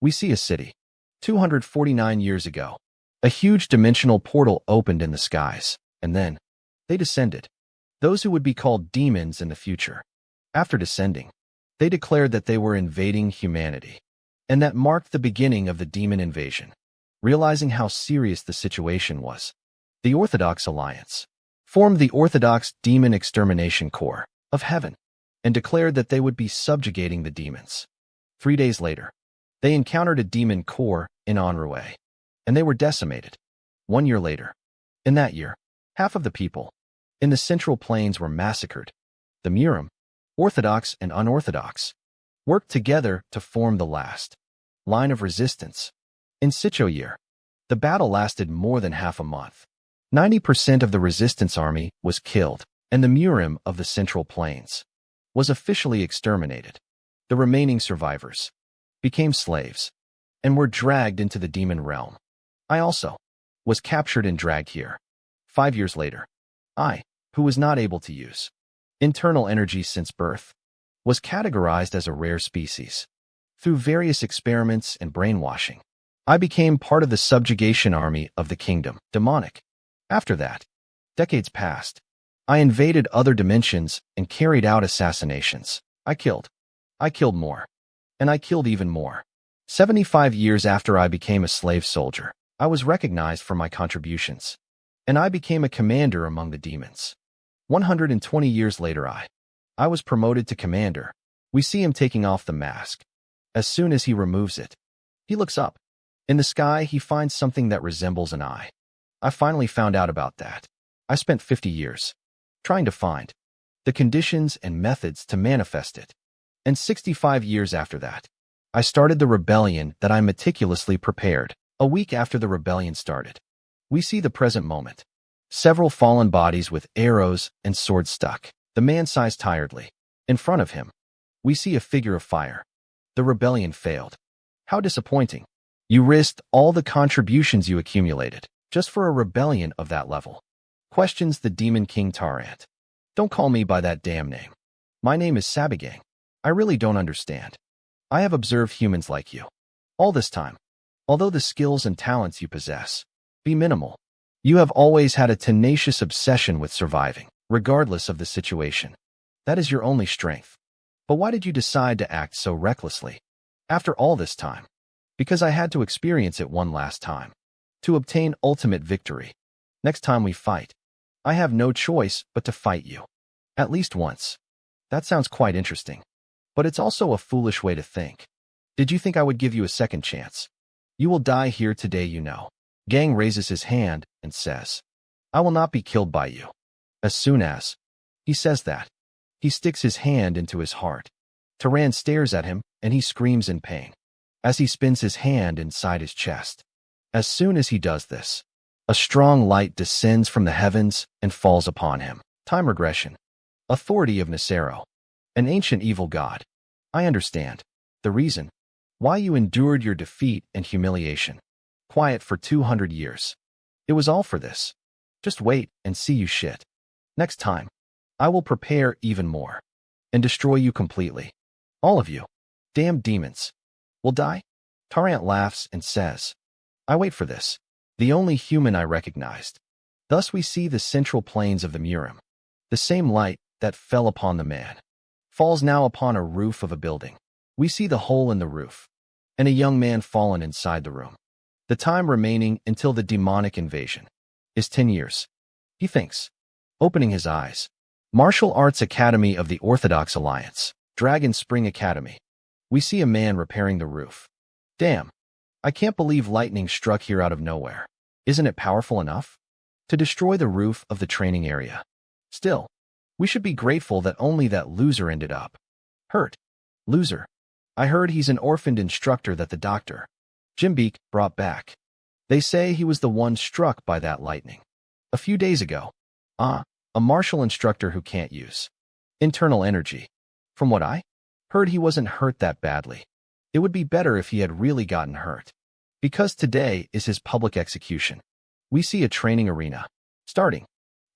We see a city. 249 years ago, a huge dimensional portal opened in the skies, and then they descended. Those who would be called demons in the future. After descending, they declared that they were invading humanity, and that marked the beginning of the demon invasion. Realizing how serious the situation was, the Orthodox Alliance formed the Orthodox Demon Extermination Corps of Heaven and declared that they would be subjugating the demons. 3 days later, they encountered a demon corps in Anhwa, and they were decimated. 1 year later, in that year, half of the people in the Central Plains were massacred. The Murim, Orthodox and unorthodox, worked together to form the last line of resistance. In Sicho year, the battle lasted more than half a month. 90% of the resistance army was killed, and the Murim of the Central Plains was officially exterminated. The remaining survivors became slaves and were dragged into the demon realm. I also was captured and dragged here. 5 years later, I, who was not able to use internal energy since birth, was categorized as a rare species. Through various experiments and brainwashing, I became part of the subjugation army of the kingdom, demonic. After that, decades passed. I invaded other dimensions and carried out assassinations. I killed more. And I killed even more. 75 years after I became a slave soldier, I was recognized for my contributions, and I became a commander among the demons. 120 years later, I was promoted to commander. We see him taking off the mask. As soon as he removes it, he looks up. In the sky, he finds something that resembles an eye. I finally found out about that. I spent 50 years trying to find the conditions and methods to manifest it. And 65 years after that, I started the rebellion that I meticulously prepared. A week after the rebellion started, we see the present moment. Several fallen bodies with arrows and swords stuck. The man sighs tiredly. In front of him, we see a figure of fire. The rebellion failed. How disappointing. You risked all the contributions you accumulated just for a rebellion of that level. Questions the demon king Tarant. Don't call me by that damn name. My name is Sabagang. I really don't understand. I have observed humans like you all this time. Although the skills and talents you possess be minimal, you have always had a tenacious obsession with surviving, regardless of the situation. That is your only strength. But why did you decide to act so recklessly? After all this time? Because I had to experience it one last time. To obtain ultimate victory. Next time we fight, I have no choice but to fight you. At least once. That sounds quite interesting. But it's also a foolish way to think. Did you think I would give you a second chance? You will die here today, you know. Gang raises his hand and says, I will not be killed by you. As soon as he says that, he sticks his hand into his heart. Taran stares at him and he screams in pain as he spins his hand inside his chest. As soon as he does this, a strong light descends from the heavens and falls upon him. Time regression. Authority of Nasero. An ancient evil god. I understand the reason why you endured your defeat and humiliation. Quiet for 200 years. It was all for this. Just wait and see you shit. Next time, I will prepare even more and destroy you completely. All of you, damn demons, will die. Tarant laughs and says, I wait for this. The only human I recognized. Thus we see the central plains of the Murim. The same light that fell upon the man falls now upon a roof of a building. We see the hole in the roof and a young man fallen inside the room. The time remaining until the demonic invasion is 10 years. He thinks, opening his eyes. Martial Arts Academy of the Orthodox Alliance, Dragon Spring Academy. We see a man repairing the roof. Damn, I can't believe lightning struck here out of nowhere. Isn't it powerful enough to destroy the roof of the training area? Still, we should be grateful that only that loser ended up hurt. Loser. I heard he's an orphaned instructor that the doctor, Jimbeek, brought back. They say he was the one struck by that lightning a few days ago. A martial instructor who can't use internal energy. From what I heard, he wasn't hurt that badly. It would be better if he had really gotten hurt. Because today is his public execution. We see a training arena starting.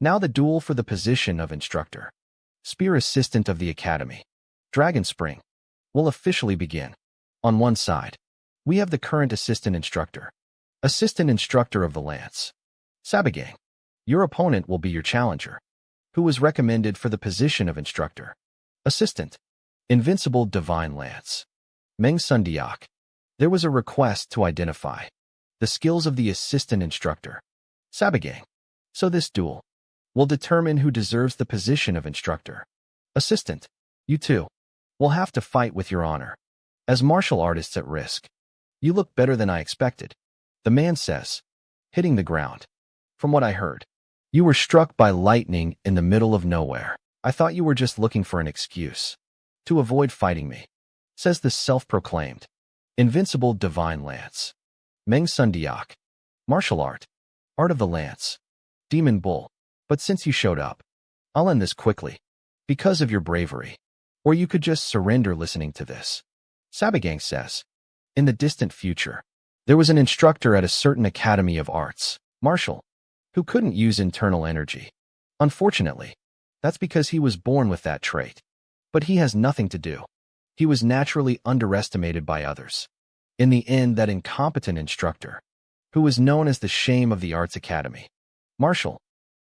Now the duel for the position of instructor, spear assistant of the academy, Dragon Spring, will officially begin. On one side, We have the current assistant instructor. Assistant instructor of the lance. Sabagang. Your opponent will be your challenger, who was recommended for the position of instructor. Assistant. Invincible Divine Lance. Meng Sundiak. There was a request to identify the skills of the assistant instructor. Sabagang. So this duel will determine who deserves the position of instructor. Assistant. You two will have to fight with your honor. As martial artists at risk. You look better than I expected. The man says, hitting the ground. From what I heard, you were struck by lightning in the middle of nowhere. I thought you were just looking for an excuse to avoid fighting me, says the self-proclaimed Invincible Divine Lance. Meng Sundiak. Martial art. Art of the Lance. Demon Bull. But since you showed up, I'll end this quickly. Because of your bravery. Or you could just surrender listening to this. Sabagang says. In the distant future, there was an instructor at a certain academy of arts, martial, who couldn't use internal energy. Unfortunately, that's because he was born with that trait. But he has nothing to do. He was naturally underestimated by others. In the end, that incompetent instructor, who was known as the shame of the arts academy, martial,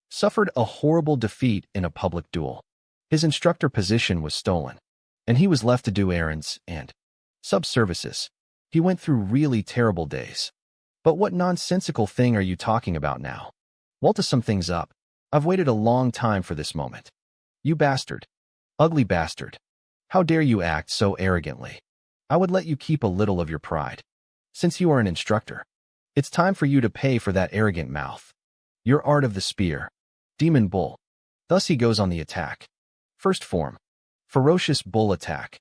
suffered a horrible defeat in a public duel. His instructor position was stolen, and he was left to do errands and sub-services. He went through really terrible days. But what nonsensical thing are you talking about now? Well, to sum things up, I've waited a long time for this moment. You bastard. Ugly bastard. How dare you act so arrogantly? I would let you keep a little of your pride. Since you are an instructor, it's time for you to pay for that arrogant mouth. Your art of the spear. Demon Bull. Thus he goes on the attack. First form. Ferocious bull attack.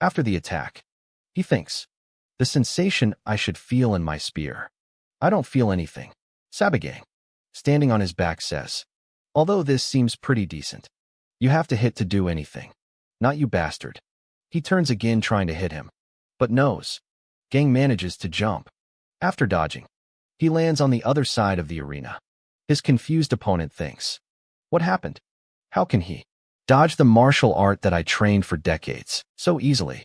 After the attack, he thinks. The sensation I should feel in my spear. I don't feel anything. Sabagang, standing on his back, says. Although this seems pretty decent. You have to hit to do anything. Not you bastard. He turns again trying to hit him. But knows. Gang manages to jump. After dodging, he lands on the other side of the arena. His confused opponent thinks. What happened? How can he dodge the martial art that I trained for decades so easily?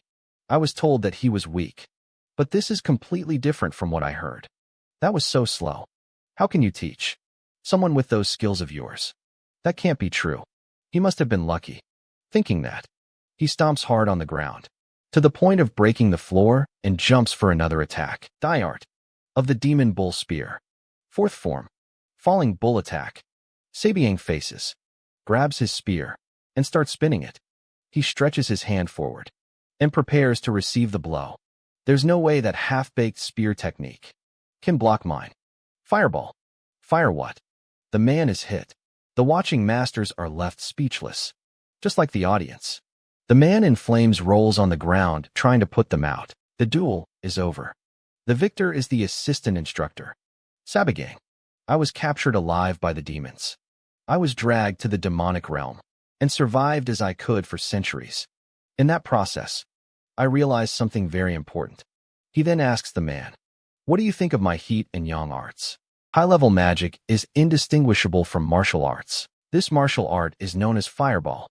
I was told that he was weak. But this is completely different from what I heard. That was so slow. How can you teach someone with those skills of yours? That can't be true. He must have been lucky. Thinking that, he stomps hard on the ground, to the point of breaking the floor, and jumps for another attack. Die art of the Demon Bull Spear. Fourth form. Falling Bull Attack. Sabagang faces, grabs his spear, and starts spinning it. He stretches his hand forward and prepares to receive the blow. There's no way that half-baked spear technique can block mine. Fireball. Fire what? The man is hit. The watching masters are left speechless, just like the audience. The man in flames rolls on the ground, trying to put them out. The duel is over. The victor is the assistant instructor. Sabagang. I was captured alive by the demons. I was dragged to the demonic realm and survived as I could for centuries. In that process, I realized something very important. He then asks the man, what do you think of my heat and yang arts? High-level magic is indistinguishable from martial arts. This martial art is known as fireball.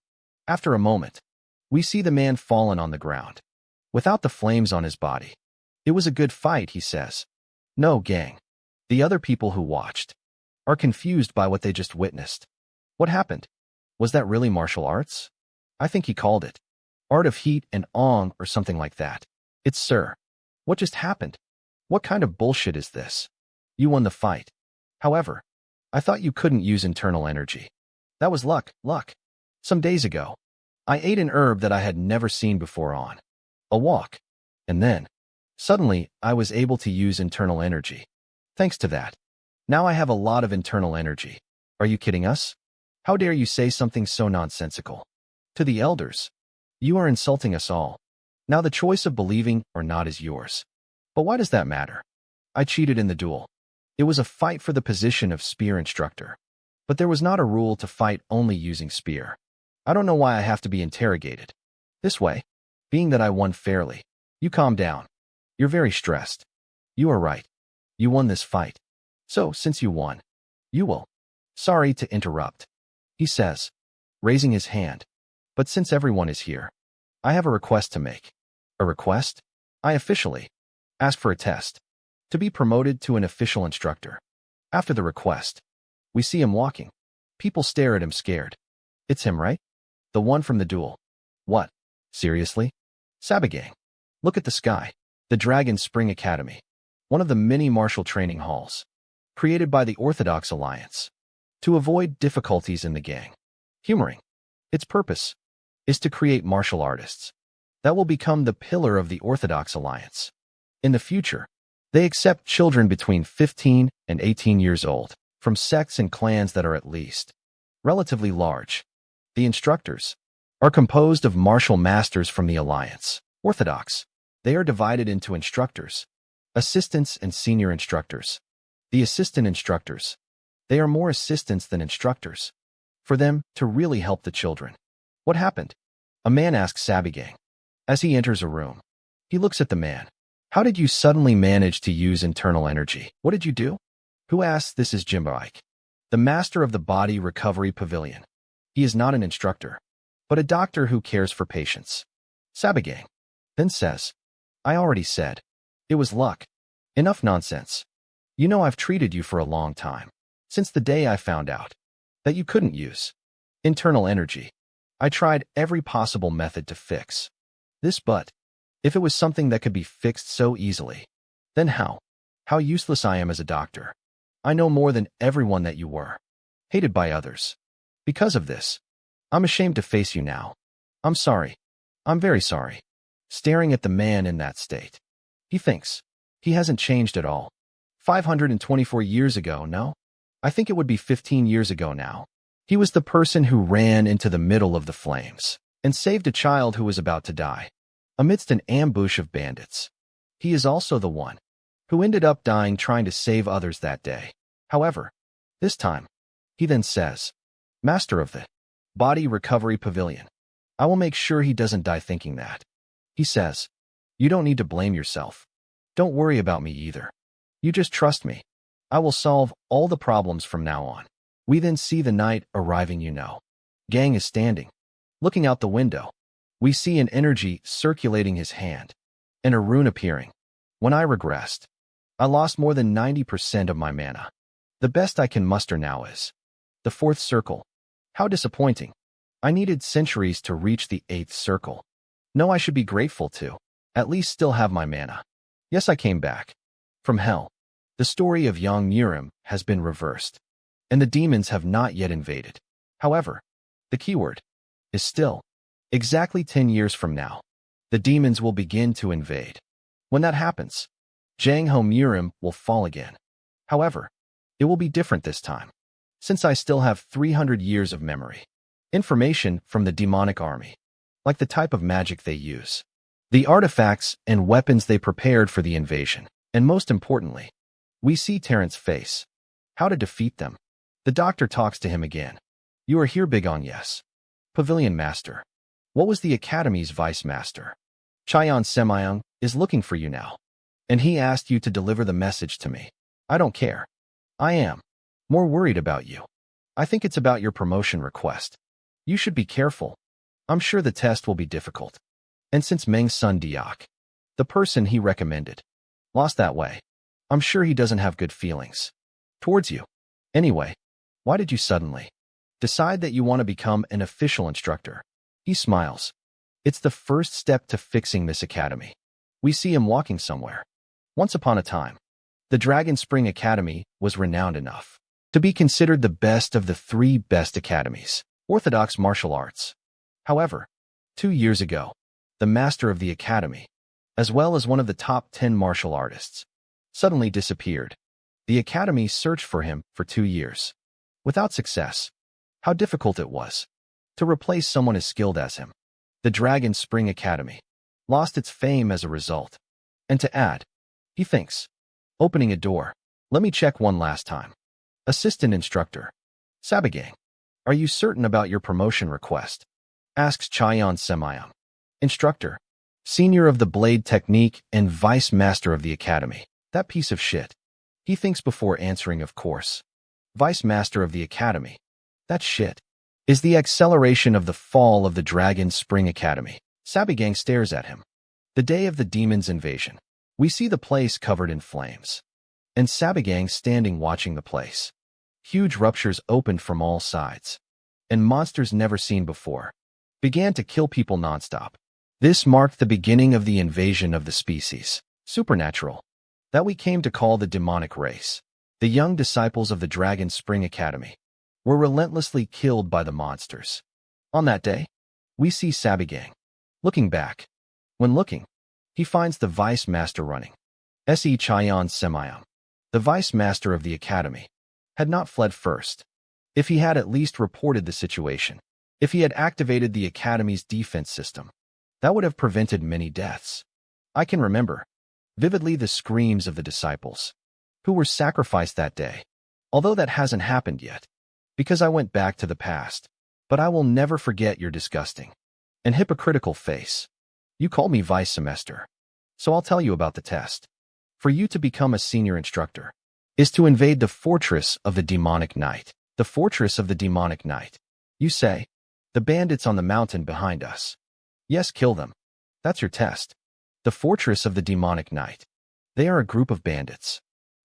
After a moment, we see the man fallen on the ground, without the flames on his body. It was a good fight, he says. No, gang. The other people who watched are confused by what they just witnessed. What happened? Was that really martial arts? I think he called it art of heat and ong or something like that. It's sir. What just happened? What kind of bullshit is this? You won the fight. However, I thought you couldn't use internal energy. That was luck. Some days ago, I ate an herb that I had never seen before on a walk. And then, suddenly, I was able to use internal energy. Thanks to that, now I have a lot of internal energy. Are you kidding us? How dare you say something so nonsensical? To the elders, you are insulting us all. Now the choice of believing or not is yours. But why does that matter? I cheated in the duel. It was a fight for the position of spear instructor. But there was not a rule to fight only using spear. I don't know why I have to be interrogated this way. Being that I won fairly. You calm down. You're very stressed. You are right. You won this fight. So, since you won, you will. Sorry to interrupt, he says, raising his hand. But since everyone is here, I have a request to make. A request? I officially Ask for a test. To be promoted to an official instructor. After the request, we see him walking. People stare at him scared. It's him, right? The one from the duel. What? Seriously? Sabagang. Look at the sky. The Dragon Spring Academy. One of the many martial training halls. Created by the Orthodox Alliance. To avoid difficulties in the gang. Humoring. Its purpose is to create martial artists that will become the pillar of the Orthodox Alliance. In the future, they accept children between 15 and 18 years old from sects and clans that are at least relatively large. The instructors are composed of martial masters from the Alliance. Orthodox. They are divided into instructors, assistants, and senior instructors. The assistant instructors. They are more assistants than instructors. For them to really help the children. What happened? A man asks Sabagang. As he enters a room, he looks at the man. How did you suddenly manage to use internal energy? What did you do? Who asks? This is Jimbaik, the master of the Body Recovery Pavilion. He is not an instructor, but a doctor who cares for patients. Sabagang then says, I already said. It was luck. Enough nonsense. You know I've treated you for a long time. Since the day I found out that you couldn't use internal energy. I tried every possible method to fix this, but if it was something that could be fixed so easily, then how? How useless I am as a doctor. I know more than everyone that you were. Hated by others. Because of this, I'm ashamed to face you now. I'm sorry. I'm very sorry. Staring at the man in that state. He thinks. He hasn't changed at all. 524 years ago, no? I think it would be 15 years ago now. He was the person who ran into the middle of the flames and saved a child who was about to die amidst an ambush of bandits. He is also the one who ended up dying trying to save others that day. However, this time, he then says, Master of the Body Recovery Pavilion, I will make sure he doesn't die thinking that. He says, you don't need to blame yourself. Don't worry about me either. You just trust me. I will solve all the problems from now on. We then see the night arriving. Gang is standing, looking out the window. We see an energy circulating his hand, and a rune appearing. When I regressed, I lost more than 90% of my mana. The best I can muster now is the 4th circle. How disappointing. I needed centuries to reach the 8th circle. No, I should be grateful to at least still have my mana. Yes, I came back from hell. The story of Yang Murim has been reversed, and the demons have not yet invaded. However, the keyword is still. Exactly 10 years from now, the demons will begin to invade. When that happens, Jang Ho Murim will fall again. However, it will be different this time, since I still have 300 years of memory. Information from the demonic army, like the type of magic they use, the artifacts and weapons they prepared for the invasion, and most importantly, we see Terrance's face. How to defeat them. The doctor talks to him again. You are here, Big On, yes. Pavilion Master. What was the Academy's Vice Master? Chayan Semayang is looking for you now. And he asked you to deliver the message to me. I don't care. I am more worried about you. I think it's about your promotion request. You should be careful. I'm sure the test will be difficult. And since Meng's son Diak, the person he recommended, lost that way, I'm sure he doesn't have good feelings towards you. Anyway, why did you suddenly decide that you want to become an official instructor? He smiles. It's the first step to fixing this academy. We see him walking somewhere. Once upon a time, the Dragon Spring Academy was renowned enough to be considered the best of the 3 best academies, Orthodox martial arts. However, 2 years ago, the master of the academy, as well as one of the top 10 martial artists, suddenly disappeared. The academy searched for him for 2 years, without success. How difficult it was to replace someone as skilled as him. The Dragon Spring Academy lost its fame as a result. And to add, he thinks, opening a door, let me check one last time. Assistant Instructor. Sabagang, are you certain about your promotion request? Asks Chayan Semayang. Instructor. Senior of the Blade Technique and Vice Master of the Academy. That piece of shit. He thinks before answering, of course. Vice Master of the Academy. That shit is the acceleration of the fall of the Dragon Spring Academy. Sabagang stares at him. The day of the demon's invasion. We see the place covered in flames, and Sabagang standing watching the place. Huge ruptures opened from all sides, and monsters never seen before began to kill people nonstop. This marked the beginning of the invasion of the species, supernatural, that we came to call the demonic race. The young disciples of the Dragon Spring Academy were relentlessly killed by the monsters. On that day, we see Sabagang looking back. When looking, he finds the Vice Master running. Se Chayan Semayam, the Vice Master of the Academy, had not fled first. If he had at least reported the situation, if he had activated the Academy's defense system, that would have prevented many deaths. I can remember vividly the screams of the disciples who were sacrificed that day, although that hasn't happened yet, because I went back to the past. But I will never forget your disgusting and hypocritical face. You call me Vice Semester, so I'll tell you about the test. For you to become a senior instructor is to invade the fortress of the demonic night. The fortress of the demonic night. You say, the bandits on the mountain behind us. Yes, kill them. That's your test. The fortress of the demonic night. They are a group of bandits,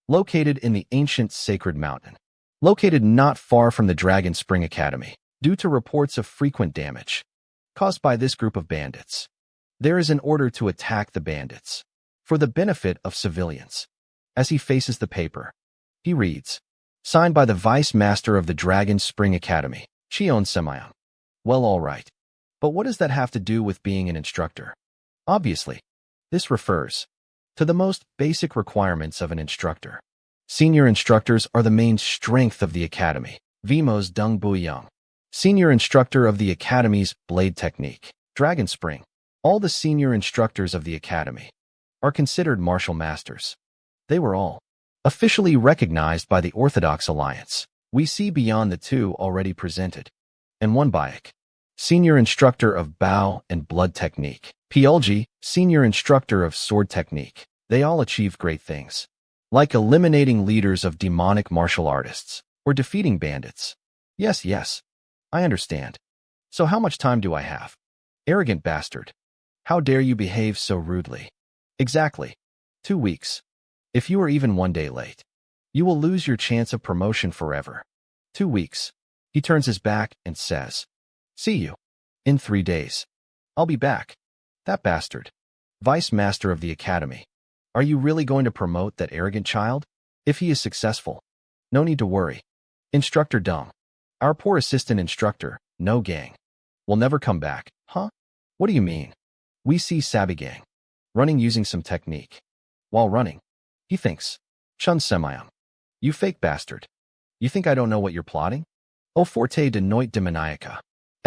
located in the ancient sacred mountain, located not far from the Dragon Spring Academy. Due to reports of frequent damage caused by this group of bandits, there is an order to attack the bandits for the benefit of civilians. As he faces the paper, he reads, signed by the Vice Master of the Dragon Spring Academy, Cheon Semayam. Well, all right. But what does that have to do with being an instructor? Obviously, this refers to the most basic requirements of an instructor. Senior instructors are the main strength of the academy. Vimos Dung Buyang, senior instructor of the Academy's blade technique, Dragon Spring. All the senior instructors of the Academy are considered martial masters. They were all officially recognized by the Orthodox Alliance. We see beyond the two already presented, and one Bayek, senior instructor of bow and blood technique, Piolgi, senior instructor of sword technique. They all achieved great things, like eliminating leaders of demonic martial artists or defeating bandits. Yes, I understand. So how much time do I have? Arrogant bastard. How dare you behave so rudely? Exactly. 2 weeks. If you are even 1 day late, you will lose your chance of promotion forever. 2 weeks. He turns his back and says, see you. In 3 days. I'll be back. That bastard. Vice Master of the Academy. Are you really going to promote that arrogant child? If he is successful, no need to worry. Instructor Dung, our poor assistant instructor, no gang, will never come back. Huh? What do you mean? We see Sabagang running using some technique. While running, he thinks, Chun Semayam, you fake bastard. You think I don't know what you're plotting? O forte de noite demoniaca.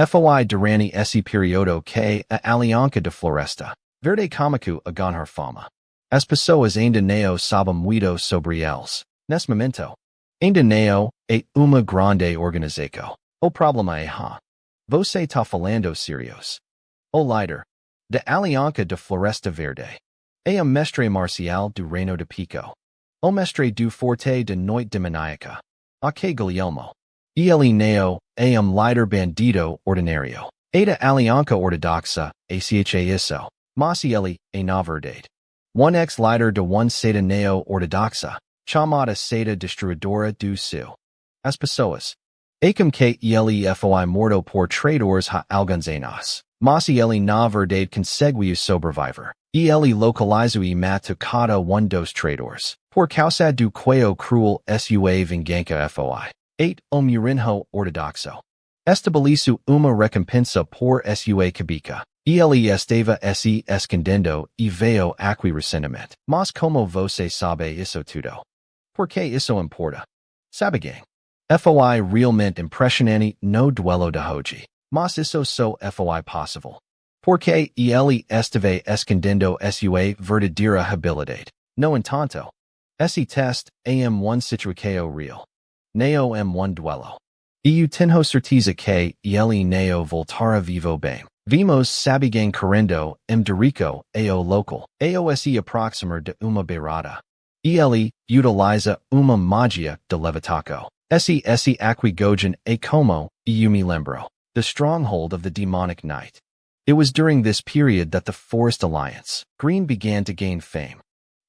Foi durante esse periodo que a aliança de floresta verde comico aganhar fama. As pessoas ainda não sabem muito sobre eles. Nesse momento, ainda não é uma grande organização. O problema é você tá falando serios. O líder da Aliança de Floresta Verde é o mestre marcial do Reino de Pico. O mestre do forte de noite demoniaca. Ok Guilhermo. Ele não é líder bandido ordinário. É da Aliança Ortodoxa, acha isso. Mas ele é na verdade one ex-líder de one seita neo-ortodoxa, chamada seita destruidora do sul. As pessoas acam que ele foi morto por traidores há alguns anos. Mas ele na verdade conseguiu sobreviver. E ele localizou e matou cada um dos traidores. Por causa do queo cruel sua vingança foi. 8. O Murinho ortodoxo estabeleceu uma recompensa por sua cabeça. Ele estava se escondendo e veio aqui recentemente. Mas como você sabe isso tudo? Por que isso importa? Sabagang. Foi realmente impressionante no duelo de hoje. Mas isso só foi possível porque ele estava escondendo sua verdadeira habilidade. No entanto, esse teste é um situação real. Não é um duelo. Eu tenho certeza que ele não voltará vivo bem. Vimos Sabagang correndo Derico ao local. Aos aproximar de uma beirada. Ele utiliza uma magia de levitaco. Esse aqui gojan a como eu me lembro. The stronghold of the demonic night. It was during this period that the Forest Alliance, Green, began to gain fame.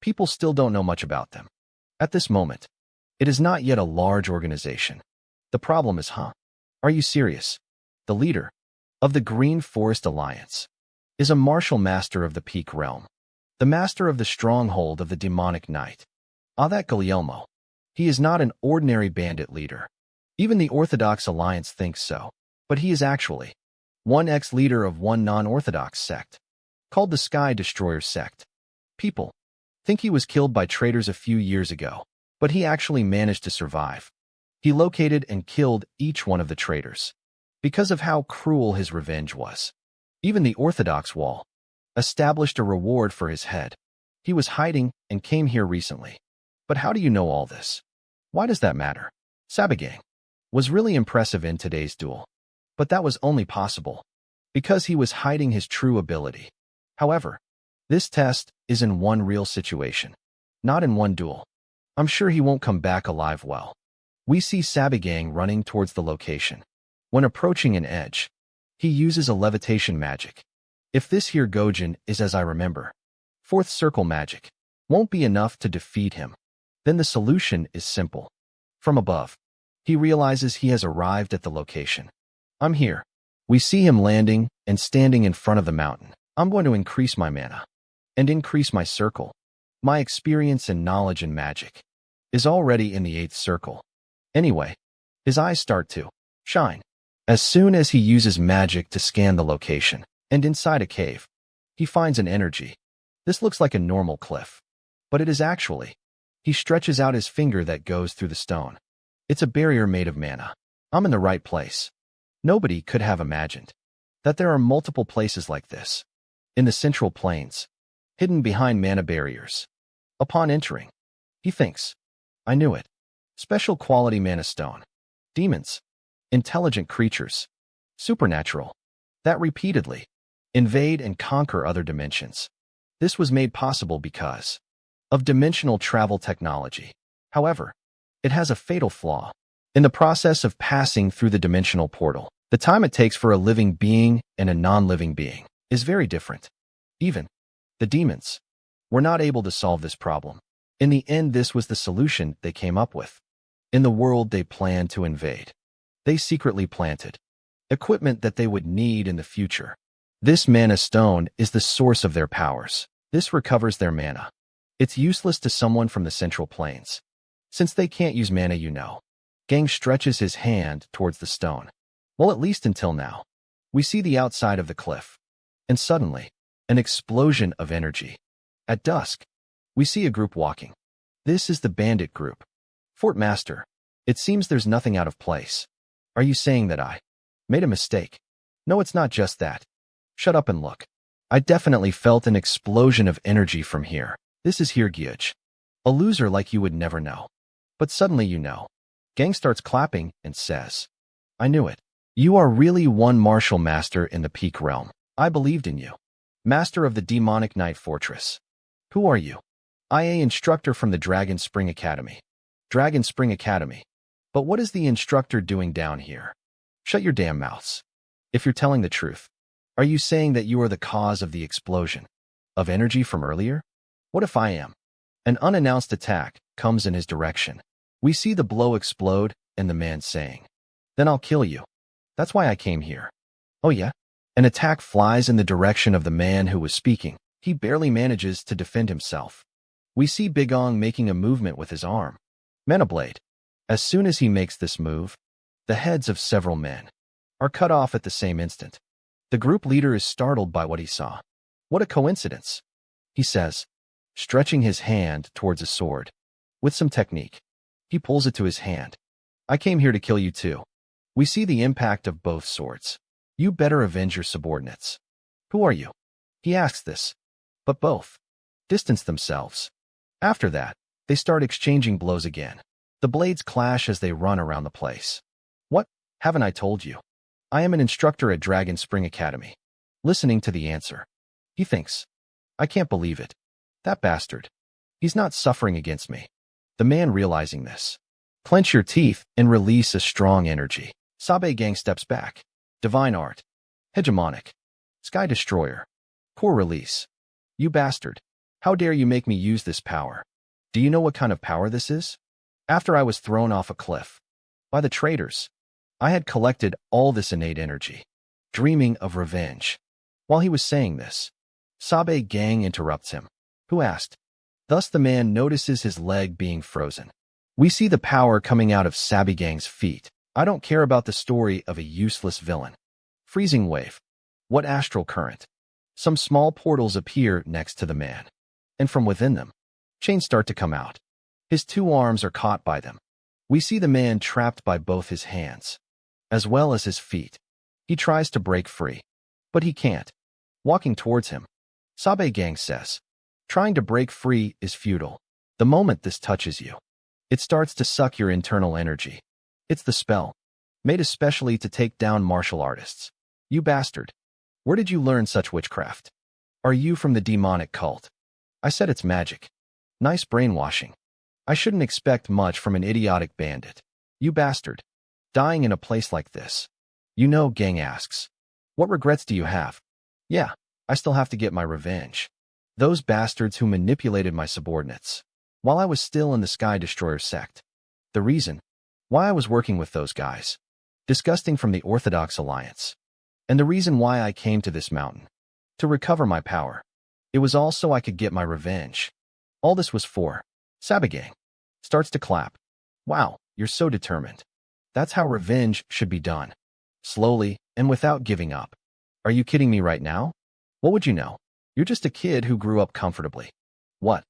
People still don't know much about them. At this moment, it is not yet a large organization. The problem is, Are you serious? The leader of the Green Forest Alliance is a martial master of the Peak Realm, the master of the stronghold of the demonic night. That Guglielmo. He is not an ordinary bandit leader. Even the Orthodox Alliance thinks so, but he is actually one ex-leader of one non-Orthodox sect, called the Sky Destroyer sect. People think he was killed by traitors a few years ago, but he actually managed to survive. He located and killed each one of the traitors because of how cruel his revenge was. Even the Orthodox Wall established a reward for his head. He was hiding and came here recently. But how do you know all this? Why does that matter? Sabagang was really impressive in today's duel, but that was only possible because he was hiding his true ability. However, this test is in one real situation, not in one duel. I'm sure he won't come back alive well. We see Sabagang running towards the location. When approaching an edge, he uses a levitation magic. If this here Gojin is as I remember, fourth circle magic won't be enough to defeat him. Then the solution is simple. From above, he realizes he has arrived at the location. I'm here. We see him landing and standing in front of the mountain. I'm going to increase my mana and increase my circle. My experience and knowledge in magic is already in the 8th circle. Anyway, his eyes start to shine as soon as he uses magic to scan the location. And inside a cave, he finds an energy. This looks like a normal cliff, but it is actually. He stretches out his finger that goes through the stone. It's a barrier made of mana. I'm in the right place. Nobody could have imagined that there are multiple places like this in the Central Plains, hidden behind mana barriers. Upon entering, he thinks, I knew it. Special quality mana stone. Demons. Intelligent creatures. Supernatural. That repeatedly invade and conquer other dimensions. This was made possible because of dimensional travel technology. However, it has a fatal flaw. In the process of passing through the dimensional portal, the time it takes for a living being and a non-living being is very different. Even the demons were not able to solve this problem. In the end, this was the solution they came up with. In the world they planned to invade, they secretly planted equipment that they would need in the future. This mana stone is the source of their powers. This recovers their mana. It's useless to someone from the Central Plains, since they can't use mana, Gang stretches his hand towards the stone. Well, at least until now. We see the outside of the cliff, and suddenly, an explosion of energy. At dusk, we see a group walking. This is the bandit group. Fort Master, it seems there's nothing out of place. Are you saying that I made a mistake? No, it's not just that. Shut up and look. I definitely felt an explosion of energy from here. This is here Gyuj. A loser like you would never know. But suddenly you know. Gang starts clapping and says, I knew it. You are really one martial master in the Peak Realm. I believed in you. Master of the Demonic Night Fortress. Who are you? I am Instructor from the Dragon Spring Academy. Dragon Spring Academy. But what is the Instructor doing down here? Shut your damn mouths. If you're telling the truth, are you saying that you are the cause of the explosion of energy from earlier? What if I am? An unannounced attack comes in his direction. We see the blow explode and the man saying, then I'll kill you. That's why I came here. Oh yeah? An attack flies in the direction of the man who was speaking. He barely manages to defend himself. We see Bigong making a movement with his arm. Mana Blade. As soon as he makes this move, the heads of several men are cut off at the same instant. The group leader is startled by what he saw. What a coincidence, he says, stretching his hand towards a sword. With some technique, he pulls it to his hand. I came here to kill you too. We see the impact of both swords. You better avenge your subordinates. Who are you? He asks this. But both distance themselves. After that, they start exchanging blows again. The blades clash as they run around the place. What? Haven't I told you? I am an instructor at Dragon Spring Academy. Listening to the answer, he thinks, I can't believe it. That bastard. He's not suffering against me. The man realizing this. Clench your teeth and release a strong energy. Sabagang steps back. Divine Art. Hegemonic. Sky Destroyer. Core release. You bastard. How dare you make me use this power? Do you know what kind of power this is? After I was thrown off a cliff by the traitors, I had collected all this innate energy, dreaming of revenge. While he was saying this, Sabe Gang interrupts him, who asked. Thus the man notices his leg being frozen. We see the power coming out of Sabe Gang's feet. I don't care about the story of a useless villain. Freezing wave. What astral current? Some small portals appear next to the man, and from within them, chains start to come out. His two arms are caught by them. We see the man trapped by both his hands, as well as his feet. He tries to break free, but he can't. Walking towards him, Sabe Gang says, trying to break free is futile. The moment this touches you, it starts to suck your internal energy. It's the spell, made especially to take down martial artists. You bastard. Where did you learn such witchcraft? Are you from the demonic cult? I said it's magic. Nice brainwashing. I shouldn't expect much from an idiotic bandit. You bastard. Dying in a place like this. You know, Gang asks. What regrets do you have? Yeah, I still have to get my revenge. Those bastards who manipulated my subordinates while I was still in the Sky Destroyer sect. The reason why I was working with those guys, disgusting from the Orthodox Alliance. And the reason why I came to this mountain, to recover my power. It was all so I could get my revenge. All this was for Sabe Gang. Starts to clap. Wow, you're so determined. That's how revenge should be done. Slowly and without giving up. Are you kidding me right now? What would you know? You're just a kid who grew up comfortably. What?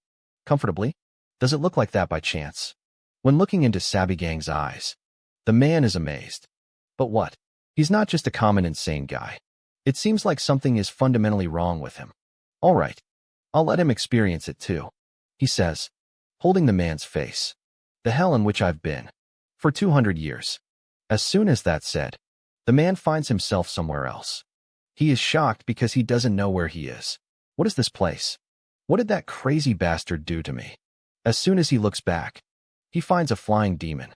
Comfortably? Does it look like that by chance? When looking into Sabe Gang's eyes, the man is amazed. But what? He's not just a common insane guy. It seems like something is fundamentally wrong with him. All right, I'll let him experience it too, he says, holding the man's face. The hell in which I've been for 200 years. As soon as that's said, the man finds himself somewhere else. He is shocked because he doesn't know where he is. What is this place? What did that crazy bastard do to me? As soon as he looks back, he finds a flying demon.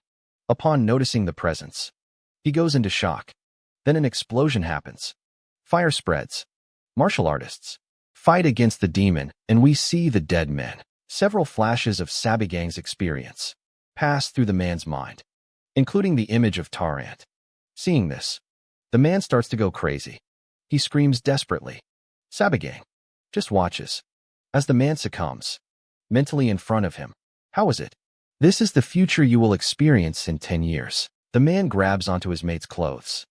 Upon noticing the presence, he goes into shock. Then an explosion happens. Fire spreads. Martial artists fight against the demon, and we see the dead men. Several flashes of Sabe Gang's experience pass through the man's mind, including the image of Tarant. Seeing this, the man starts to go crazy. He screams desperately. Sabe Gang just watches as the man succumbs, mentally in front of him. How is it? This is the future you will experience in 10 years. The man grabs onto his mate's clothes.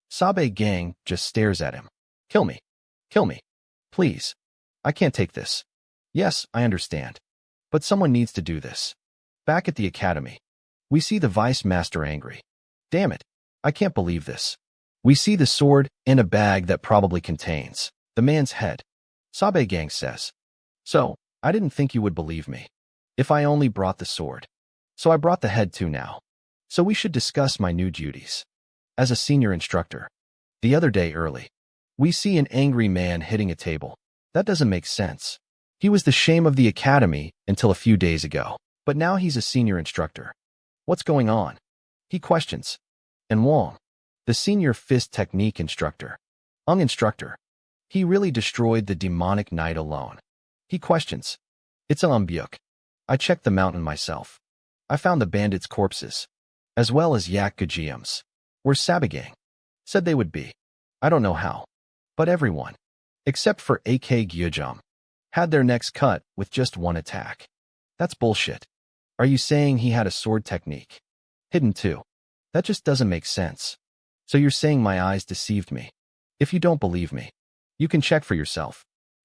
Sabe Gang just stares at him. Kill me. Kill me. Please. I can't take this. Yes, I understand. But someone needs to do this. Back at the academy, we see the vice master angry. Damn it. I can't believe this. We see the sword and a bag that probably contains the man's head. Sabe Gang says. So, I didn't think you would believe me. If I only brought the sword. So I brought the head too now. So we should discuss my new duties. As a senior instructor, the other day early, we see an angry man hitting a table. That doesn't make sense. He was the shame of the academy until a few days ago, but now he's a senior instructor. What's going on? He questions. And Wong, the senior fist technique instructor, instructor, he really destroyed the demonic knight alone. He questions. It's Byuk. I checked the mountain myself. I found the bandits' corpses, as well as Yak Gajiam's, where Sabe Gang said they would be. I don't know how, but everyone, except for AK Gyujam, had their necks cut with just one attack. That's bullshit. Are you saying he had a sword technique hidden too? That just doesn't make sense. So you're saying my eyes deceived me? If you don't believe me, you can check for yourself.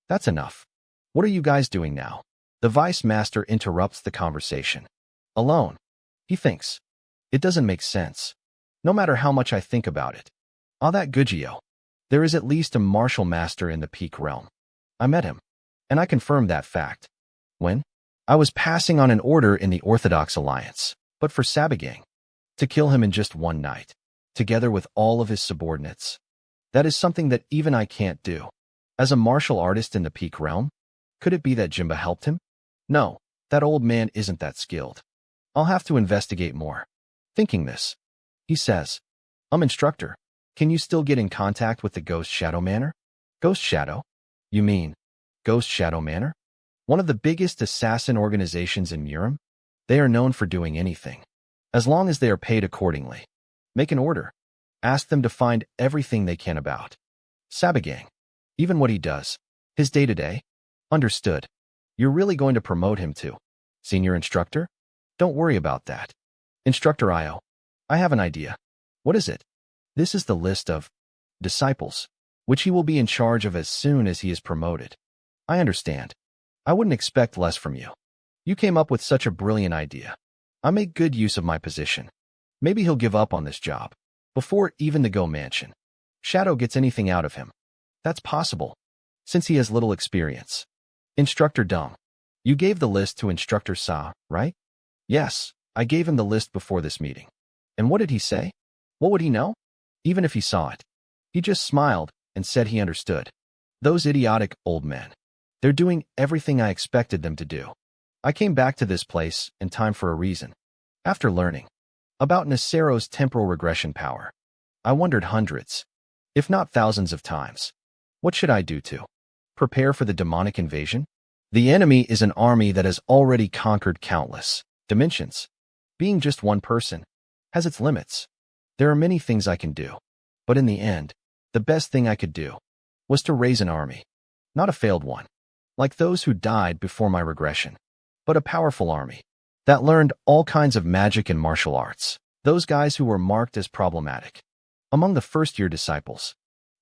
That's enough. What are you guys doing now? The vice master interrupts the conversation. Alone. He thinks. It doesn't make sense. No matter how much I think about it. Ah, that Gujio. There is at least a martial master in the Peak Realm. I met him, and I confirmed that fact. When? I was passing on an order in the Orthodox Alliance, but for Sabe Gang, to kill him in just one night, together with all of his subordinates. That is something that even I can't do. As a martial artist in the Peak Realm, could it be that Jimba helped him? No, that old man isn't that skilled. I'll have to investigate more. Thinking this, he says, Instructor, can you still get in contact with the Ghost Shadow Manor? Ghost Shadow? You mean, Ghost Shadow Manor? One of the biggest assassin organizations in Murim. They are known for doing anything, as long as they are paid accordingly. Make an order. Ask them to find everything they can about Sabagang. Even what he does. His day-to-day. Understood. You're really going to promote him to senior instructor? Don't worry about that. Instructor IO. I have an idea. What is it? This is the list of disciples, which he will be in charge of as soon as he is promoted. I understand. I wouldn't expect less from you. You came up with such a brilliant idea. I make good use of my position. Maybe he'll give up on this job before even the Go Mansion Shadow gets anything out of him. That's possible, since he has little experience. Instructor Dong. You gave the list to Instructor Sa, right? Yes, I gave him the list before this meeting. And what did he say? What would he know? Even if he saw it. He just smiled and said he understood. Those idiotic old men. They're doing everything I expected them to do. I came back to this place in time for a reason. After learning about Nasero's temporal regression power, I wondered hundreds, if not thousands of times. What should I do to prepare for the demonic invasion? The enemy is an army that has already conquered countless dimensions. Being just one person has its limits. There are many things I can do, but in the end, the best thing I could do was to raise an army, not a failed one, like those who died before my regression, but a powerful army that learned all kinds of magic and martial arts. Those guys who were marked as problematic among the first-year disciples,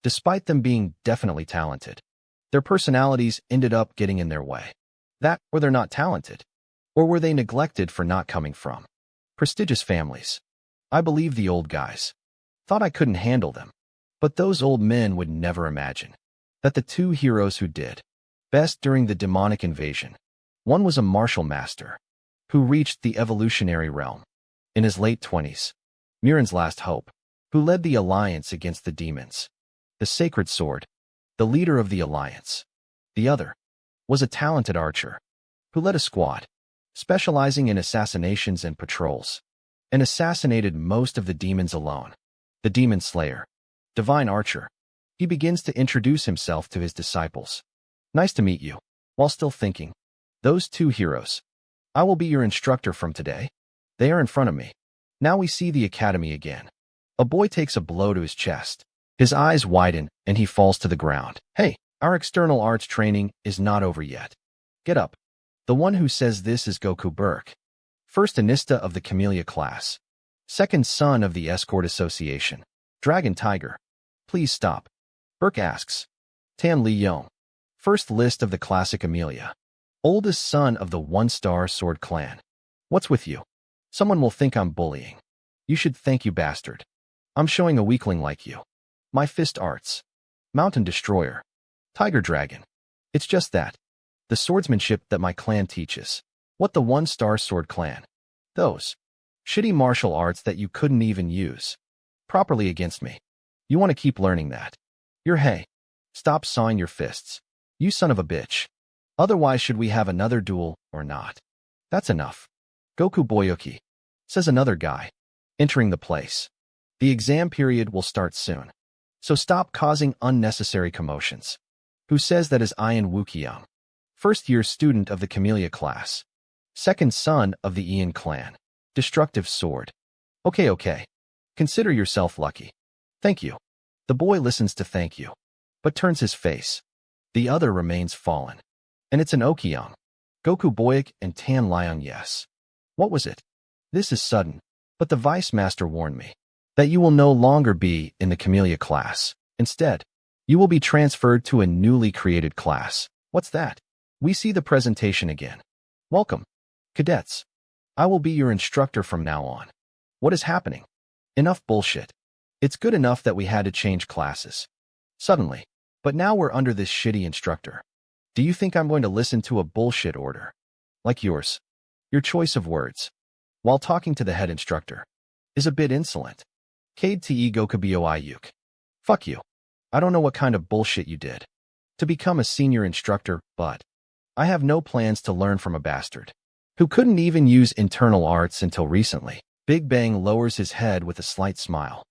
despite them being definitely talented, their personalities ended up getting in their way. That, or they're not talented, or were they neglected for not coming from prestigious families? I believe the old guys thought I couldn't handle them, but those old men would never imagine that the two heroes who did best during the demonic invasion, one was a martial master who reached the evolutionary realm in his late 20s, Murin's last hope, who led the alliance against the demons, the sacred sword, the leader of the alliance. The other was a talented archer who led a squad specializing in assassinations and patrols, and assassinated most of the demons alone. The demon slayer, divine archer. He begins to introduce himself to his disciples. Nice to meet you. While still thinking, those two heroes. I will be your instructor from today. They are in front of me. Now we see the academy again. A boy takes a blow to his chest. His eyes widen and he falls to the ground. Hey, our external arts training is not over yet. Get up. The one who says this is Goku Burke. First Anista of the Camellia class. Second son of the Escort Association. Dragon Tiger. Please stop. Burke asks. Tan Li Yong. First list of the classic Amelia. Oldest son of the One-Star Sword Clan. What's with you? Someone will think I'm bullying. You should thank you, bastard. I'm showing a weakling like you. My fist arts. Mountain Destroyer. Tiger Dragon. It's just that. The swordsmanship that my clan teaches. What the One-Star Sword Clan? Those shitty martial arts that you couldn't even use properly against me. You want to keep learning that. Hey. Stop sawing your fists. You son of a bitch. Otherwise, should we have another duel or not? That's enough. Goku Boyuki, says another guy, entering the place. The exam period will start soon, so stop causing unnecessary commotions. Who says that is Ian Wukyung, first-year student of the Camellia class, second son of the Ian clan, destructive sword. Okay. Consider yourself lucky. Thank you. The boy listens to thank you, but turns his face. The other remains fallen. And it's an Okyung. Goku Boyuk and Tan Liang, yes. What was it? This is sudden, but the Vice Master warned me that you will no longer be in the Camellia class. Instead, you will be transferred to a newly created class. What's that? We see the presentation again. Welcome, cadets. I will be your instructor from now on. What is happening? Enough bullshit. It's good enough that we had to change classes suddenly, but now we're under this shitty instructor. Do you think I'm going to listen to a bullshit order like yours? Your choice of words, while talking to the head instructor, is a bit insolent. Kade te Gokubo Iyuk. Fuck you. I don't know what kind of bullshit you did to become a senior instructor, but I have no plans to learn from a bastard who couldn't even use internal arts until recently. Big Bang lowers his head with a slight smile,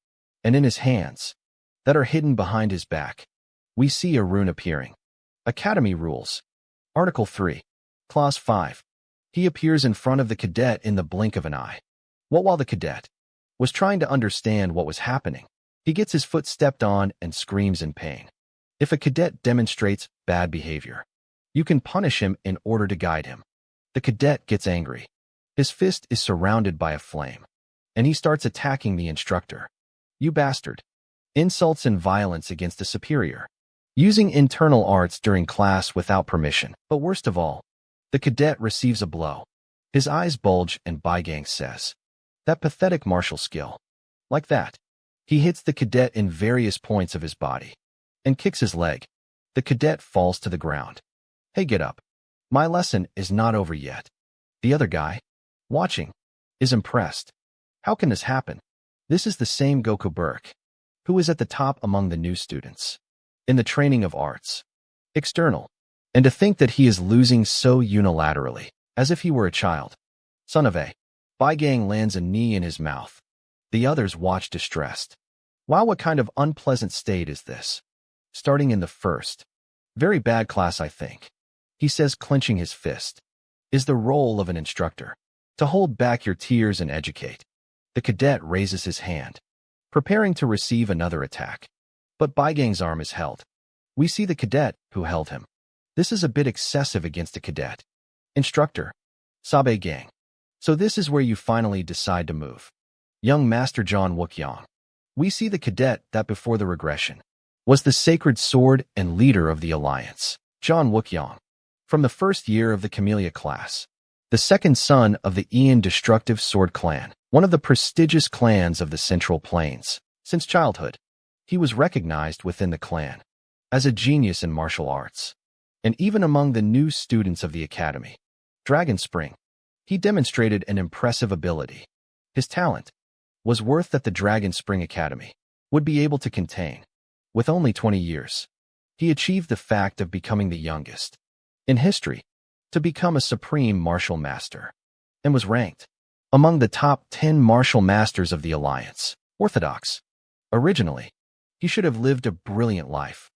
and in his hands, that are hidden behind his back, we see a rune appearing. Academy Rules. Article 3. Clause 5. He appears in front of the cadet in the blink of an eye. While the cadet was trying to understand what was happening, he gets his foot stepped on and screams in pain. If a cadet demonstrates bad behavior, you can punish him in order to guide him. The cadet gets angry. His fist is surrounded by a flame, and he starts attacking the instructor. You bastard. Insults and violence against a superior. Using internal arts during class without permission. But worst of all, the cadet receives a blow. His eyes bulge and Baigang says, "That pathetic martial skill." Like that. He hits the cadet in various points of his body and kicks his leg. The cadet falls to the ground. "Hey, get up. My lesson is not over yet." The other guy, watching, is impressed. How can this happen? This is the same Goku Burke, who is at the top among the new students in the training of arts. External. And to think that he is losing so unilaterally, as if he were a child. Son of a. Baigang lands a knee in his mouth. The others watch distressed. Wow, what kind of unpleasant state is this? Starting in the first. Very bad class, I think. He says, clenching his fist. Is the role of an instructor to hold back your tears and educate. The cadet raises his hand, preparing to receive another attack. But Baigang's arm is held. We see the cadet who held him. This is a bit excessive against a cadet. Instructor. Sabe Gang. So this is where you finally decide to move. Young Master John Wookyong. We see the cadet that before the regression was the sacred sword and leader of the alliance. John Wookyong. From the first year of the Camellia class. The second son of the Ian Destructive Sword Clan, one of the prestigious clans of the Central Plains. Since childhood, he was recognized within the clan as a genius in martial arts, and even among the new students of the academy. Dragon Spring. He demonstrated an impressive ability. His talent was worth that the Dragon Spring Academy would be able to contain. With only 20 years, he achieved the fact of becoming the youngest in history to become a supreme martial master, and was ranked among the top 10 martial masters of the Alliance. Orthodox. Originally, he should have lived a brilliant life,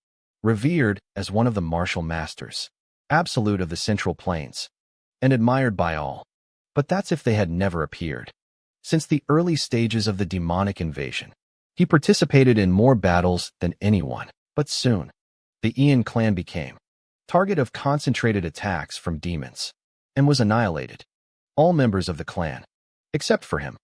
revered as one of the martial masters, absolute of the Central Plains, and admired by all. But that's if they had never appeared. Since the early stages of the demonic invasion, he participated in more battles than anyone. But soon, the Ian clan became target of concentrated attacks from demons and was annihilated. All members of the clan, except for him,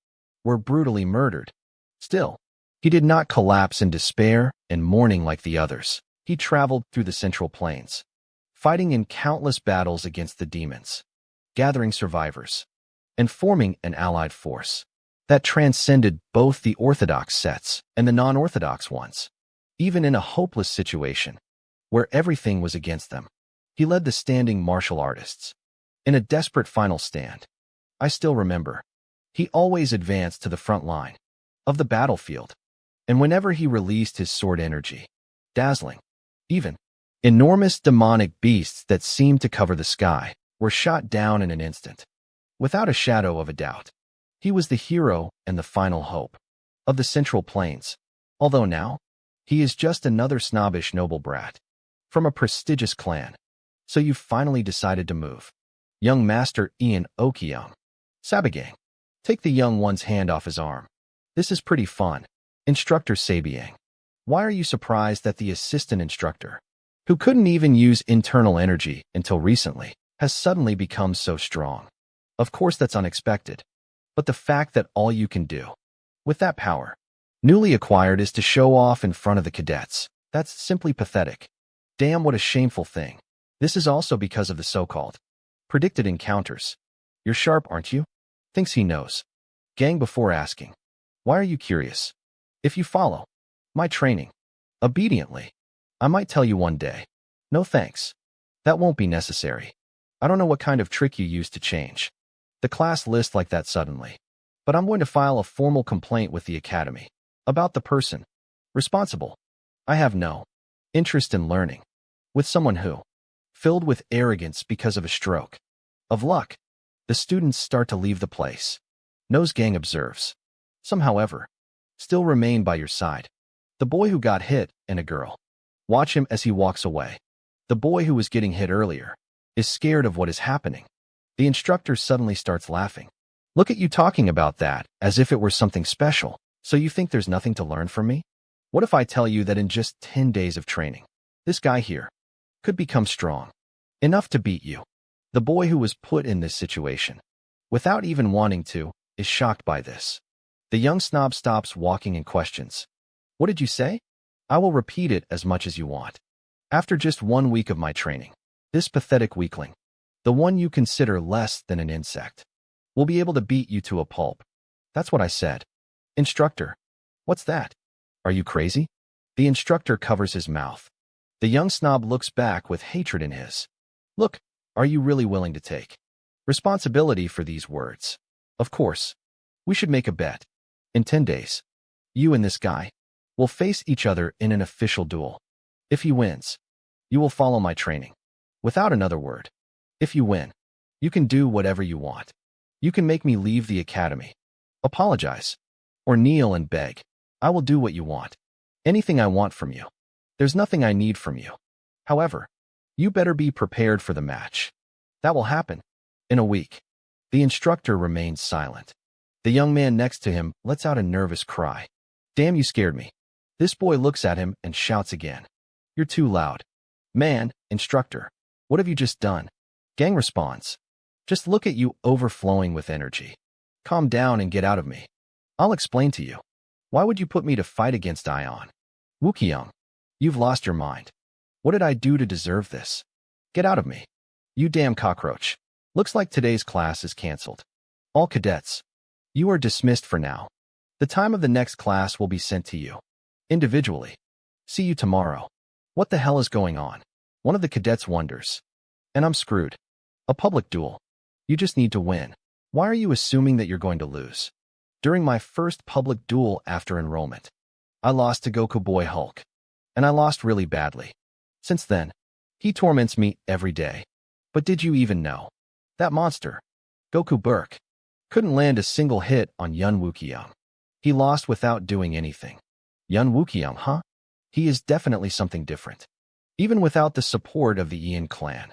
were brutally murdered. Still, he did not collapse in despair and mourning like the others. He traveled through the Central Plains, fighting in countless battles against the demons, gathering survivors, and forming an allied force that transcended both the orthodox sets and the non-orthodox ones. Even in a hopeless situation, where everything was against them, he led the standing martial artists. In a desperate final stand, I still remember, he always advanced to the front line of the battlefield, and whenever he released his sword energy, dazzling, even enormous demonic beasts that seemed to cover the sky were shot down in an instant. Without a shadow of a doubt, he was the hero and the final hope of the Central Plains, although now, he is just another snobbish noble brat from a prestigious clan. So you finally decided to move. Young Master Ian Okyung. Sabagang. Take the young one's hand off his arm. This is pretty fun. Instructor Sabiang. Why are you surprised that the assistant instructor, who couldn't even use internal energy until recently, has suddenly become so strong? Of course that's unexpected. But the fact that all you can do with that power newly acquired is to show off in front of the cadets, that's simply pathetic. Damn, what a shameful thing. This is also because of the so-called predicted encounters. You're sharp, aren't you? Thinks he knows. Gang before asking. Why are you curious? If you follow my training obediently, I might tell you one day. No thanks. That won't be necessary. I don't know what kind of trick you used to change the class list like that suddenly, but I'm going to file a formal complaint with the academy about the person responsible. I have no interest in learning with someone who, filled with arrogance because of a stroke of luck, the students start to leave the place. Nose Gang observes. Some, however, still remain by your side. The boy who got hit and a girl. Watch him as he walks away. The boy who was getting hit earlier is scared of what is happening. The instructor suddenly starts laughing. Look at you talking about that as if it were something special. So you think there's nothing to learn from me? What if I tell you that in just 10 days of training, this guy here could become strong enough to beat you? The boy who was put in this situation, without even wanting to, is shocked by this. The young snob stops walking and questions. What did you say? I will repeat it as much as you want. After just 1 week of my training, this pathetic weakling, the one you consider less than an insect, will be able to beat you to a pulp. That's what I said. Instructor, what's that? Are you crazy? The instructor covers his mouth. The young snob looks back with hatred in his. Look, are you really willing to take responsibility for these words? Of course. We should make a bet. In 10 days, you and this guy will face each other in an official duel. If he wins, you will follow my training. Without another word. If you win, you can do whatever you want. You can make me leave the academy, apologize, or kneel and beg. I will do what you want. Anything I want from you. There's nothing I need from you. However, you better be prepared for the match. That will happen in a week. The instructor remains silent. The young man next to him lets out a nervous cry. Damn, you scared me. This boy looks at him and shouts again. You're too loud. Man, instructor, what have you just done? Gang responds. Just look at you overflowing with energy. Calm down and get out of me. I'll explain to you. Why would you put me to fight against Ion? Wukyung, you've lost your mind. What did I do to deserve this? Get out of me. You damn cockroach. Looks like today's class is canceled. All cadets, you are dismissed for now. The time of the next class will be sent to you individually. See you tomorrow. What the hell is going on? One of the cadets wonders. And I'm screwed. A public duel. You just need to win. Why are you assuming that you're going to lose? During my first public duel after enrollment, I lost to Goku Boy Hulk. And I lost really badly. Since then, he torments me every day. But did you even know? That monster, Goku Burke, couldn't land a single hit on Yun Wukyung. He lost without doing anything. Yun Wukyung, huh? He is definitely something different. Even without the support of the Ian clan,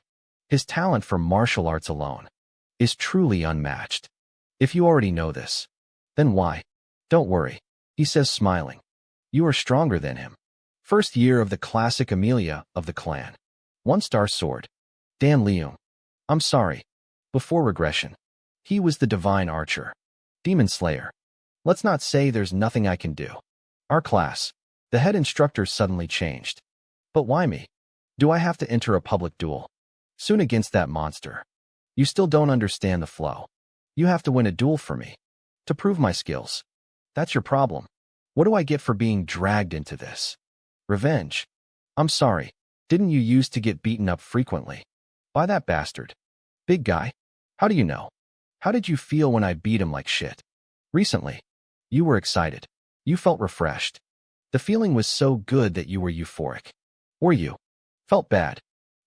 his talent for martial arts alone is truly unmatched. If you already know this, then why? Don't worry, he says smiling. You are stronger than him. First year of the classic Amelia of the clan. 1-star sword. Dan Leung. I'm sorry. Before regression, he was the divine archer. Demon Slayer. Let's not say there's nothing I can do. Our class. The head instructor suddenly changed. But why me? Do I have to enter a public duel? Soon against that monster. You still don't understand the flow. You have to win a duel for me. To prove my skills. That's your problem. What do I get for being dragged into this? Revenge. I'm sorry. Didn't you used to get beaten up frequently? By that bastard. Big guy. How do you know? How did you feel when I beat him like shit? Recently. You were excited. You felt refreshed. The feeling was so good that you were euphoric. Or you felt bad.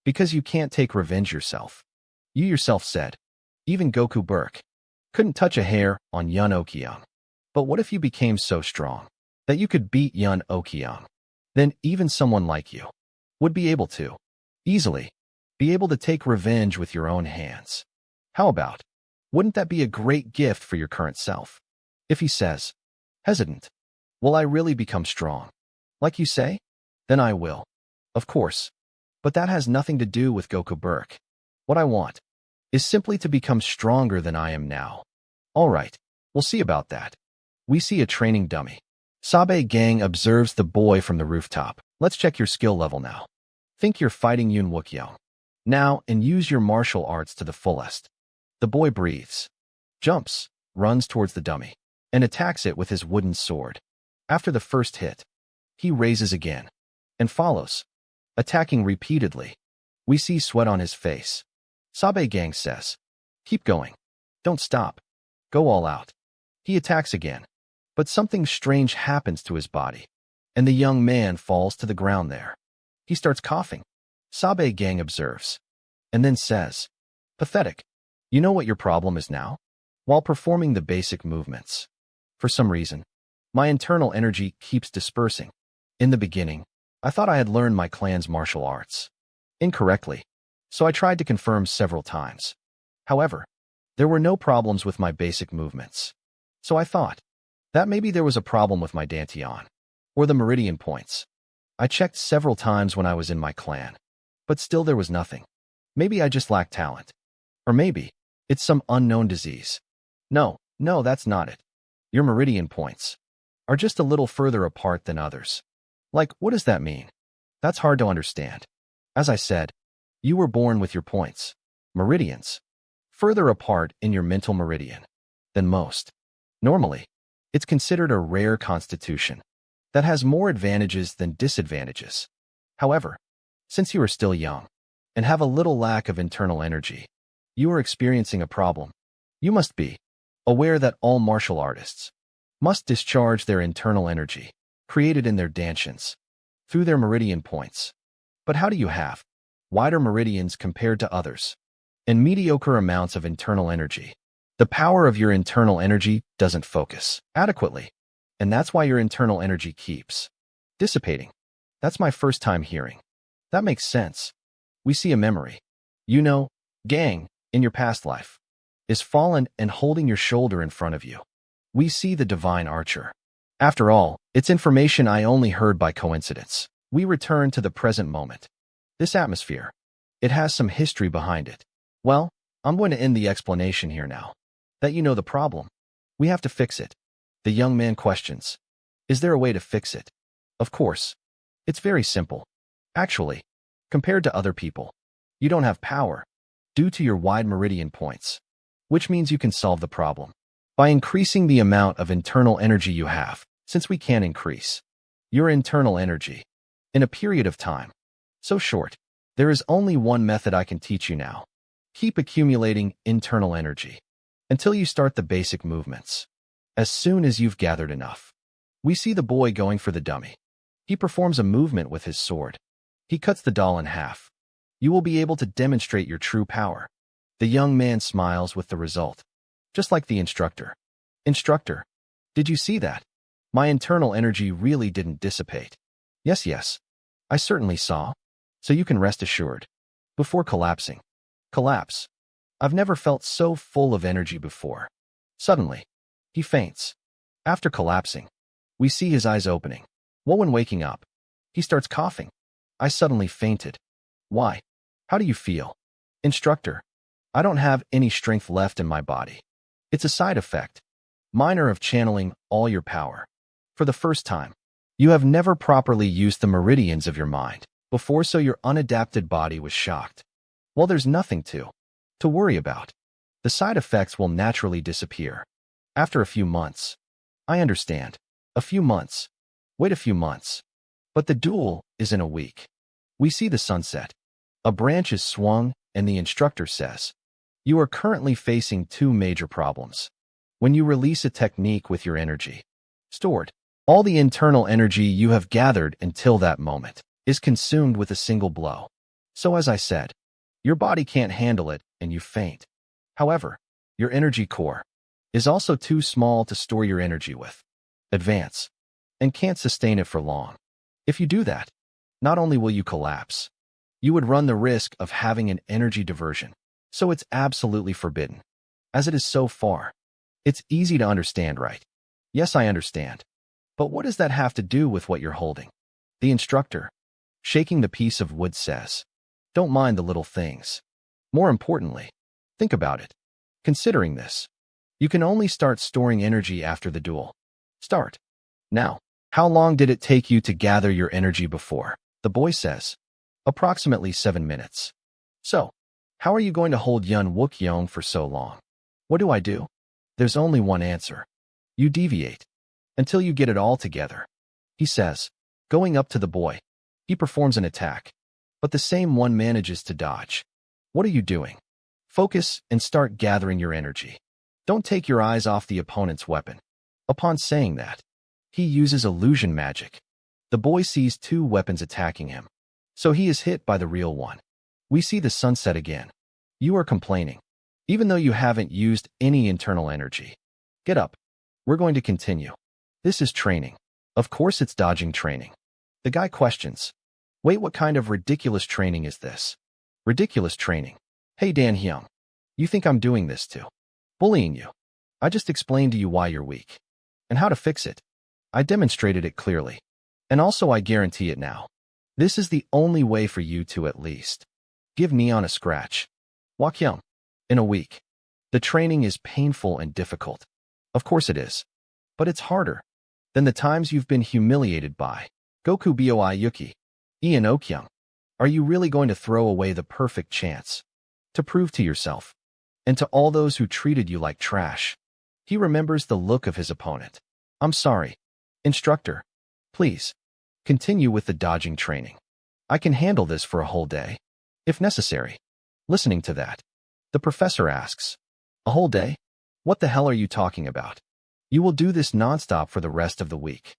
Because you can't take revenge yourself. You yourself said. Even Goku Burke couldn't touch a hair on Yun Okyung. But what if you became so strong that you could beat Yun Okyung? Then even someone like you would be able to easily be able to take revenge with your own hands. How about? Wouldn't that be a great gift for your current self? If he says, hesitant, will I really become strong? Like you say? Then I will. Of course. But that has nothing to do with Goku Burke. What I want is simply to become stronger than I am now. All right, we'll see about that. We see a training dummy. Sabe Gang observes the boy from the rooftop. Let's check your skill level now. Think you're fighting Yun Wukyung. Now and use your martial arts to the fullest. The boy breathes, jumps, runs towards the dummy, and attacks it with his wooden sword. After the first hit, he raises again and follows, attacking repeatedly. We see sweat on his face. Sabe Gang says, keep going. Don't stop. Go all out. He attacks again, but something strange happens to his body, and the young man falls to the ground there. He starts coughing. Sabe Gang observes, and then says, pathetic. You know what your problem is now? While performing the basic movements, for some reason, my internal energy keeps dispersing. In the beginning, I thought I had learned my clan's martial arts incorrectly. So I tried to confirm several times. However, there were no problems with my basic movements. So I thought that maybe there was a problem with my dantian, or the meridian points. I checked several times when I was in my clan, but still there was nothing. Maybe I just lacked talent. Or maybe it's some unknown disease. No, that's not it. Your meridian points are just a little further apart than others. Like, what does that mean? That's hard to understand. As I said, you were born with your points, meridians, further apart in your mental meridian than most. Normally, it's considered a rare constitution that has more advantages than disadvantages. However, since you are still young and have a little lack of internal energy, you are experiencing a problem. You must be aware that all martial artists must discharge their internal energy created in their dantians through their meridian points. But how do you have wider meridians compared to others and mediocre amounts of internal energy? The power of your internal energy doesn't focus adequately, and that's why your internal energy keeps dissipating. That's my first time hearing. That makes sense. We see a memory. You know, gang, in your past life, is fallen and holding your shoulder in front of you. We see the divine archer. After all, it's information I only heard by coincidence. We return to the present moment. This atmosphere, it has some history behind it. Well, I'm going to end the explanation here now. That you know the problem, we have to fix it. The young man questions, is there a way to fix it? Of course. It's very simple. Actually, compared to other people, you don't have power due to your wide meridian points, which means you can solve the problem by increasing the amount of internal energy you have, since we can increase your internal energy in a period of time so short. There is only one method I can teach you now. Keep accumulating internal energy until you start the basic movements. As soon as you've gathered enough, we see the boy going for the dummy. He performs a movement with his sword. He cuts the doll in half. You will be able to demonstrate your true power. The young man smiles with the result, just like the instructor. Instructor, did you see that? My internal energy really didn't dissipate. Yes, I certainly saw. So you can rest assured. Before collapsing. Collapse. I've never felt so full of energy before. Suddenly, he faints. After collapsing, we see his eyes opening. Well, when waking up, he starts coughing. I suddenly fainted. Why? How do you feel? Instructor, I don't have any strength left in my body. It's a side effect, minor, of channeling all your power. For the first time, you have never properly used the meridians of your mind before, so your unadapted body was shocked. Well, there's nothing to worry about. The side effects will naturally disappear after a few months. I understand. A few months. Wait a few months. But the duel is in a week. We see the sunset. A branch is swung, and the instructor says, you are currently facing two major problems. When you release a technique with your energy stored, all the internal energy you have gathered until that moment is consumed with a single blow. So as I said, your body can't handle it and you faint. However, your energy core is also too small to store your energy with. Advance, and can't sustain it for long. If you do that, not only will you collapse, you would run the risk of having an energy diversion. So it's absolutely forbidden. As it is so far, it's easy to understand, right? Yes, I understand. But what does that have to do with what you're holding? The instructor, shaking the piece of wood, says, don't mind the little things. More importantly, think about it. Considering this, you can only start storing energy after the duel. Start. Now, how long did it take you to gather your energy before? The boy says, approximately 7 minutes. So, how are you going to hold Yun Wook Yong for so long? What do I do? There's only one answer. You deviate until you get it all together. He says, going up to the boy. He performs an attack, but the same one manages to dodge. What are you doing? Focus and start gathering your energy. Don't take your eyes off the opponent's weapon. Upon saying that, he uses illusion magic. The boy sees two weapons attacking him, so he is hit by the real one. We see the sunset again. You are complaining, even though you haven't used any internal energy. Get up. We're going to continue. This is training. Of course it's dodging training. The guy questions, wait, what kind of ridiculous training is this? Ridiculous training. Hey Dan Hyung, you think I'm doing this too? Bullying you. I just explained to you why you're weak. And how to fix it. I demonstrated it clearly. And also I guarantee it now. This is the only way for you to at least give Neon a scratch. Wakyung. In a week. The training is painful and difficult. Of course it is. But it's harder than the times you've been humiliated by Goku Boi Yuki. Ian Okyung. Are you really going to throw away the perfect chance to prove to yourself and to all those who treated you like trash? He remembers the look of his opponent. I'm sorry. Instructor. Please. Continue with the dodging training. I can handle this for a whole day, if necessary. Listening to that, the professor asks, a whole day? What the hell are you talking about? You will do this nonstop for the rest of the week.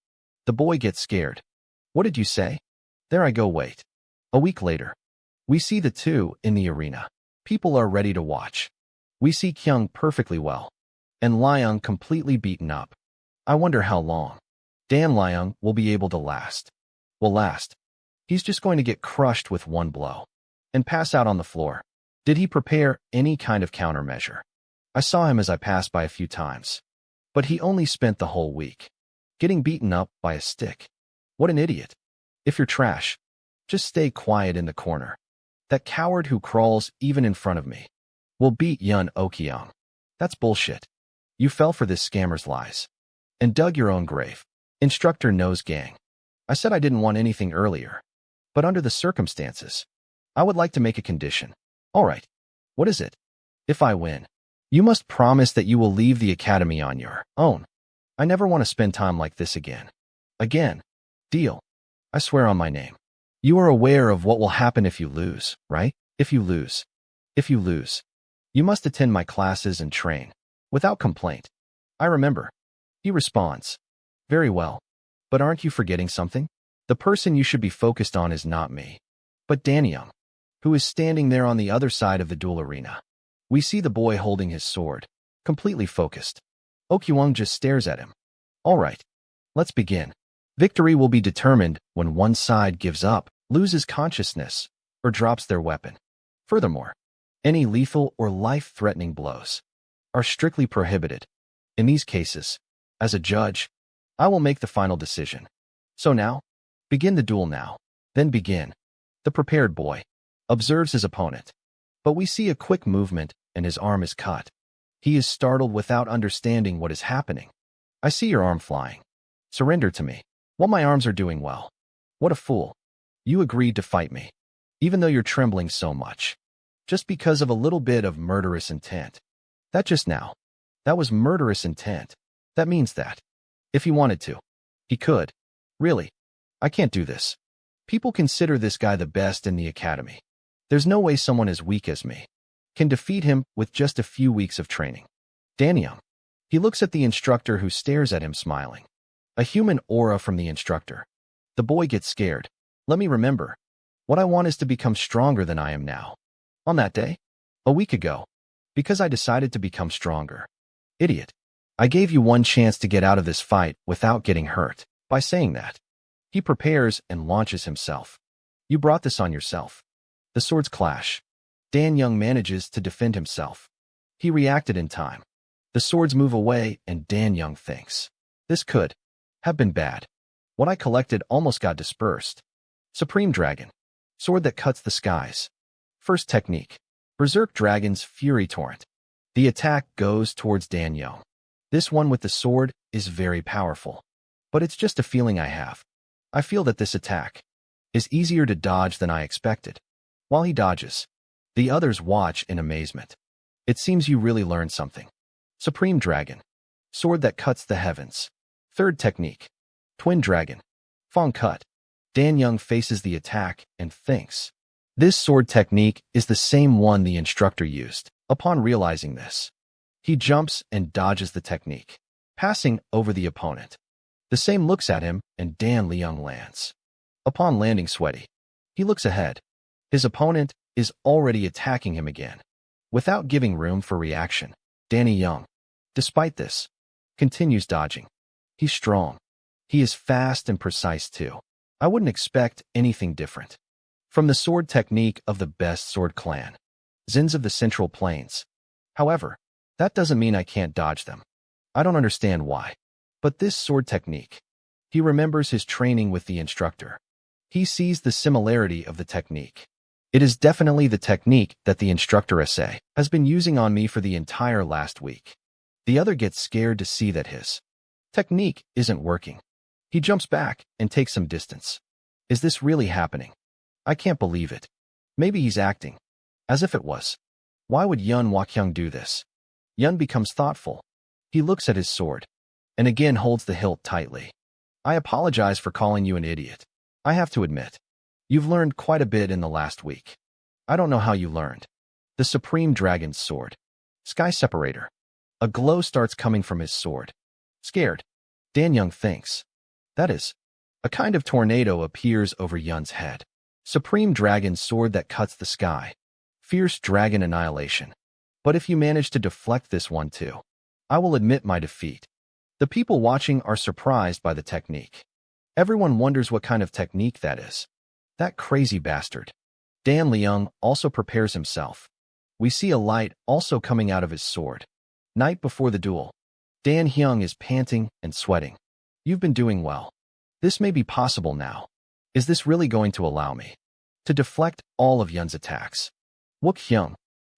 The boy gets scared. What did you say? There I go, wait. A week later, we see the two in the arena. People are ready to watch. We see Kyung perfectly well, and Lyung completely beaten up. I wonder how long Dan Lyung will be able to last. Will last. He's just going to get crushed with one blow and pass out on the floor. Did he prepare any kind of countermeasure? I saw him as I passed by a few times, but he only spent the whole week getting beaten up by a stick. What an idiot. If you're trash, just stay quiet in the corner. That coward who crawls even in front of me will beat Yun Okyung. That's bullshit. You fell for this scammer's lies and dug your own grave. Instructor knows gang. I said I didn't want anything earlier, but under the circumstances, I would like to make a condition. All right. What is it? If I win, you must promise that you will leave the academy on your own. I never want to spend time like this again. Again. Deal. I swear on my name. You are aware of what will happen if you lose, right? If you lose. If you lose. You must attend my classes and train. Without complaint. I remember. He responds. Very well. But aren't you forgetting something? The person you should be focused on is not me, but Danyang, who is standing there on the other side of the duel arena. We see the boy holding his sword, completely focused. Okyung just stares at him. All right. Let's begin. Victory will be determined when one side gives up, loses consciousness, or drops their weapon. Furthermore, any lethal or life-threatening blows are strictly prohibited. In these cases, as a judge, I will make the final decision. So now, begin the duel now. Then begin. The prepared boy observes his opponent, but we see a quick movement and his arm is cut. He is startled without understanding what is happening. I see your arm flying. Surrender to me. Well, my arms are doing well. What a fool. You agreed to fight me, even though you're trembling so much, just because of a little bit of murderous intent. That just now. That was murderous intent. That means that, if he wanted to, he could. Really, I can't do this. People consider this guy the best in the academy. There's no way someone as weak as me can defeat him with just a few weeks of training. Danyang. He looks at the instructor who stares at him smiling. A human aura from the instructor. The boy gets scared. Let me remember. What I want is to become stronger than I am now. On that day? A week ago. Because I decided to become stronger. Idiot. I gave you one chance to get out of this fight without getting hurt. By saying that, he prepares and launches himself. You brought this on yourself. The swords clash. Danyang manages to defend himself. He reacted in time. The swords move away and Danyang thinks, this could have been bad. What I collected almost got dispersed. Supreme Dragon. Sword that cuts the skies. First technique. Berserk Dragon's Fury Torrent. The attack goes towards Danyang. This one with the sword is very powerful. But it's just a feeling I have. I feel that this attack is easier to dodge than I expected. While he dodges, the others watch in amazement. It seems you really learned something. Supreme Dragon. Sword that cuts the heavens. Third technique. Twin Dragon. Fong Cut. Danyang faces the attack and thinks. This sword technique is the same one the instructor used. Upon realizing this, he jumps and dodges the technique, passing over the opponent. The same looks at him and Dan Leung lands. Upon landing sweaty, he looks ahead. His opponent is already attacking him again. Without giving room for reaction, Danny Young, despite this, continues dodging. He's strong. He is fast and precise too. I wouldn't expect anything different from the sword technique of the best sword clan, Zins of the Central Plains. However, that doesn't mean I can't dodge them. I don't understand why. But this sword technique. He remembers his training with the instructor. He sees the similarity of the technique. It is definitely the technique that the instructor essay has been using on me for the entire last week. The other gets scared to see that his technique isn't working. He jumps back and takes some distance. Is this really happening? I can't believe it. Maybe he's acting. As if it was. Why would Yun Wakyung do this? Yun becomes thoughtful. He looks at his sword and again holds the hilt tightly. I apologize for calling you an idiot. I have to admit, you've learned quite a bit in the last week. I don't know how you learned. The Supreme Dragon's sword. Sky separator. A glow starts coming from his sword. Scared, Dan Young thinks. That is, a kind of tornado appears over Yun's head. Supreme Dragon's sword that cuts the sky. Fierce dragon annihilation. But if you manage to deflect this one too, I will admit my defeat. The people watching are surprised by the technique. Everyone wonders what kind of technique that is. That crazy bastard. Dan Leung also prepares himself. We see a light also coming out of his sword. Night before the duel. Dan Hyung is panting and sweating. You've been doing well. This may be possible now. Is this really going to allow me to deflect all of Yun's attacks? Wook Hyung.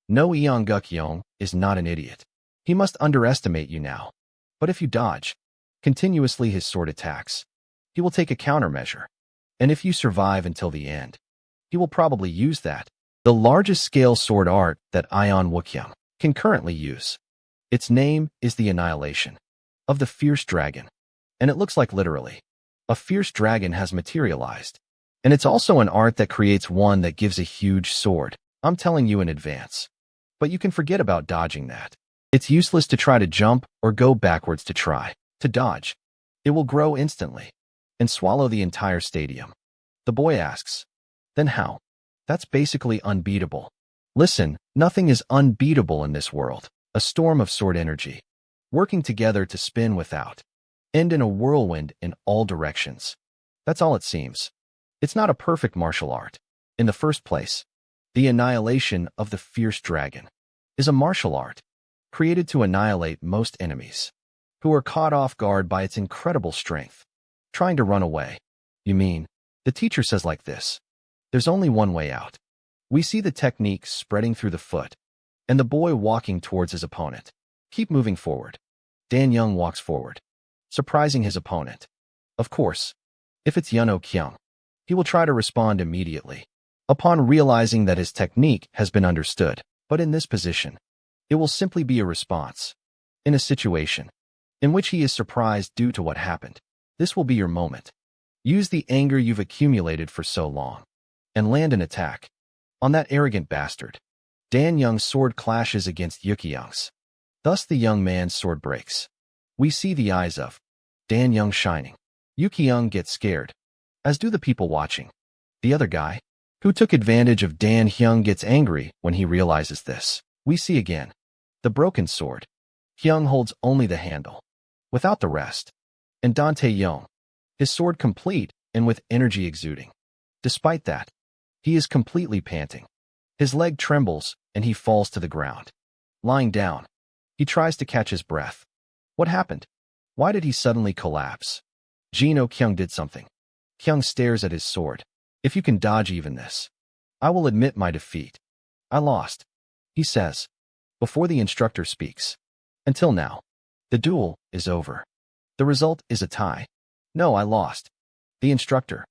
No, Eong Guk Young is not an idiot. He must underestimate you now. But if you dodge continuously his sword attacks, he will take a countermeasure. And if you survive until the end, he will probably use that, the largest scale sword art that Ion Wookyoung can currently use. Its name is the Annihilation of the Fierce Dragon. And it looks like literally a fierce dragon has materialized. And it's also an art that creates one that gives a huge sword. I'm telling you in advance. But you can forget about dodging that. It's useless to try to jump or go backwards to try to dodge. It will grow instantly and swallow the entire stadium. The boy asks, then how? That's basically unbeatable. Listen, nothing is unbeatable in this world. A storm of sword energy, working together to spin without end in a whirlwind in all directions. That's all it seems. It's not a perfect martial art. In the first place, the annihilation of the fierce dragon is a martial art created to annihilate most enemies who are caught off guard by its incredible strength, trying to run away. You mean, the teacher says like this. There's only one way out. We see the technique spreading through the foot, and the boy walking towards his opponent. Keep moving forward. Dan Young walks forward, surprising his opponent. Of course, if it's Yun Kyung, he will try to respond immediately, upon realizing that his technique has been understood. But in this position, it will simply be a response. In a situation in which he is surprised due to what happened, this will be your moment. Use the anger you've accumulated for so long, and land an attack on that arrogant bastard. Dan Young's sword clashes against Yuki-young's. Thus the young man's sword breaks. We see the eyes of Dan Young shining. Yuki-young gets scared, as do the people watching. The other guy, who took advantage of Dan Hyung, gets angry when he realizes this. We see again the broken sword. Hyung holds only the handle, without the rest. And Dante Young, his sword complete and with energy exuding. Despite that, he is completely panting. His leg trembles and he falls to the ground. Lying down, he tries to catch his breath. What happened? Why did he suddenly collapse? Jino Kyung did something. Kyung stares at his sword. If you can dodge even this, I will admit my defeat. I lost, he says, before the instructor speaks. Until now, the duel is over. The result is a tie. No, I lost. The instructor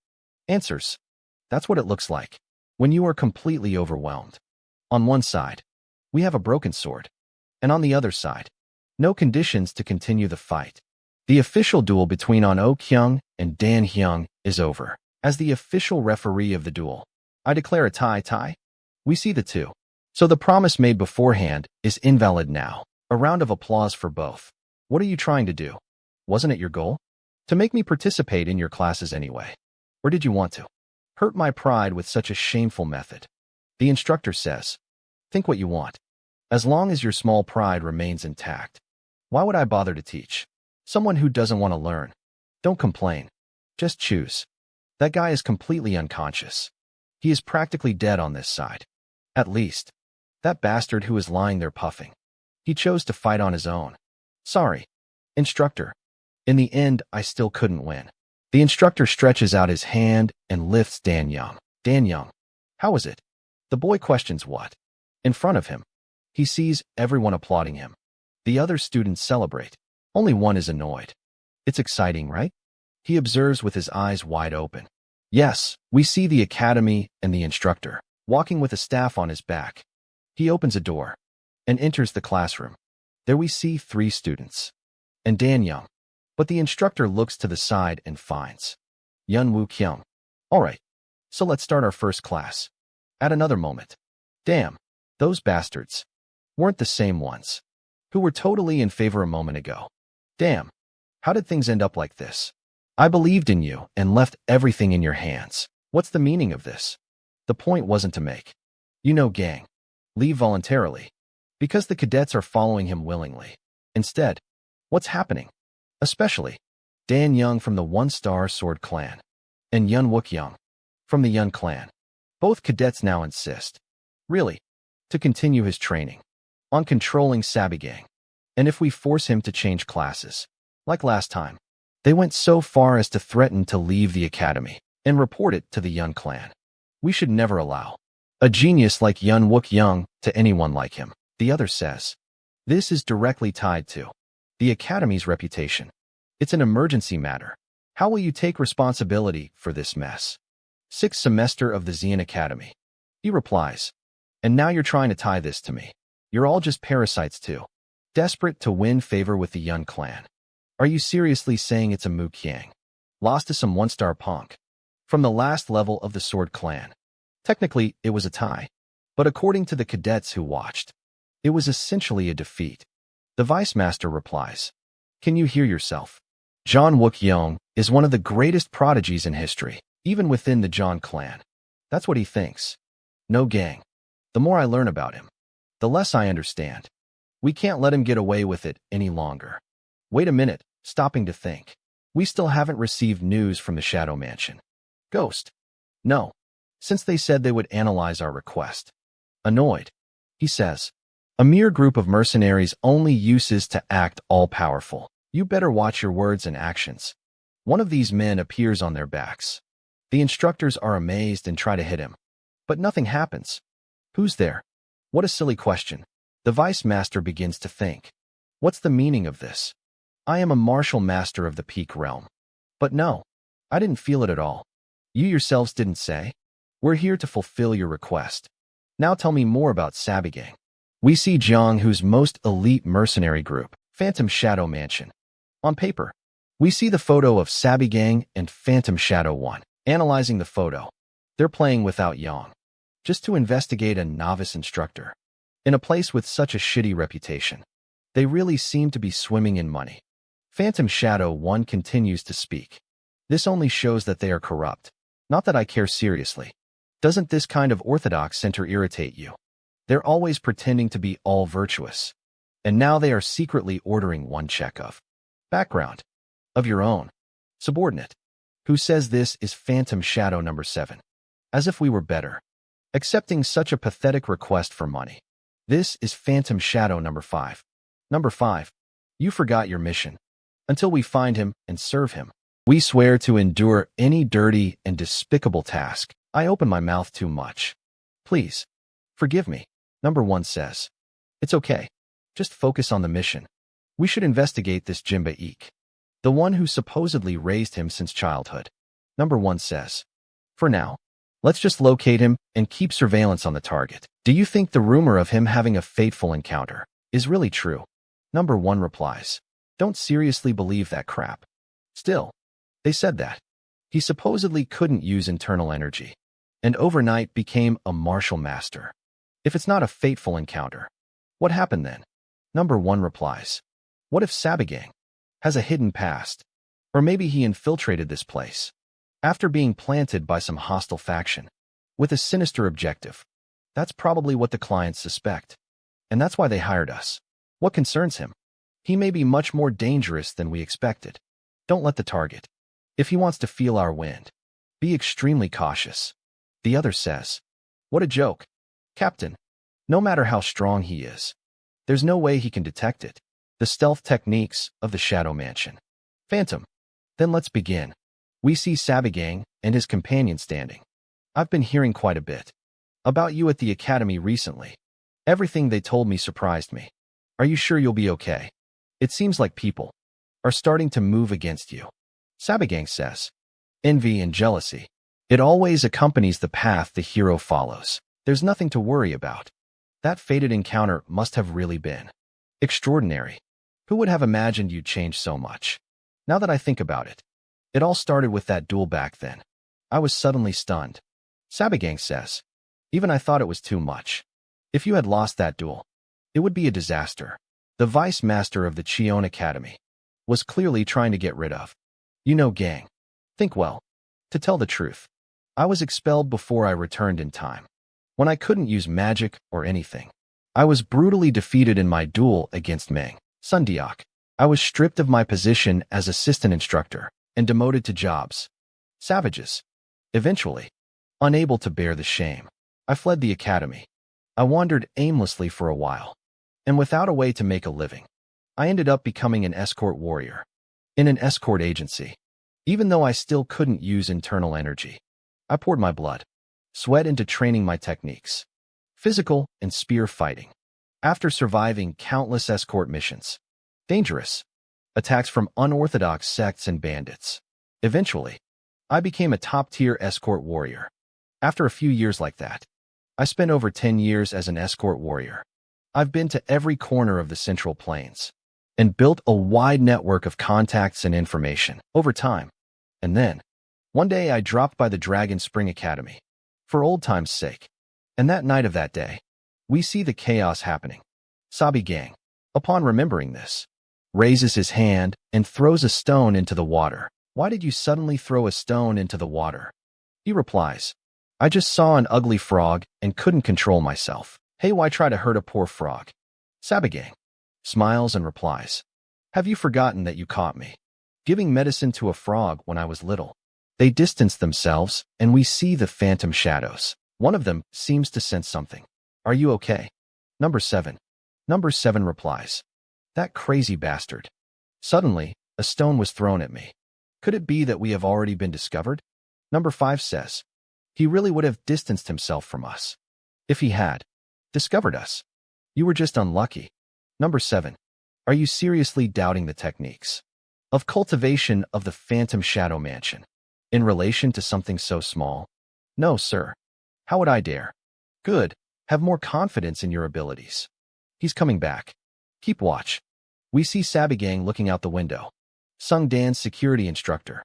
answers. That's what it looks like when you are completely overwhelmed. On one side, we have a broken sword, and on the other side, no conditions to continue the fight. The official duel between On Oh Kyung and Dan Hyung is over. As the official referee of the duel, I declare a tie. We see the two. So the promise made beforehand is invalid now. A round of applause for both. What are you trying to do? Wasn't it your goal? To make me participate in your classes anyway? Or did you want to hurt my pride with such a shameful method? The instructor says, think what you want. As long as your small pride remains intact, why would I bother to teach someone who doesn't want to learn? Don't complain. Just choose. That guy is completely unconscious. He is practically dead on this side. At least, that bastard who is lying there puffing. He chose to fight on his own. Sorry, instructor. In the end, I still couldn't win. The instructor stretches out his hand and lifts Dan Young. Dan Young. How is it? The boy questions what? In front of him. He sees everyone applauding him. The other students celebrate. Only one is annoyed. It's exciting, right? He observes with his eyes wide open. Yes, we see the academy and the instructor, walking with a staff on his back. He opens a door and enters the classroom. There we see 3 students and Dan Young. But the instructor looks to the side and finds Yun Woo Kyung. All right, so let's start our first class. At another moment. Damn, those bastards weren't the same ones who were totally in favor a moment ago. Damn, how did things end up like this? I believed in you and left everything in your hands. What's the meaning of this? The point wasn't to make, gang, leave voluntarily, because the cadets are following him willingly. Instead, what's happening? Especially Dan Young from the One-Star Sword Clan and Yun Wook Young from the Yun Clan. Both cadets now insist, really, to continue his training on controlling Sabigang. And if we force him to change classes, like last time, they went so far as to threaten to leave the academy and report it to the Yun Clan. We should never allow a genius like Yun Wook Young to anyone like him, the other says. This is directly tied to the academy's reputation. It's an emergency matter. How will you take responsibility for this mess? 6th semester of the Xian Academy. He replies. And now you're trying to tie this to me. You're all just parasites too, desperate to win favor with the Yun Clan. Are you seriously saying it's a Mu Qiang lost to some one-star punk from the last level of the Sword Clan? Technically, it was a tie, but according to the cadets who watched, it was essentially a defeat. The Vice Master replies, Can you hear yourself? John Wook Young is one of the greatest prodigies in history, even within the John clan. That's what he thinks. No gang. The more I learn about him, the less I understand. We can't let him get away with it any longer. Wait a minute, stopping to think. We still haven't received news from the Shadow Mansion. Ghost. No, since they said they would analyze our request. Annoyed, he says. A mere group of mercenaries only uses to act all-powerful. You better watch your words and actions. One of these men appears on their backs. The instructors are amazed and try to hit him. But nothing happens. Who's there? What a silly question. The Vice Master begins to think. What's the meaning of this? I am a martial master of the Peak Realm. But no, I didn't feel it at all. You yourselves didn't say? We're here to fulfill your request. Now tell me more about Sabigang. We see Jiang, whose most elite mercenary group, Phantom Shadow Mansion. On paper, we see the photo of Sabigang and Phantom Shadow 1. Analyzing the photo, they're playing without Yang, just to investigate a novice instructor. In a place with such a shitty reputation, they really seem to be swimming in money. Phantom Shadow 1 continues to speak. This only shows that they are corrupt. Not that I care seriously. Doesn't this kind of orthodox center irritate you? They're always pretending to be all virtuous. And now they are secretly ordering one check of background of your own subordinate, who says this is Phantom Shadow number 7. As if we were better, accepting such a pathetic request for money. This is Phantom Shadow number 5. Number 5, you forgot your mission. Until we find him and serve him, we swear to endure any dirty and despicable task. I open my mouth too much. Please, forgive me. Number 1 says. It's okay. Just focus on the mission. We should investigate this Jimba Eek, the one who supposedly raised him since childhood. Number 1 says. For now, let's just locate him and keep surveillance on the target. Do you think the rumor of him having a fateful encounter is really true? Number 1 replies. Don't seriously believe that crap. Still, they said that. He supposedly couldn't use internal energy, and overnight became a martial master. If it's not a fateful encounter, what happened then? Number 1 replies. What if Sabigang has a hidden past? Or maybe he infiltrated this place after being planted by some hostile faction with a sinister objective. That's probably what the clients suspect. And that's why they hired us. What concerns him? He may be much more dangerous than we expected. Don't let the target. If he wants to feel our wind, be extremely cautious. The other says, "What a joke. Captain, no matter how strong he is, there's no way he can detect it. The stealth techniques of the Shadow Mansion. Phantom. Then let's begin." We see Sabagang and his companion standing. "I've been hearing quite a bit about you at the academy recently. Everything they told me surprised me. Are you sure you'll be okay? It seems like people are starting to move against you." Sabagang says, "Envy and jealousy. It always accompanies the path the hero follows. There's nothing to worry about. That fated encounter must have really been extraordinary. Who would have imagined you'd change so much? Now that I think about it, it all started with that duel back then. I was suddenly stunned." Sabagang says, "Even I thought it was too much. If you had lost that duel, it would be a disaster." The vice master of the Chion Academy was clearly trying to get rid of. "You know, gang. Think well. To tell the truth, I was expelled before I returned in time. When I couldn't use magic or anything, I was brutally defeated in my duel against Meng Sundiak. I was stripped of my position as assistant instructor and demoted to jobs. Savages. Eventually, unable to bear the shame, I fled the academy. I wandered aimlessly for a while, and without a way to make a living, I ended up becoming an escort warrior in an escort agency. Even though I still couldn't use internal energy, I poured my blood, sweat into training my techniques, physical and spear fighting. After surviving countless escort missions, dangerous attacks from unorthodox sects and bandits, eventually, I became a top-tier escort warrior. After a few years like that, I spent over 10 years as an escort warrior. I've been to every corner of the Central Plains and built a wide network of contacts and information over time. And then, one day I dropped by the Dragon Spring Academy for old time's sake. And that night of that day, we see the chaos happening. Sabagang, upon remembering this, raises his hand and throws a stone into the water. "Why did you suddenly throw a stone into the water?" He replies, "I just saw an ugly frog and couldn't control myself." "Hey, why try to hurt a poor frog?" Sabagang smiles and replies, "Have you forgotten that you caught me giving medicine to a frog when I was little?" They distance themselves, and we see the phantom shadows. One of them seems to sense something. "Are you okay?" Number 7. Number 7 replies, "That crazy bastard. Suddenly, a stone was thrown at me. Could it be that we have already been discovered?" Number 5 says, "He really would have distanced himself from us if he had discovered us. You were just unlucky." Number 7. Are you seriously doubting the techniques of cultivation of the Phantom Shadow Mansion in relation to something so small? No, sir. How would I dare? Good. Have more confidence in your abilities. He's coming back. Keep watch. We see Sabagang looking out the window. Sung Dan's security instructor,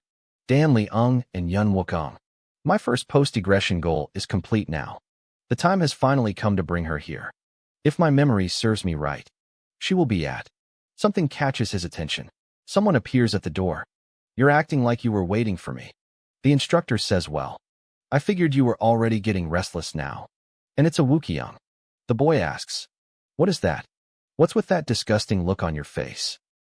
Dan Leung and Yun Wukong. My first post-egression goal is complete now. The time has finally come to bring her here. If my memory serves me right, she will be at. Something catches his attention. Someone appears at the door. "You're acting like you were waiting for me." The instructor says, "Well, I figured you were already getting restless now." And it's a Wukyung. The boy asks, "What is that? What's with that disgusting look on your face?"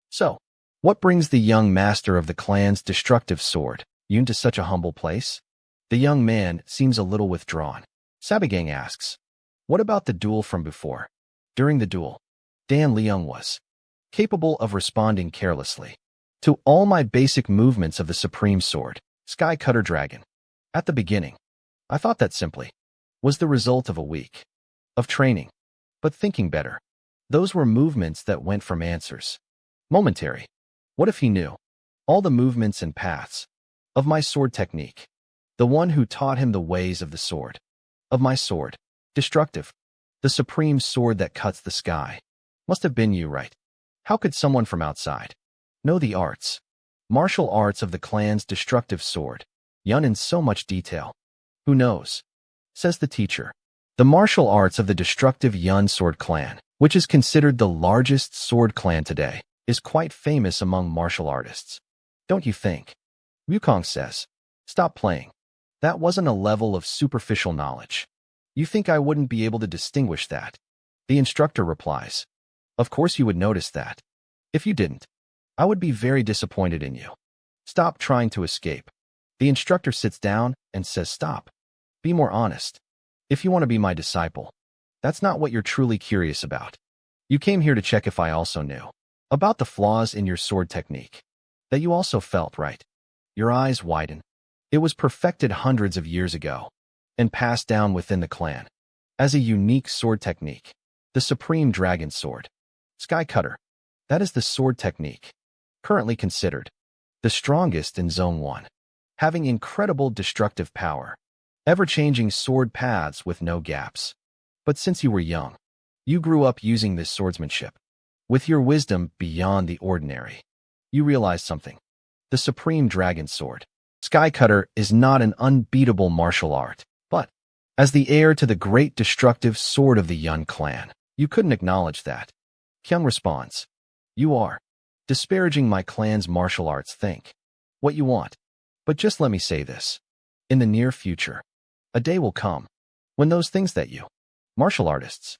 So, what brings the young master of the clan's destructive sword, Yun, to such a humble place? The young man seems a little withdrawn. Sabagang asks, "What about the duel from before?" During the duel, Dan Leung was capable of responding carelessly to all my basic movements of the Supreme Sword, Sky Cutter Dragon. At the beginning, I thought that simply was the result of a week of training. But thinking better, those were movements that went from answers. Momentary. What if he knew all the movements and paths of my sword technique? The one who taught him the ways of the sword, of my sword, destructive, the supreme sword that cuts the sky, must have been you, right? How could someone from outside know the arts, martial arts of the clan's destructive sword, Yun, in so much detail? Who knows? Says the teacher. The martial arts of the destructive Yun sword clan, which is considered the largest sword clan today, is quite famous among martial artists. Don't you think? Wukong says, "Stop playing. That wasn't a level of superficial knowledge. You think I wouldn't be able to distinguish that?" The instructor replies, "Of course you would notice that. If you didn't, I would be very disappointed in you. Stop trying to escape." The instructor sits down and says, "Stop. Be more honest. If you want to be my disciple, that's not what you're truly curious about. You came here to check if I also knew about the flaws in your sword technique. That you also felt, right? Your eyes widen. It was perfected hundreds of years ago and passed down within the clan as a unique sword technique. The Supreme Dragon Sword. Sky Cutter. That is the sword technique currently considered the strongest in Zone 1, having incredible destructive power, ever-changing sword paths with no gaps. But since you were young, you grew up using this swordsmanship. With your wisdom beyond the ordinary, you realized something. The Supreme Dragon Sword, Sky Cutter, is not an unbeatable martial art, but as the heir to the great destructive sword of the Yun clan, you couldn't acknowledge that. Kyung responds, you are disparaging my clan's martial arts. Think what you want. But just let me say this. In the near future, a day will come when those things that you, martial artists,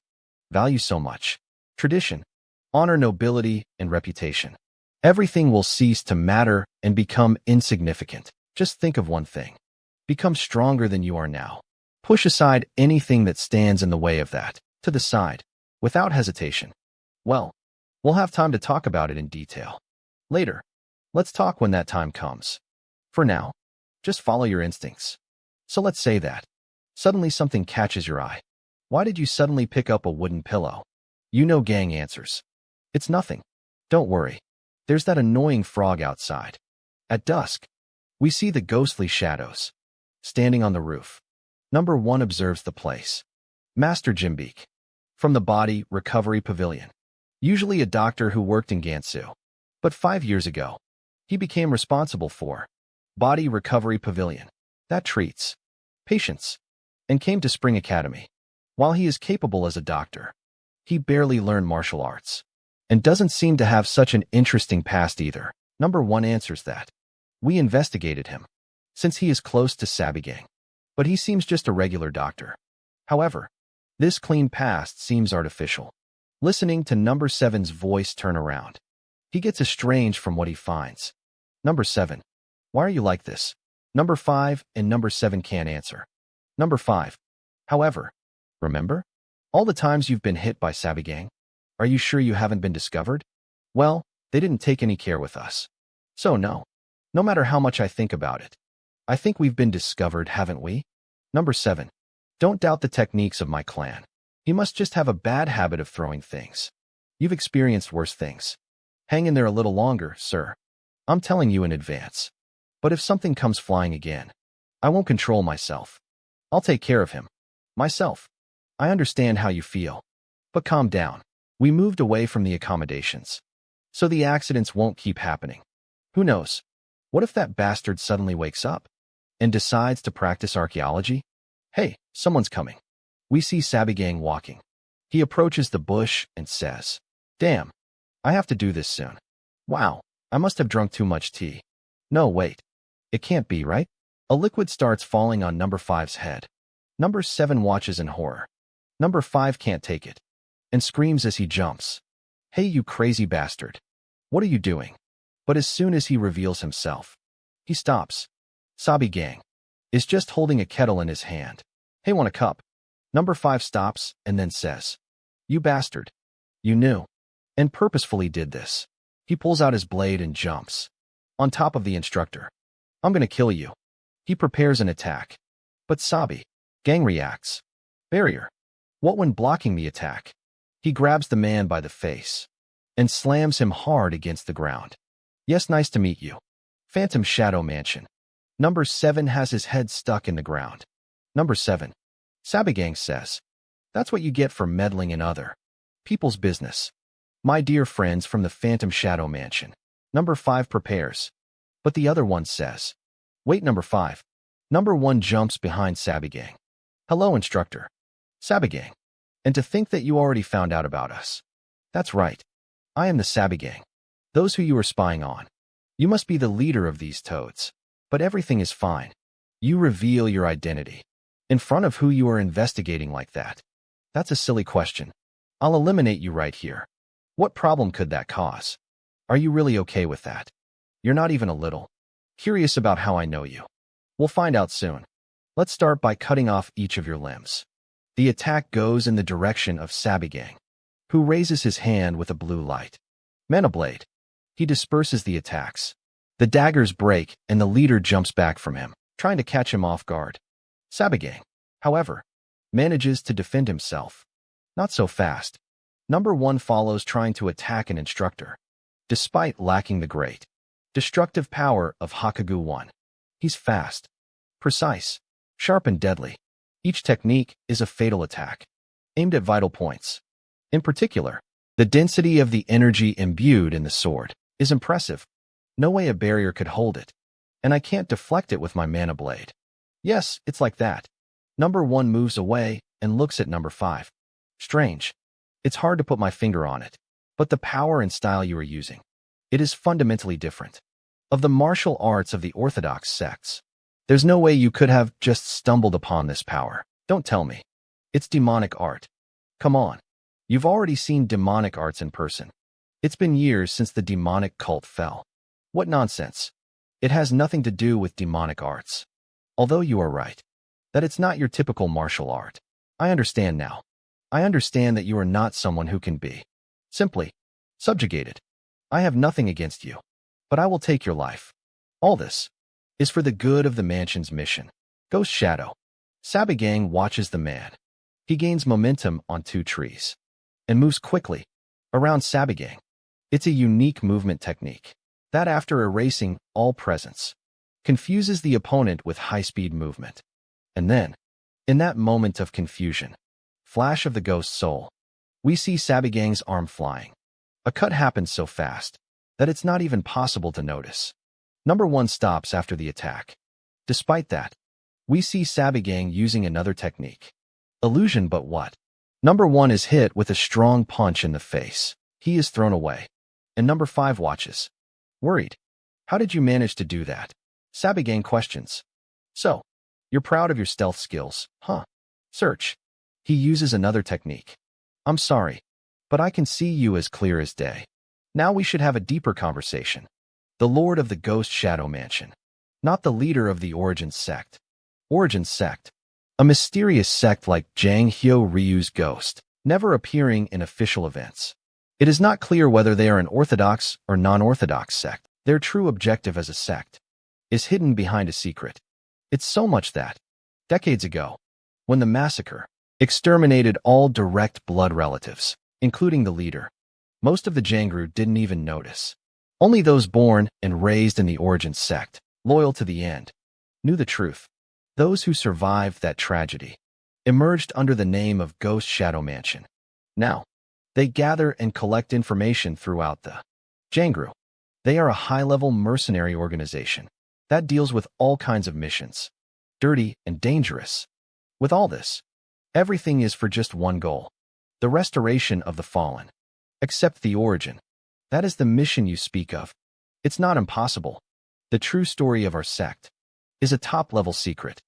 value so much, tradition, honor, nobility, and reputation, everything will cease to matter and become insignificant. Just think of one thing. Become stronger than you are now. Push aside anything that stands in the way of that, to the side, without hesitation. Well, we'll have time to talk about it in detail later. Let's talk when that time comes. For now, just follow your instincts. So let's say that suddenly something catches your eye. Why did you suddenly pick up a wooden pillow? You know Gang answers. It's nothing. Don't worry. There's that annoying frog outside. At dusk, we see the ghostly shadows standing on the roof. Number 1 observes the place. Master Jimbeek. From the Body Recovery Pavilion. Usually a doctor who worked in Gansu. But 5 years ago, he became responsible for Body Recovery Pavilion. That treats patients. And came to Spring Academy. While he is capable as a doctor, he barely learned martial arts. And doesn't seem to have such an interesting past either. Number 1 answers that. We investigated him, since he is close to Sabigang. But he seems just a regular doctor. However, this clean past seems artificial. Listening to Number 7's voice turn around, he gets estranged from what he finds. Number 7. Why are you like this? Number 5 and Number 7 can't answer. Number 5. However, remember? All the times you've been hit by Sabigang? Are you sure you haven't been discovered? Well, they didn't take any care with us. So no. No matter how much I think about it, I think we've been discovered, haven't we? Number 7. Don't doubt the techniques of my clan. He must just have a bad habit of throwing things. You've experienced worse things. Hang in there a little longer, sir. I'm telling you in advance. But if something comes flying again, I won't control myself. I'll take care of him. Myself. I understand how you feel. But calm down. We moved away from the accommodations, so the accidents won't keep happening. Who knows? What if that bastard suddenly wakes up and decides to practice archaeology? Hey, someone's coming. We see Sabigang walking. He approaches the bush and says, damn, I have to do this soon. Wow, I must have drunk too much tea. No, wait. It can't be, right? A liquid starts falling on Number 5's head. Number 7 watches in horror. Number 5 can't take it and screams as he jumps. Hey, you crazy bastard. What are you doing? But as soon as he reveals himself, he stops. Sabigang is just holding a kettle in his hand. Hey, want a cup? Number 5 stops and then says, you bastard. You knew. And purposefully did this. He pulls out his blade and jumps on top of the instructor. I'm gonna kill you. He prepares an attack. But Sabigang reacts. Barrier. What when blocking the attack? He grabs the man by the face and slams him hard against the ground. Yes, nice to meet you. Phantom Shadow Mansion. Number 7 has his head stuck in the ground. Number 7. Sabigang says, that's what you get for meddling in other people's business. My dear friends from the Phantom Shadow Mansion. Number 5 prepares. But the other one says, wait, Number 5. Number 1 jumps behind Sabigang. Hello, Instructor. Sabigang. And to think that you already found out about us. That's right. I am the Sabigang. Those who you are spying on. You must be the leader of these toads. But everything is fine. You reveal your identity in front of who you are investigating like that. That's a silly question. I'll eliminate you right here. What problem could that cause? Are you really okay with that? You're not even a little curious about how I know you. We'll find out soon. Let's start by cutting off each of your limbs. The attack goes in the direction of Sabigang, who raises his hand with a blue light. Mana Blade. He disperses the attacks. The daggers break, and the leader jumps back from him, trying to catch him off guard. Sabigang, however, manages to defend himself. Not so fast. Number 1 follows, trying to attack an instructor, despite lacking the great destructive power of Hakugu 1. He's fast, precise, sharp, and deadly. Each technique is a fatal attack, aimed at vital points. In particular, the density of the energy imbued in the sword is impressive. No way a barrier could hold it, and I can't deflect it with my Mana Blade. Yes, it's like that. Number 1 moves away and looks at number 5. Strange. It's hard to put my finger on it, but the power and style you are using, it is fundamentally different. Of the martial arts of the orthodox sects, there's no way you could have just stumbled upon this power. Don't tell me. It's demonic art. Come on. You've already seen demonic arts in person. It's been years since the demonic cult fell. What nonsense. It has nothing to do with demonic arts. Although you are right, that it's not your typical martial art. I understand now. I understand that you are not someone who can be simply subjugated. I have nothing against you, but I will take your life. All this is for the good of the mansion's mission. Ghost Shadow. Sabigang watches the man. He gains momentum on 2 trees and moves quickly around Sabigang. It's a unique movement technique that, after erasing all presence, confuses the opponent with high-speed movement. And then, in that moment of confusion, flash of the ghost soul, we see Sabigang's arm flying. A cut happens so fast that it's not even possible to notice. Number 1 stops after the attack. Despite that, we see Sabigang using another technique. Illusion, but what? Number 1 is hit with a strong punch in the face. He is thrown away. And number 5 watches, worried. How did you manage to do that? Sabigang questions. So, you're proud of your stealth skills, huh? Search. He uses another technique. I'm sorry, but I can see you as clear as day. Now we should have a deeper conversation. The Lord of the Ghost Shadow Mansion, not the leader of the Origins sect. Origins sect. A mysterious sect like Jang Hyo Ryu's ghost, never appearing in official events. It is not clear whether they are an orthodox or non-orthodox sect. Their true objective as a sect is hidden behind a secret. It's so much that, decades ago, when the massacre exterminated all direct blood relatives, including the leader, most of the Jangru didn't even notice. Only those born and raised in the Origins sect, loyal to the end, knew the truth. Those who survived that tragedy emerged under the name of Ghost Shadow Mansion. Now, they gather and collect information throughout the Jangru. They are a high-level mercenary organization that deals with all kinds of missions, dirty and dangerous. With all this, everything is for just one goal: the restoration of the fallen. Except the origin. That is the mission you speak of. It's not impossible. The true story of our sect is a top-level secret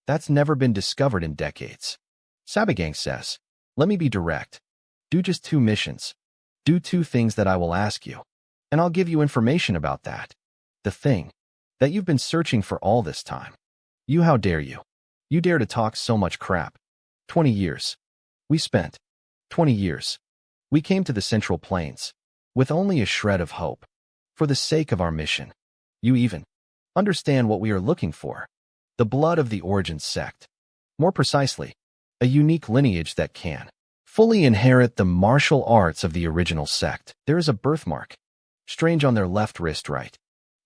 that's never been discovered in decades. Sabigang says, let me be direct. Do just 2 missions. Do 2 things that I will ask you, and I'll give you information about that. The thing that you've been searching for all this time. You, how dare you? You dare to talk so much crap. 20 years. We spent 20 years. We came to the Central Plains with only a shred of hope. For the sake of our mission, you even understand what we are looking for. The blood of the Origins sect. More precisely, a unique lineage that can fully inherit the martial arts of the original sect. There is a birthmark, strange, on their left wrist, right?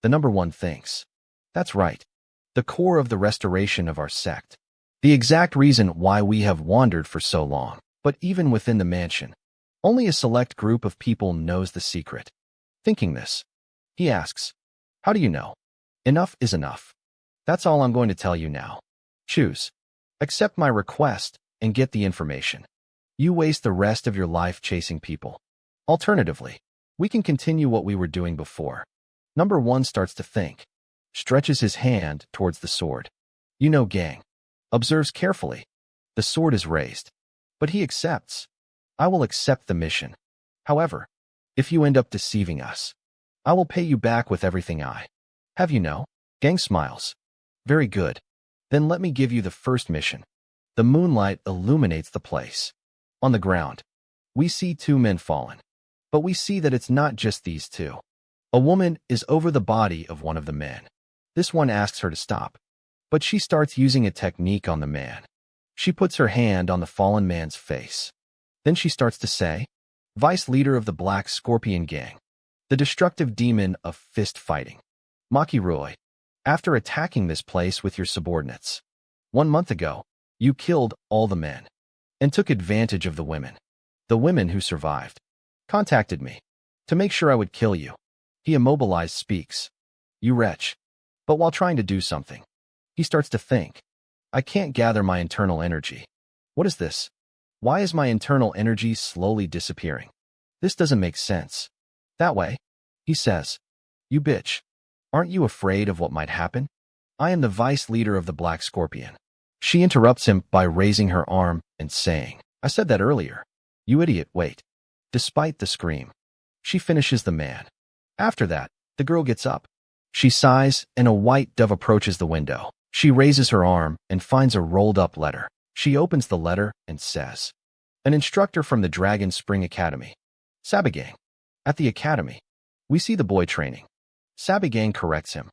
The number 1 thinks. That's right. The core of the restoration of our sect. The exact reason why we have wandered for so long. But even within the mansion, only a select group of people knows the secret. Thinking this, he asks, how do you know? Enough is enough. That's all I'm going to tell you now. Choose. Accept my request and get the information. You waste the rest of your life chasing people. Alternatively, we can continue what we were doing before. Number 1 starts to think, stretches his hand towards the sword. You know, gang. Observes carefully. The sword is raised. But he accepts. I will accept the mission. However, if you end up deceiving us, I will pay you back with everything I have. You know? Gang smiles. Very good. Then let me give you the first mission. The moonlight illuminates the place. On the ground, we see two men fallen. But we see that it's not just these two. A woman is over the body of one of the men. This one asks her to stop, but she starts using a technique on the man. She puts her hand on the fallen man's face. Then she starts to say, "Vice leader of the Black Scorpion Gang, the destructive demon of fist fighting. Maki-Roy, after attacking this place with your subordinates, 1 month ago, you killed all the men and took advantage of the women. The women who survived contacted me to make sure I would kill you." He immobilized speaks. "You wretch." But while trying to do something, he starts to think, "I can't gather my internal energy. What is this? Why is my internal energy slowly disappearing? This doesn't make sense." That way, he says, "You bitch. Aren't you afraid of what might happen? I am the vice leader of the Black Scorpion." She interrupts him by raising her arm and saying, "I said that earlier. You idiot, wait." Despite the scream, she finishes the man. After that, the girl gets up. She sighs, and a white dove approaches the window. She raises her arm and finds a rolled-up letter. She opens the letter and says, "An instructor from the Dragon Spring Academy. Sabagang." At the academy, we see the boy training. Sabagang corrects him.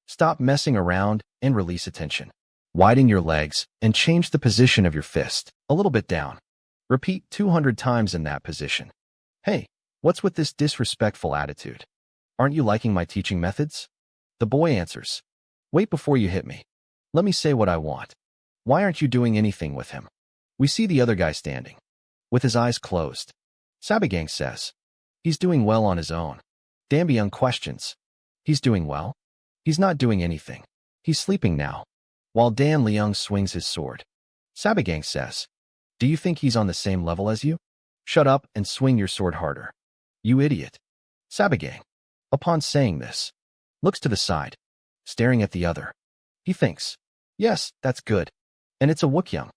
"Stop messing around and release attention. Widen your legs and change the position of your fist a little bit down. Repeat 200 times in that position. Hey, what's with this disrespectful attitude? Aren't you liking my teaching methods?" The boy answers, "Wait before you hit me. Let me say what I want. Why aren't you doing anything with him?" We see the other guy standing, with his eyes closed. Sabagang says, "He's doing well on his own." Dambyung questions, "He's doing well? He's not doing anything. He's sleeping now." While Dan Leung swings his sword, Sabagang says, "Do you think he's on the same level as you? Shut up and swing your sword harder. You idiot." Sabagang, upon saying this, looks to the side, staring at the other. He thinks, "Yes, that's good. And it's a Wukyung.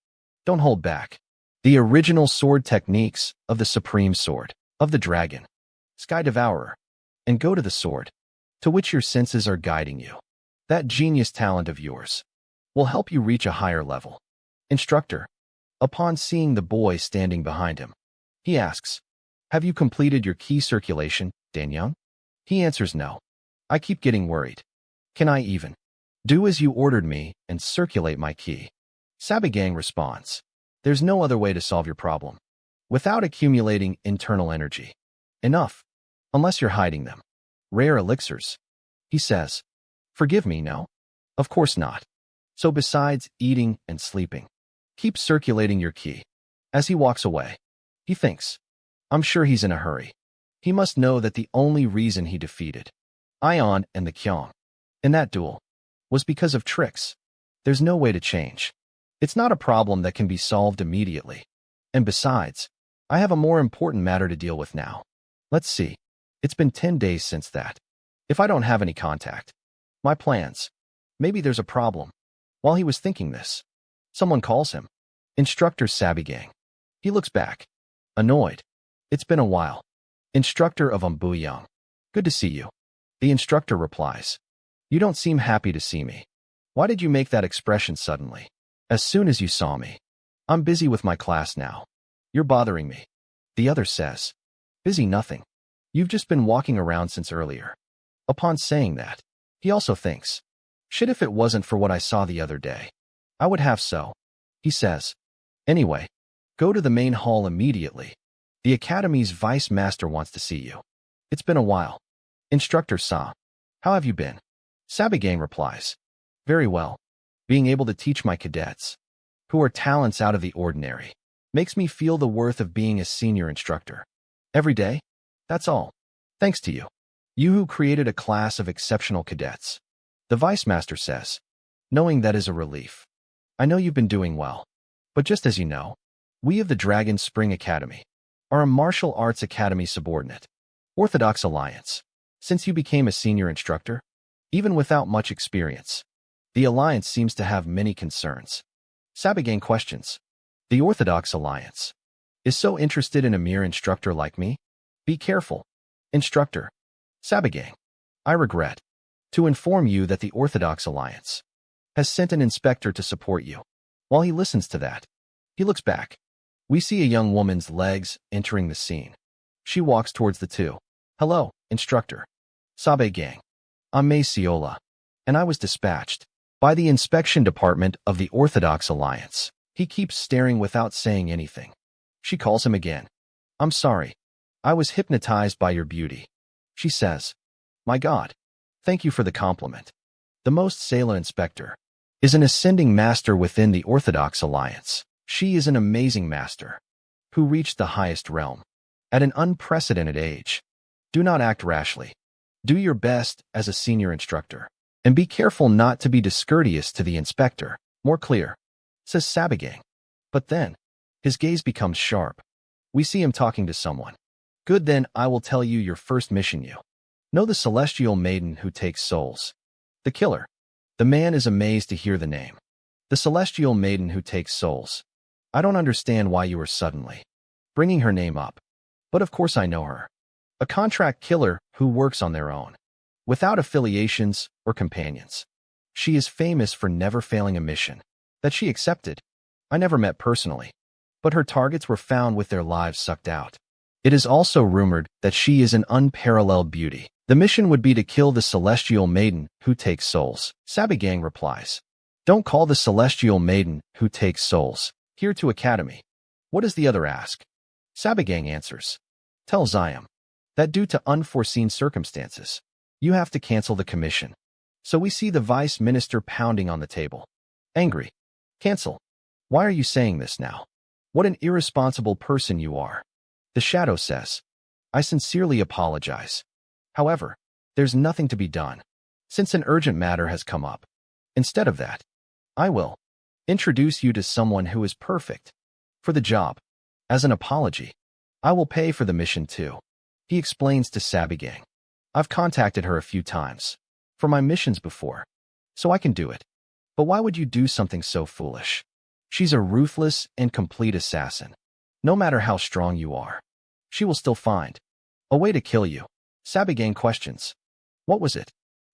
Don't hold back. The original sword techniques of the Supreme Sword, of the Dragon, Sky Devourer, and go to the sword, to which your senses are guiding you. That genius talent of yours will help you reach a higher level." Instructor, upon seeing the boy standing behind him, he asks, "Have you completed your key circulation, Danyang?" He answers no. "I keep getting worried. Can I even do as you ordered me and circulate my key?" Sabagang responds, "There's no other way to solve your problem without accumulating internal energy. Enough, unless you're hiding them. Rare elixirs." He says, "Forgive me, no? Of course not. So besides eating and sleeping, keep circulating your key." As he walks away, he thinks, "I'm sure he's in a hurry. He must know that the only reason he defeated Ion and the Kyong in that duel was because of tricks. There's no way to change. It's not a problem that can be solved immediately. And besides, I have a more important matter to deal with now. Let's see. It's been 10 days since that. If I don't have any contact, my plans, maybe there's a problem." While he was thinking this, someone calls him. Instructor Sabagang. He looks back, annoyed. "It's been a while. Instructor of Umbuyang. Good to see you." The instructor replies, "You don't seem happy to see me. Why did you make that expression suddenly? As soon as you saw me. I'm busy with my class now. You're bothering me." The other says, "Busy nothing. You've just been walking around since earlier." Upon saying that, he also thinks, "Shit, if it wasn't for what I saw the other day, I would have so." He says, "Anyway, go to the main hall immediately. The Academy's Vice Master wants to see you. It's been a while." Instructor Sa, "How have you been?" Sabagang replies, "Very well. Being able to teach my cadets, who are talents out of the ordinary, makes me feel the worth of being a senior instructor. Every day? That's all. Thanks to you. You who created a class of exceptional cadets." The Vice Master says, "Knowing that is a relief. I know you've been doing well. But just as you know, we of the Dragon Spring Academy are a martial arts academy subordinate, Orthodox Alliance. Since you became a senior instructor, even without much experience, the Alliance seems to have many concerns." Sabagang questions, "The Orthodox Alliance is so interested in a mere instructor like me? Be careful." Instructor Sabagang, "I regret to inform you that the Orthodox Alliance has sent an inspector to support you. While he listens to that, he looks back. We see a young woman's legs entering the scene. She walks towards the two. Hello, instructor. Sabe gang. I'm Mei Siola, and I was dispatched by the inspection department of the Orthodox Alliance. He keeps staring without saying anything. She calls him again. I'm sorry. I was hypnotized by your beauty. She says, my God. Thank you for the compliment. The most Sela inspector is an ascending master within the Orthodox Alliance. She is an amazing master who reached the highest realm at an unprecedented age. Do not act rashly. Do your best as a senior instructor, and be careful not to be discourteous to the inspector. More clear, says Sabagang. But then, his gaze becomes sharp. We see him talking to someone. Good, then I will tell you your first mission. You know the celestial maiden who takes souls. The killer. The man is amazed to hear the name. The celestial maiden who takes souls. I don't understand why you are suddenly bringing her name up. But of course I know her. A contract killer who works on their own, without affiliations or companions. She is famous for never failing a mission that she accepted. I never met personally, but her targets were found with their lives sucked out. It is also rumored that she is an unparalleled beauty. The mission would be to kill the celestial maiden who takes souls. Sabagang replies, don't call the celestial maiden who takes souls here to Academy. What does the other ask? Sabagang answers, tell Xiam that due to unforeseen circumstances, you have to cancel the commission. So we see the vice minister pounding on the table. Angry. Cancel. Why are you saying this now? What an irresponsible person you are. The shadow says, I sincerely apologize. However, there's nothing to be done, since an urgent matter has come up. Instead of that, I will introduce you to someone who is perfect for the job. As an apology, I will pay for the mission too. He explains to Sabagang. I've contacted her a few times for my missions before, so I can do it. But why would you do something so foolish? She's a ruthless and complete assassin. No matter how strong you are, she will still find a way to kill you. Sabagang questions, what was it?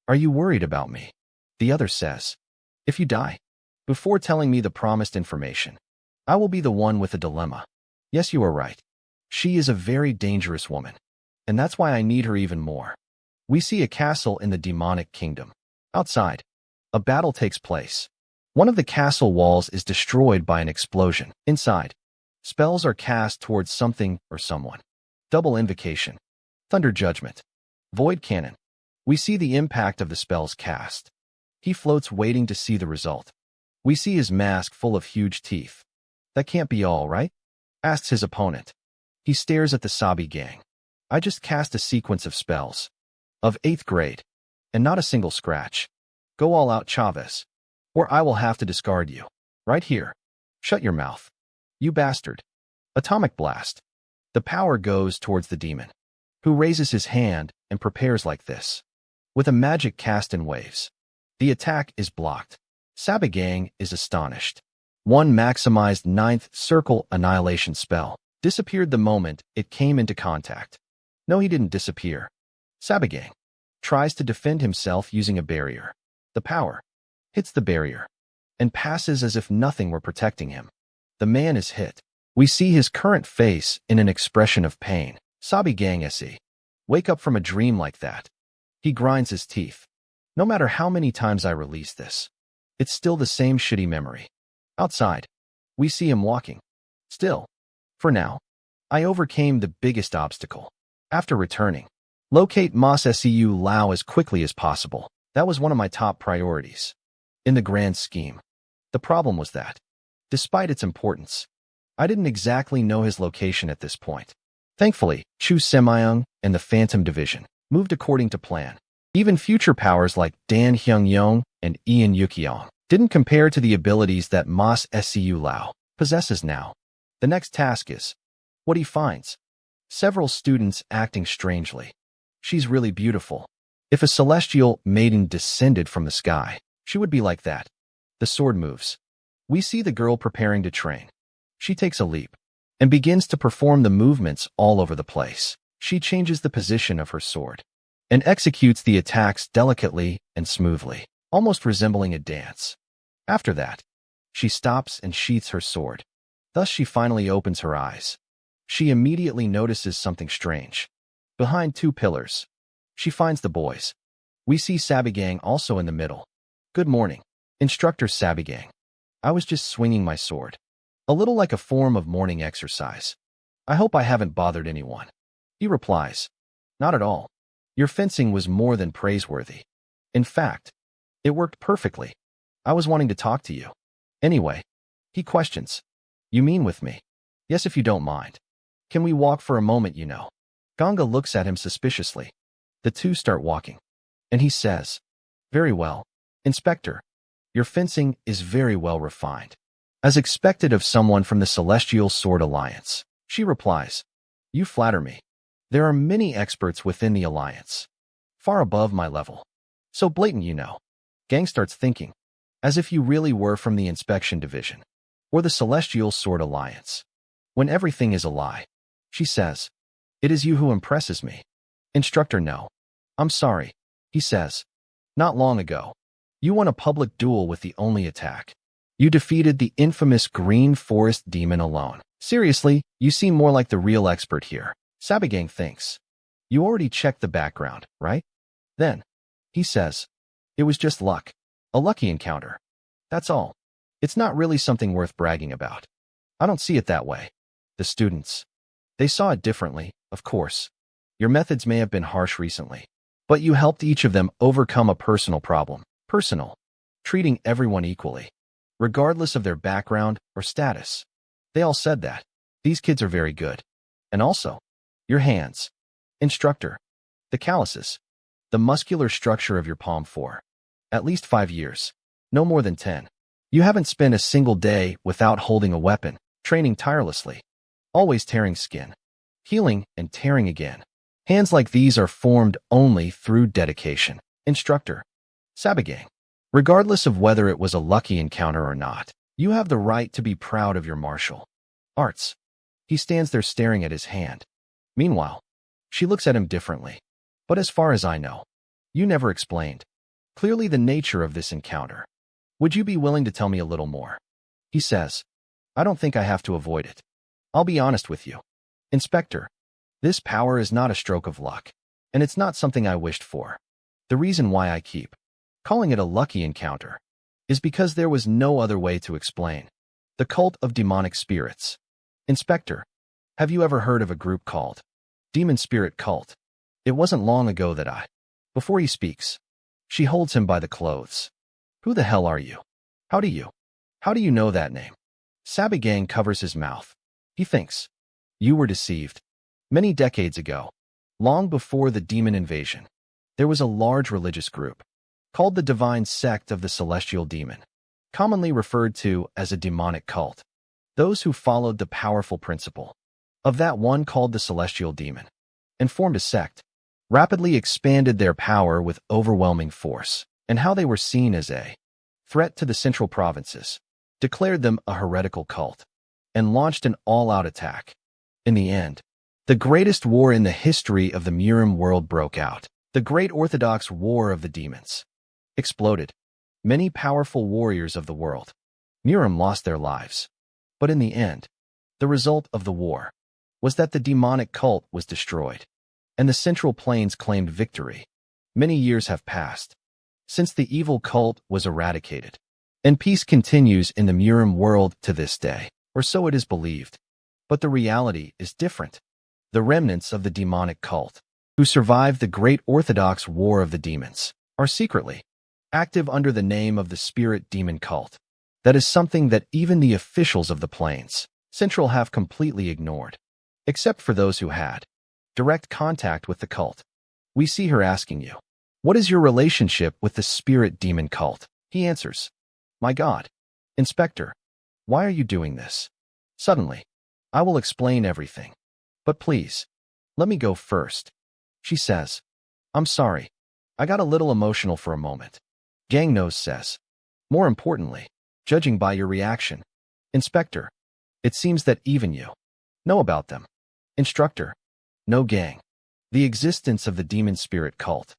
Are you worried about me? The other says, if you die before telling me the promised information, I will be the one with a dilemma. Yes, you are right. She is a very dangerous woman, and that's why I need her even more. We see a castle in the demonic kingdom. Outside, a battle takes place. One of the castle walls is destroyed by an explosion. Inside, spells are cast towards something or someone. Double invocation. Thunder judgment. Void cannon. We see the impact of the spells cast. He floats waiting to see the result. We see his mask full of huge teeth. That can't be all, right? Asks his opponent. He stares at the Sabi gang. I just cast a sequence of spells of 8th grade, and not a single scratch. Go all out, Chavez, or I will have to discard you. Right here. Shut your mouth. You bastard. Atomic blast. The power goes towards the demon, who raises his hand and prepares like this. With a magic cast in waves. The attack is blocked. Sabagang is astonished. One maximized 9th circle annihilation spell disappeared the moment it came into contact. No, he didn't disappear. Sabagang tries to defend himself using a barrier. The power hits the barrier and passes as if nothing were protecting him. The man is hit. We see his current face in an expression of pain. Sabagang se. Wake up from a dream like that. He grinds his teeth. No matter how many times I release this, it's still the same shitty memory. Outside, we see him walking. Still, for now, I overcame the biggest obstacle. After returning, locate Mas Seu Lao as quickly as possible. That was one of my top priorities. In the grand scheme, the problem was that, despite its importance, I didn't exactly know his location at this point. Thankfully, Chu Semyong and the Phantom Division moved according to plan. Even future powers like Dan Hyung-yong and Ian Yukyong didn't compare to the abilities that Mas Seu Lao possesses now. The next task is what he finds. Several students acting strangely. She's really beautiful. If a celestial maiden descended from the sky, she would be like that. The sword moves. We see the girl preparing to train. She takes a leap and begins to perform the movements all over the place. She changes the position of her sword and executes the attacks delicately and smoothly, almost resembling a dance. After that, she stops and sheaths her sword. Thus she finally opens her eyes. She immediately notices something strange. Behind two pillars, she finds the boys. We see Sabigang also in the middle. Good morning, Instructor Sabigang. I was just swinging my sword. A little like a form of morning exercise. I hope I haven't bothered anyone. He replies, not at all. Your fencing was more than praiseworthy. In fact, it worked perfectly. I was wanting to talk to you. Anyway, he questions, you mean with me? Yes, if you don't mind. Can we walk for a moment, you know? Ganga looks at him suspiciously. The two start walking. And he says, very well, Inspector. Your fencing is very well refined. As expected of someone from the Celestial Sword Alliance. She replies, you flatter me. There are many experts within the Alliance. Far above my level. So blatant, you know. Gang starts thinking, as if you really were from the Inspection Division. Or the Celestial Sword Alliance. When everything is a lie. She says, it is you who impresses me. Instructor, no. I'm sorry. He says, not long ago. You won a public duel with the only attack. You defeated the infamous Green Forest Demon alone. Seriously, you seem more like the real expert here. Sabigang thinks. You already checked the background, right? Then, he says, it was just luck. A lucky encounter. That's all. It's not really something worth bragging about. I don't see it that way. The students. They saw it differently, of course. Your methods may have been harsh recently, but you helped each of them overcome a personal problem. Personal. Treating everyone equally, regardless of their background or status. They all said that. These kids are very good. And also, your hands. Instructor. The calluses. The muscular structure of your palm for at least 5 years. No more than 10. You haven't spent a single day without holding a weapon, training tirelessly. Always tearing skin. Healing and tearing again. Hands like these are formed only through dedication. Instructor. Sabigang. Regardless of whether it was a lucky encounter or not, you have the right to be proud of your martial arts. He stands there staring at his hand. Meanwhile, she looks at him differently. But as far as I know, you never explained clearly the nature of this encounter. Would you be willing to tell me a little more? He says, I don't think I have to avoid it. I'll be honest with you. Inspector, this power is not a stroke of luck, and it's not something I wished for. The reason why I keep calling it a lucky encounter is because there was no other way to explain the cult of demonic spirits. Inspector, have you ever heard of a group called Demon Spirit Cult? It wasn't long ago that Before he speaks, she holds him by the clothes. Who the hell are you? How do you know that name? Sabigang covers his mouth. He thinks, you were deceived. Many decades ago, long before the demon invasion, there was a large religious group called the Divine Sect of the Celestial Demon, commonly referred to as a demonic cult. Those who followed the powerful principle of that one called the Celestial Demon and formed a sect, rapidly expanded their power with overwhelming force, and how they were seen as a threat to the central provinces, declared them a heretical cult, and launched an all-out attack. In the end, the greatest war in the history of the Murim world broke out. The Great Orthodox War of the Demons exploded. Many powerful warriors of the world, Murim, lost their lives. But in the end, the result of the war was that the demonic cult was destroyed, and the Central Plains claimed victory. Many years have passed since the evil cult was eradicated, and peace continues in the Murim world to this day, or so it is believed. But the reality is different. The remnants of the demonic cult, who survived the Great Orthodox War of the Demons, are secretly active under the name of the Spirit Demon Cult. That is something that even the officials of the Plains Central have completely ignored, except for those who had direct contact with the cult. We see her asking you, what is your relationship with the Spirit Demon Cult? He answers, my God, Inspector, why are you doing this? Suddenly, I will explain everything. But please, let me go first. She says, I'm sorry. I got a little emotional for a moment. Gang Nose says, more importantly, judging by your reaction, Inspector, it seems that even you know about them. Instructor, no, Gang. The existence of the demon spirit cult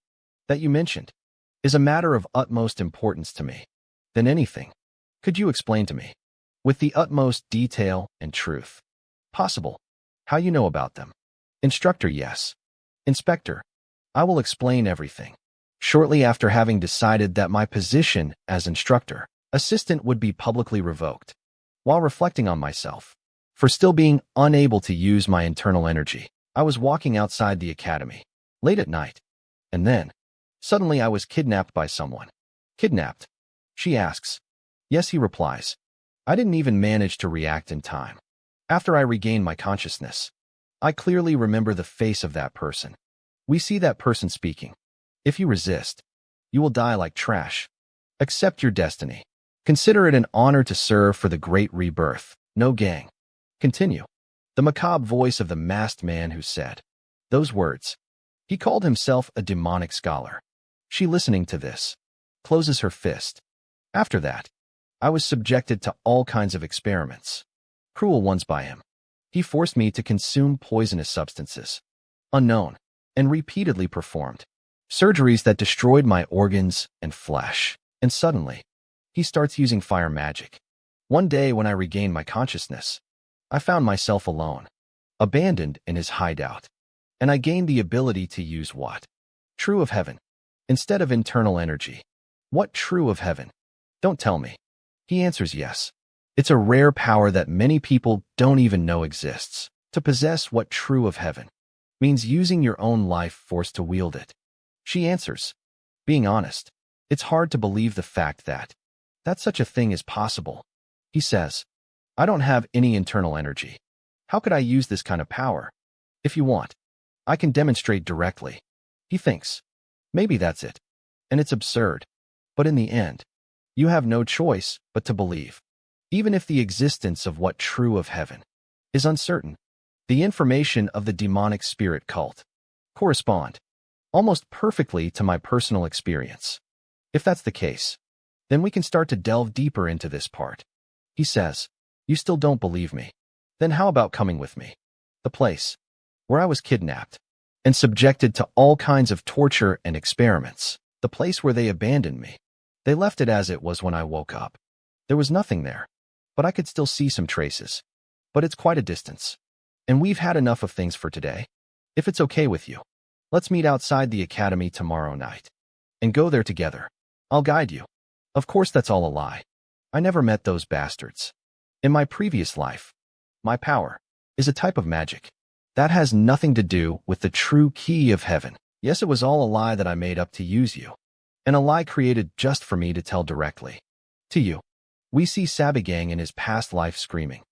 that you mentioned is a matter of utmost importance to me than anything. Could you explain to me, with the utmost detail and truth possible, how you know about them? Instructor: Yes. Inspector: I will explain everything. Shortly after having decided that my position as instructor assistant would be publicly revoked, while reflecting on myself for still being unable to use my internal energy, I was walking outside the academy late at night, and then suddenly I was kidnapped by someone. Kidnapped? She asks. Yes, he replies. I didn't even manage to react in time. After I regained my consciousness, I clearly remember the face of that person. We see that person speaking. If you resist, you will die like trash. Accept your destiny. Consider it an honor to serve for the great rebirth. No gang. Continue. The macabre voice of the masked man who said those words. He called himself a demonic scholar. She, listening to this, closes her fist. After that, I was subjected to all kinds of experiments, cruel ones by him. He forced me to consume poisonous substances, unknown, and repeatedly performed surgeries that destroyed my organs and flesh. And suddenly, he starts using fire magic. One day when I regained my consciousness, I found myself alone, abandoned in his hideout, and I gained the ability to use what? True of heaven, instead of internal energy. What true of heaven? Don't tell me. He answers yes. It's a rare power that many people don't even know exists. To possess what true of heaven means using your own life force to wield it. She answers, being honest, it's hard to believe the fact that such a thing is possible. He says, I don't have any internal energy. How could I use this kind of power? If you want, I can demonstrate directly. He thinks, maybe that's it. And it's absurd. But in the end, you have no choice but to believe. Even if the existence of what true of heaven is uncertain, the information of the demonic spirit cult correspond almost perfectly to my personal experience. If that's the case, then we can start to delve deeper into this part. He says, you still don't believe me. Then how about coming with me? The place where I was kidnapped and subjected to all kinds of torture and experiments. The place where they abandoned me. They left it as it was when I woke up. There was nothing there, but I could still see some traces. But it's quite a distance. And we've had enough of things for today. If it's okay with you, let's meet outside the academy tomorrow night and go there together. I'll guide you. Of course, that's all a lie. I never met those bastards. In my previous life, my power is a type of magic. That has nothing to do with the true key of heaven. Yes, it was all a lie that I made up to use you, and a lie created just for me to tell directly to you. We see Sabagang in his past life screaming,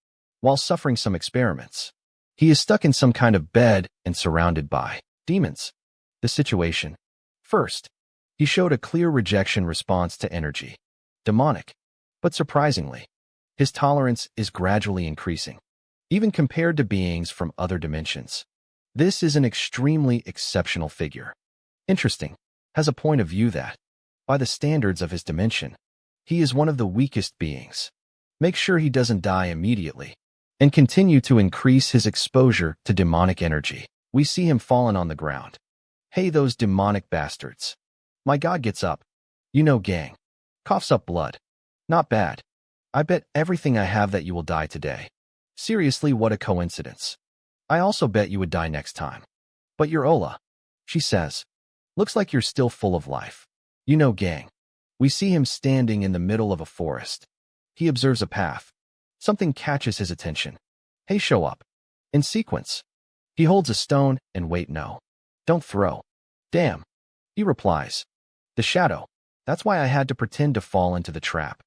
while suffering some experiments. He is stuck in some kind of bed and surrounded by demons. The situation. First, he showed a clear rejection response to energy. Demonic. But surprisingly, his tolerance is gradually increasing, even compared to beings from other dimensions. This is an extremely exceptional figure. Interesting. Has a point of view that, by the standards of his dimension, he is one of the weakest beings. Make sure he doesn't die immediately, and continue to increase his exposure to demonic energy. We see him fallen on the ground. Hey, those demonic bastards. My God gets up. You know, gang. Coughs up blood. Not bad. I bet everything I have that you will die today. Seriously, what a coincidence. I also bet you would die next time. But you're Ola. She says. Looks like you're still full of life. You know, gang. We see him standing in the middle of a forest. He observes a path. Something catches his attention. Hey, show up. In sequence. He holds a stone and wait, no. Don't throw. Damn. He replies. The shadow. That's why I had to pretend to fall into the trap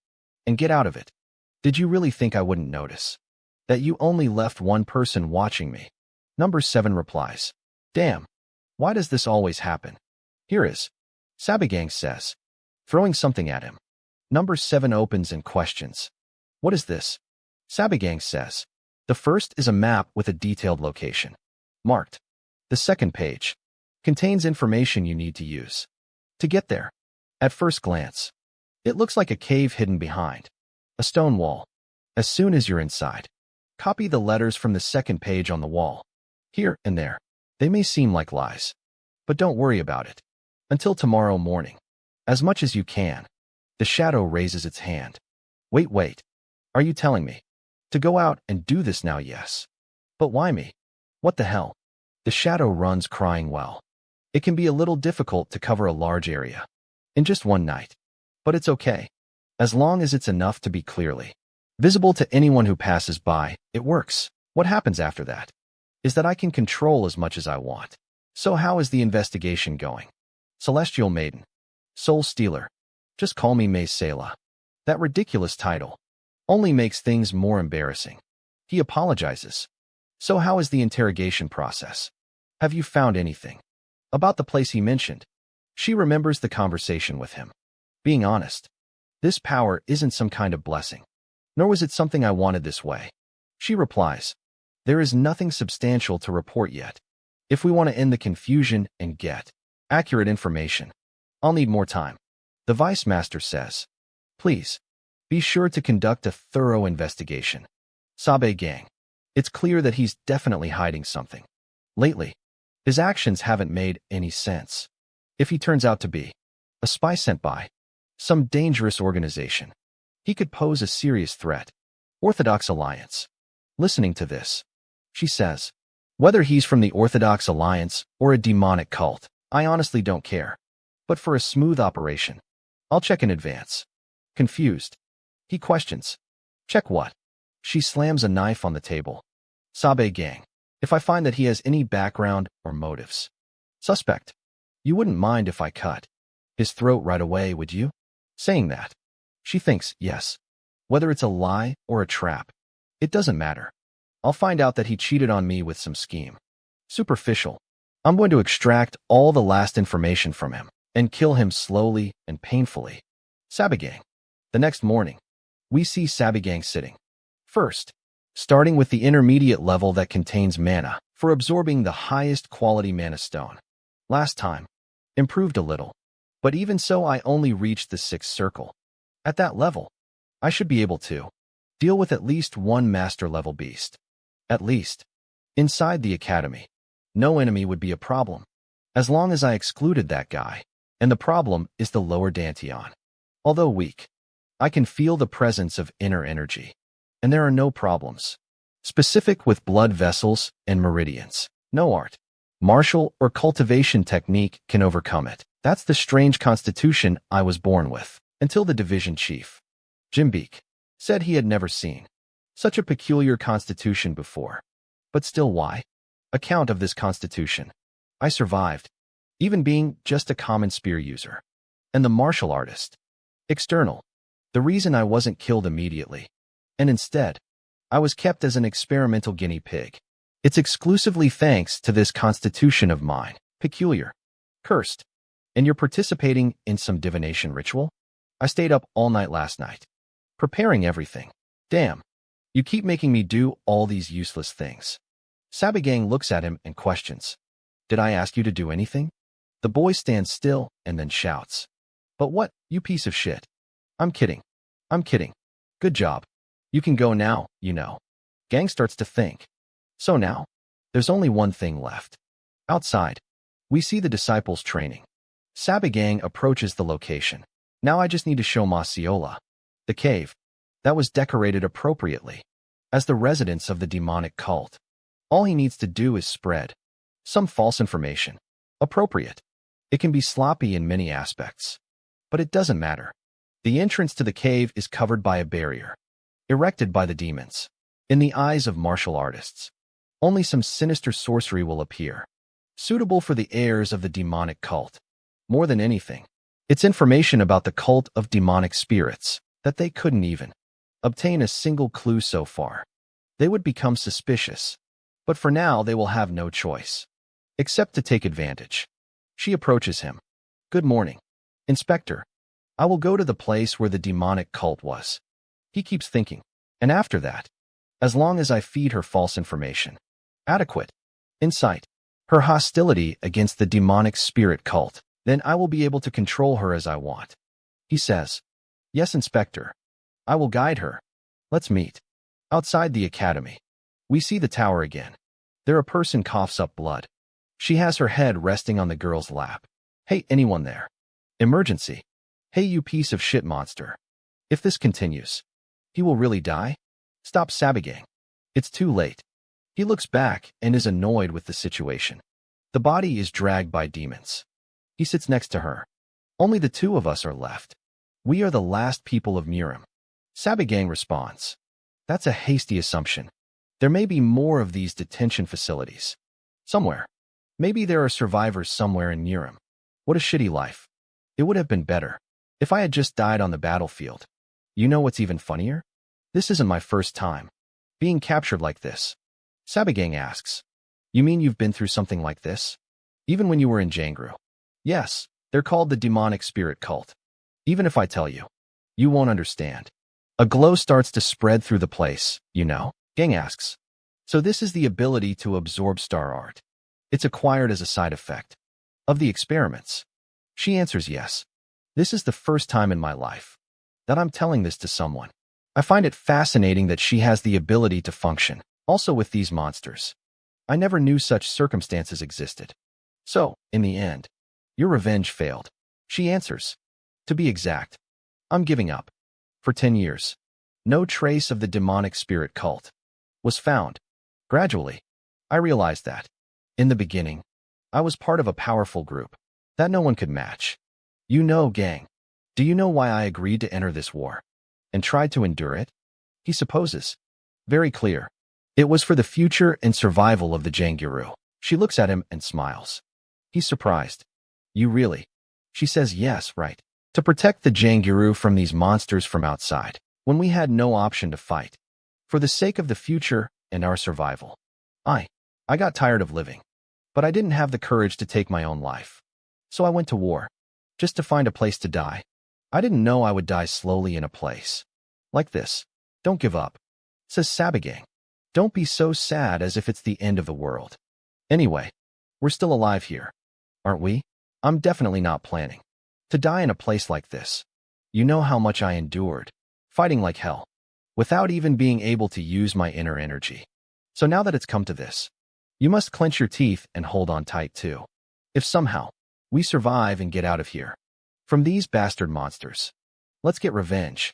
and get out of it. Did you really think I wouldn't notice that you only left one person watching me? Number 7 replies. Damn. Why does this always happen? Here is. Sabagang says, throwing something at him. Number 7 opens and questions. What is this? Sabagang says. The first is a map with a detailed location. Marked. The second page contains information you need to use to get there. At first glance, it looks like a cave hidden behind a stone wall. As soon as you're inside, copy the letters from the second page on the wall. Here and there. They may seem like lies, but don't worry about it. Until tomorrow morning. As much as you can. The shadow raises its hand. Wait. Are you telling me to go out and do this now? Yes. But why me? What the hell? The shadow runs crying well. It can be a little difficult to cover a large area in just one night, but it's okay. As long as it's enough to be clearly visible to anyone who passes by, it works. What happens after that is that I can control as much as I want. So how is the investigation going? Celestial Maiden. Soul Stealer. Just call me May Sela. That ridiculous title only makes things more embarrassing. He apologizes. So how is the interrogation process? Have you found anything about the place he mentioned? She remembers the conversation with him. Being honest, this power isn't some kind of blessing, nor was it something I wanted this way. She replies, there is nothing substantial to report yet. If we want to end the confusion and get accurate information, I'll need more time. The Vice Master says, please, be sure to conduct a thorough investigation. Sabe Gang. It's clear that he's definitely hiding something. Lately, his actions haven't made any sense. If he turns out to be a spy sent by some dangerous organization, he could pose a serious threat. Orthodox Alliance. Listening to this, she says, whether he's from the Orthodox Alliance or a demonic cult, I honestly don't care. But for a smooth operation, I'll check in advance. Confused, he questions, check what? She slams a knife on the table. Sabe Gang. If I find that he has any background or motives. Suspect. You wouldn't mind if I cut his throat right away, would you? Saying that, she thinks, yes. Whether it's a lie or a trap, it doesn't matter. I'll find out that he cheated on me with some scheme. Superficial. I'm going to extract all the last information from him and kill him slowly and painfully. Sabagang. The next morning, we see Sabagang sitting. First, starting with the intermediate level that contains mana for absorbing the highest quality mana stone. Last time, improved a little, but even so I only reached the 6th circle. At that level, I should be able to deal with at least one master level beast. At least, inside the academy, no enemy would be a problem, as long as I excluded that guy, and the problem is the lower Danteon. Although weak, I can feel the presence of inner energy, and there are no problems. Specific with blood vessels and meridians, no art, martial or cultivation technique can overcome it. That's the strange constitution I was born with, until the division chief, Jimbeek, said he had never seen such a peculiar constitution before. But still, why? Account of this constitution. I survived, even being just a common spear user. And the martial artist. External. The reason I wasn't killed immediately, and instead, I was kept as an experimental guinea pig. It's exclusively thanks to this constitution of mine. Peculiar. Cursed. And you're participating in some divination ritual? I stayed up all night last night, preparing everything. Damn. You keep making me do all these useless things. Sabagang looks at him and questions. Did I ask you to do anything? The boy stands still and then shouts. But what, you piece of shit? I'm kidding. I'm kidding. Good job. You can go now, you know. Gang starts to think. So now, there's only one thing left. Outside, we see the disciples training. Sabagang approaches the location. Now I just need to show Masiola the cave that was decorated appropriately as the residence of the demonic cult. All he needs to do is spread some false information. Appropriate. It can be sloppy in many aspects, but it doesn't matter. The entrance to the cave is covered by a barrier, erected by the demons. In the eyes of martial artists, only some sinister sorcery will appear, suitable for the heirs of the demonic cult. More than anything, it's information about the cult of demonic spirits that they couldn't even obtain a single clue so far. They would become suspicious, but for now they will have no choice, except to take advantage. She approaches him. Good morning, Inspector. I will go to the place where the demonic cult was. He keeps thinking. And after that, as long as I feed her false information, adequate insight, her hostility against the demonic spirit cult, then I will be able to control her as I want. He says, yes, Inspector. I will guide her. Let's meet. Outside the academy, we see the tower again. There a person coughs up blood. She has her head resting on the girl's lap. Hey, anyone there? Emergency. Hey, you piece of shit monster. If this continues, He will really die? Stop Sabagang. It's too late. He looks back and is annoyed with the situation. The body is dragged by demons. He sits next to her. Only the two of us are left. We are the last people of Murim. Sabagang responds. That's a hasty assumption. There may be more of these detention facilities. Somewhere. Maybe there are survivors somewhere in Murim. What a shitty life. It would have been better if I had just died on the battlefield. You know what's even funnier? This isn't my first time being captured like this. Sabagang asks. You mean you've been through something like this? Even when you were in Jangru? Yes, they're called the demonic spirit cult. Even if I tell you, you won't understand. A glow starts to spread through the place, you know? Gang asks. So this is the ability to absorb star art. It's acquired as a side effect of the experiments. She answers yes. This is the first time in my life that I'm telling this to someone. I find it fascinating that she has the ability to function, also with these monsters. I never knew such circumstances existed. So, in the end, your revenge failed. She answers. To be exact, I'm giving up. For 10 years, no trace of the demonic spirit cult was found. Gradually, I realized that, in the beginning, I was part of a powerful group that no one could match. You know, gang, do you know why I agreed to enter this war and tried to endure it? He supposes. Very clear. It was for the future and survival of the Janguru. She looks at him and smiles. He's surprised. You really? She says yes, right. To protect the Janguru from these monsters from outside, when we had no option to fight. For the sake of the future and our survival. I got tired of living. But I didn't have the courage to take my own life. So I went to war. Just to find a place to die. I didn't know I would die slowly in a place like this. Don't give up, says Sabagang. Don't be so sad as if it's the end of the world. Anyway, we're still alive here, aren't we? I'm definitely not planning to die in a place like this. You know how much I endured, fighting like hell, without even being able to use my inner energy. So now that it's come to this, you must clench your teeth and hold on tight too. If somehow we survive and get out of here from these bastard monsters, let's get revenge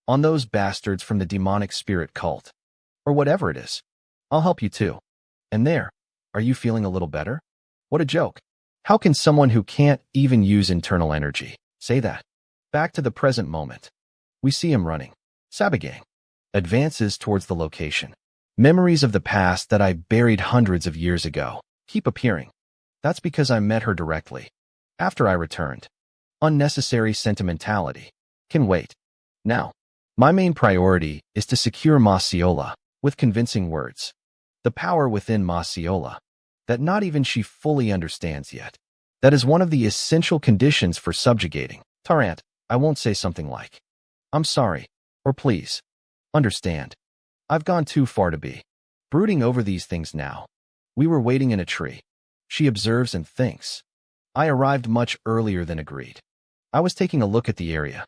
on those bastards from the demonic spirit cult, or whatever it is. I'll help you too. And there, are you feeling a little better? What a joke. How can someone who can't even use internal energy say that? Back to the present moment. We see him running. Sabagang advances towards the location. Memories of the past that I buried hundreds of years ago keep appearing. That's because I met her directly after I returned. Unnecessary sentimentality can wait. Now, my main priority is to secure Masiola with convincing words. The power within Masiola that not even she fully understands yet. That is one of the essential conditions for subjugating. Tarant, I won't say something like, I'm sorry, or please, understand. I've gone too far to be brooding over these things now. We were waiting in a tree. She observes and thinks. I arrived much earlier than agreed. I was taking a look at the area.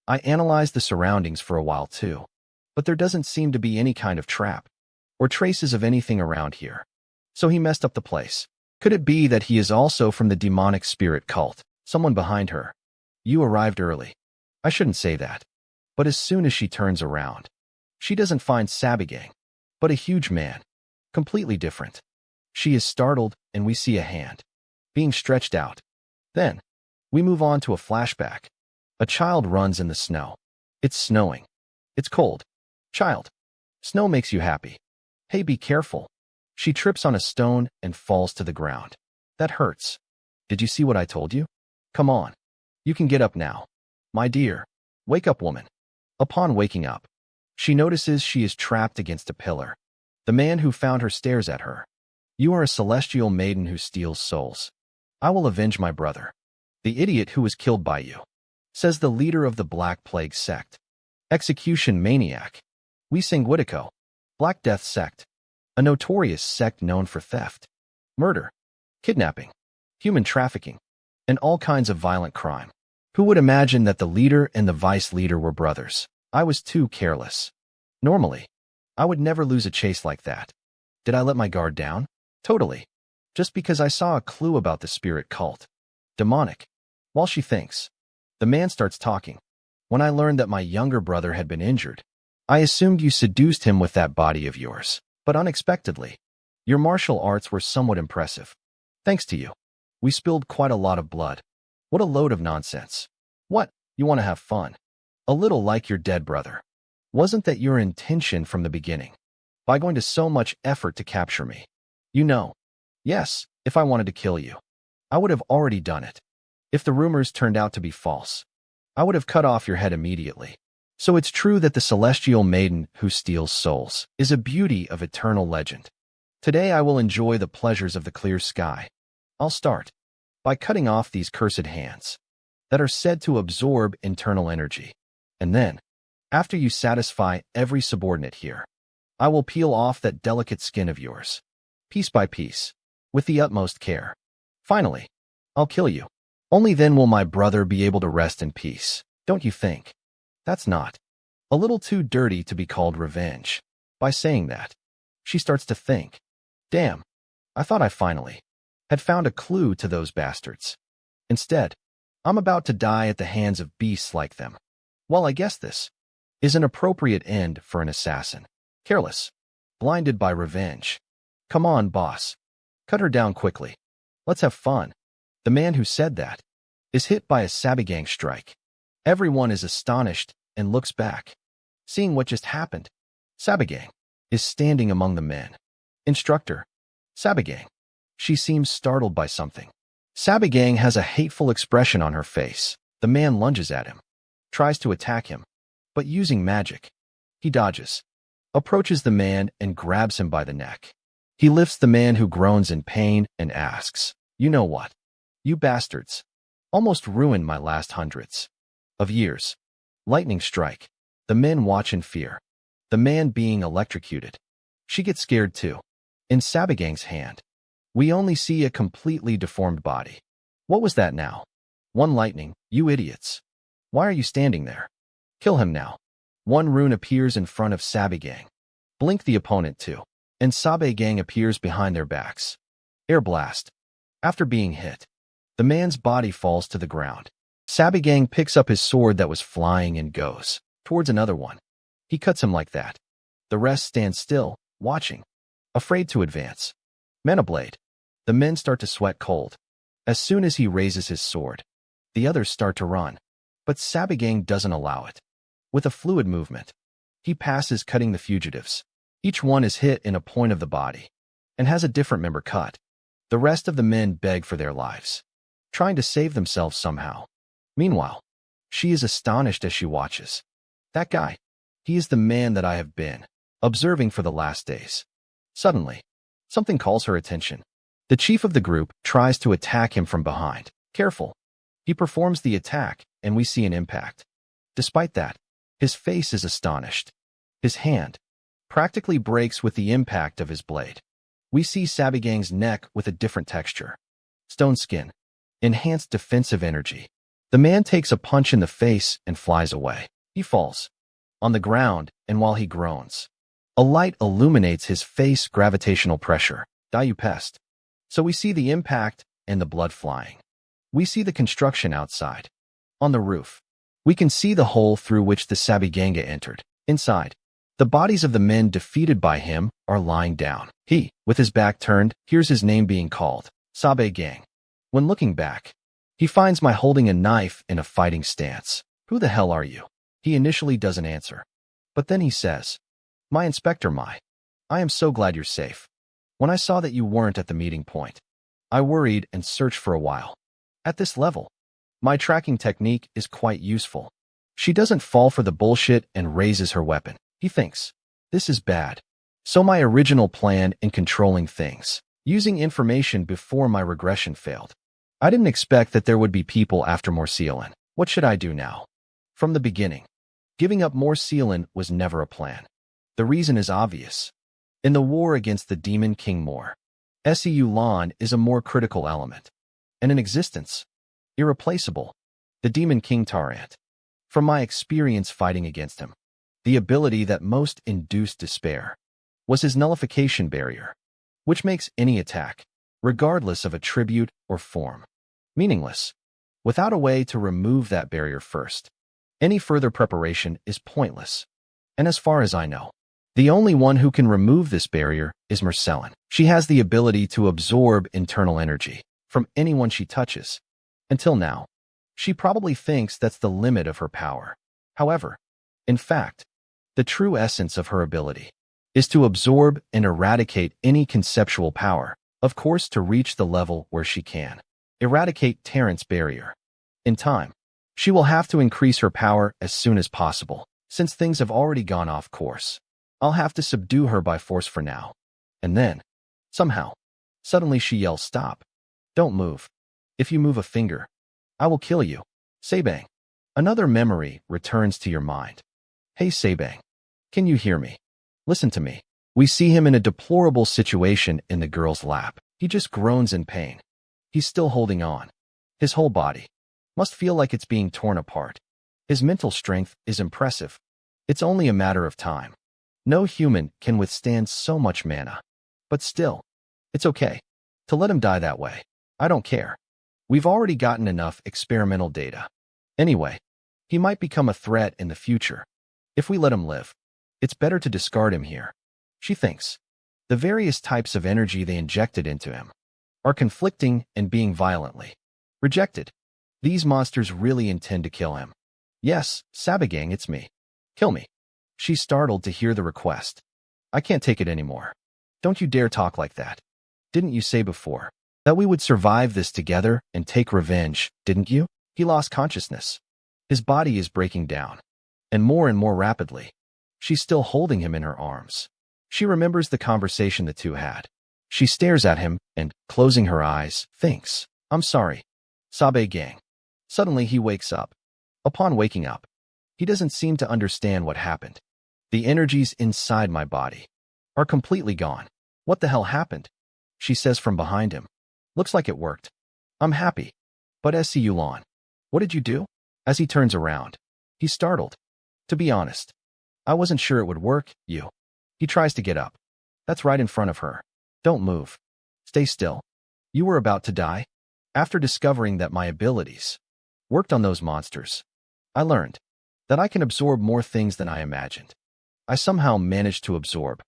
I analyzed the surroundings for a while too, but there doesn't seem to be any kind of trap or traces of anything around here. So he messed up the place. Could it be that he is also from the demonic spirit cult, someone behind her? You arrived early. I shouldn't say that. But as soon as she turns around, she doesn't find Sabagang, but a huge man, completely different. She is startled and we see a hand being stretched out. Then, we move on to a flashback. A child runs in the snow. It's snowing. It's cold. Child. Snow makes you happy. Hey, be careful. She trips on a stone and falls to the ground. That hurts. Did you see what I told you? Come on. You can get up now. My dear. Wake up, woman. Upon waking up, she notices she is trapped against a pillar. The man who found her stares at her. You are a celestial maiden who steals souls. I will avenge my brother, the idiot who was killed by you, says the leader of the Black Plague sect. Execution maniac. We Sanguitico. Black Death sect. A notorious sect known for theft, murder, kidnapping, human trafficking, and all kinds of violent crime. Who would imagine that the leader and the vice leader were brothers? I was too careless. Normally, I would never lose a chase like that. Did I let my guard down? Totally. Just because I saw a clue about the spirit cult. Demonic. While she thinks, the man starts talking. When I learned that my younger brother had been injured, I assumed you seduced him with that body of yours, but unexpectedly, your martial arts were somewhat impressive. Thanks to you, we spilled quite a lot of blood. What a load of nonsense. What, you want to have fun? A little like your dead brother. Wasn't that your intention from the beginning? By going to so much effort to capture me? You know, yes, if I wanted to kill you, I would have already done it. If the rumors turned out to be false, I would have cut off your head immediately. So it's true that the celestial maiden who steals souls is a beauty of eternal legend. Today I will enjoy the pleasures of the clear sky. I'll start by cutting off these cursed hands that are said to absorb internal energy. And then, after you satisfy every subordinate here, I will peel off that delicate skin of yours, piece by piece, with the utmost care. Finally, I'll kill you. Only then will my brother be able to rest in peace, don't you think? That's not a little too dirty to be called revenge. By saying that, she starts to think, damn, I thought I finally had found a clue to those bastards. Instead, I'm about to die at the hands of beasts like them. Well, I guess this is an appropriate end for an assassin. Careless, blinded by revenge. Come on, boss. Cut her down quickly. Let's have fun. The man who said that is hit by a Sabagang strike. Everyone is astonished and looks back, seeing what just happened. Sabagang is standing among the men. Instructor, Sabagang. She seems startled by something. Sabagang has a hateful expression on her face. The man lunges at him, tries to attack him, but using magic. He dodges, approaches the man and grabs him by the neck. He lifts the man who groans in pain and asks, you know what? You bastards almost ruined my last hundreds of years. Lightning strike. The men watch in fear. The man being electrocuted. She gets scared too. In Sabagang's hand, we only see a completely deformed body. What was that now? One lightning, you idiots. Why are you standing there? Kill him now. One rune appears in front of Sabagang. Blink the opponent too. And Sabagang appears behind their backs. Air blast. After being hit, the man's body falls to the ground. Sabagang picks up his sword that was flying and goes towards another one. He cuts him like that. The rest stand still, watching, afraid to advance. Menablade. The men start to sweat cold. As soon as he raises his sword, the others start to run. But Sabagang doesn't allow it. With a fluid movement, he passes cutting the fugitives. Each one is hit in a point of the body and has a different member cut. The rest of the men beg for their lives, trying to save themselves somehow. Meanwhile, she is astonished as she watches. That guy, he is the man that I have been observing for the last days. Suddenly, something calls her attention. The chief of the group tries to attack him from behind. Careful. He performs the attack, and we see an impact. Despite that, his face is astonished. His hand practically breaks with the impact of his blade. We see Sabagang's neck with a different texture. Stone skin. Enhanced defensive energy. The man takes a punch in the face and flies away. He falls on the ground, and while he groans, a light illuminates his face. Gravitational pressure. You pest. So we see the impact and the blood flying. We see the construction outside. On the roof, we can see the hole through which the Sabiganga entered. Inside, the bodies of the men defeated by him are lying down. He, with his back turned, hears his name being called. Sabagang. When looking back, he finds my holding a knife in a fighting stance. Who the hell are you? He initially doesn't answer. But then he says, my Inspector My. I am so glad you're safe. When I saw that you weren't at the meeting point, I worried and searched for a while. At this level, my tracking technique is quite useful. She doesn't fall for the bullshit and raises her weapon. He thinks, this is bad. So my original plan in controlling things, using information before my regression failed. I didn't expect that there would be people after Morsealan. What should I do now? From the beginning, giving up Morsealan was never a plan. The reason is obvious. In the war against the Demon King Mor, Seu Lan is a more critical element. And in existence, irreplaceable, the Demon King Tarant. From my experience fighting against him, the ability that most induced despair was his nullification barrier, which makes any attack, regardless of attribute or form, meaningless. Without a way to remove that barrier first, any further preparation is pointless. And as far as I know, the only one who can remove this barrier is Marcellin. She has the ability to absorb internal energy from anyone she touches. Until now, she probably thinks that's the limit of her power. However, in fact, the true essence of her ability is to absorb and eradicate any conceptual power, of course, to reach the level where she can eradicate Terrance's barrier. In time, she will have to increase her power as soon as possible, since things have already gone off course. I'll have to subdue her by force for now. And then, somehow, suddenly she yells, "Stop. Don't move. If you move a finger, I will kill you." Sabang. Another memory returns to your mind. "Hey Sabang, can you hear me? Listen to me." We see him in a deplorable situation in the girl's lap. He just groans in pain. He's still holding on. His whole body must feel like it's being torn apart. His mental strength is impressive. It's only a matter of time. No human can withstand so much mana. But still, it's okay to let him die that way. I don't care. We've already gotten enough experimental data. Anyway, he might become a threat in the future. If we let him live, it's better to discard him here. She thinks. The various types of energy they injected into him are conflicting and being violently rejected. These monsters really intend to kill him. "Yes, Sabagang, it's me. Kill me." She's startled to hear the request. "I can't take it anymore. Don't you dare talk like that. Didn't you say before that we would survive this together and take revenge, didn't you?" He lost consciousness. His body is breaking down, and more rapidly. She's still holding him in her arms. She remembers the conversation the two had. She stares at him and, closing her eyes, thinks, "I'm sorry, Sabagang." Suddenly he wakes up. Upon waking up, he doesn't seem to understand what happened. "The energies inside my body are completely gone. What the hell happened?" She says from behind him. "Looks like it worked. I'm happy. But SC Yulan, what did you do?" As he turns around, he's startled. "To be honest, I wasn't sure it would work, you." He tries to get up. That's right in front of her. "Don't move. Stay still. You were about to die." After discovering that my abilities worked on those monsters, I learned that I can absorb more things than I imagined. I somehow managed to absorb.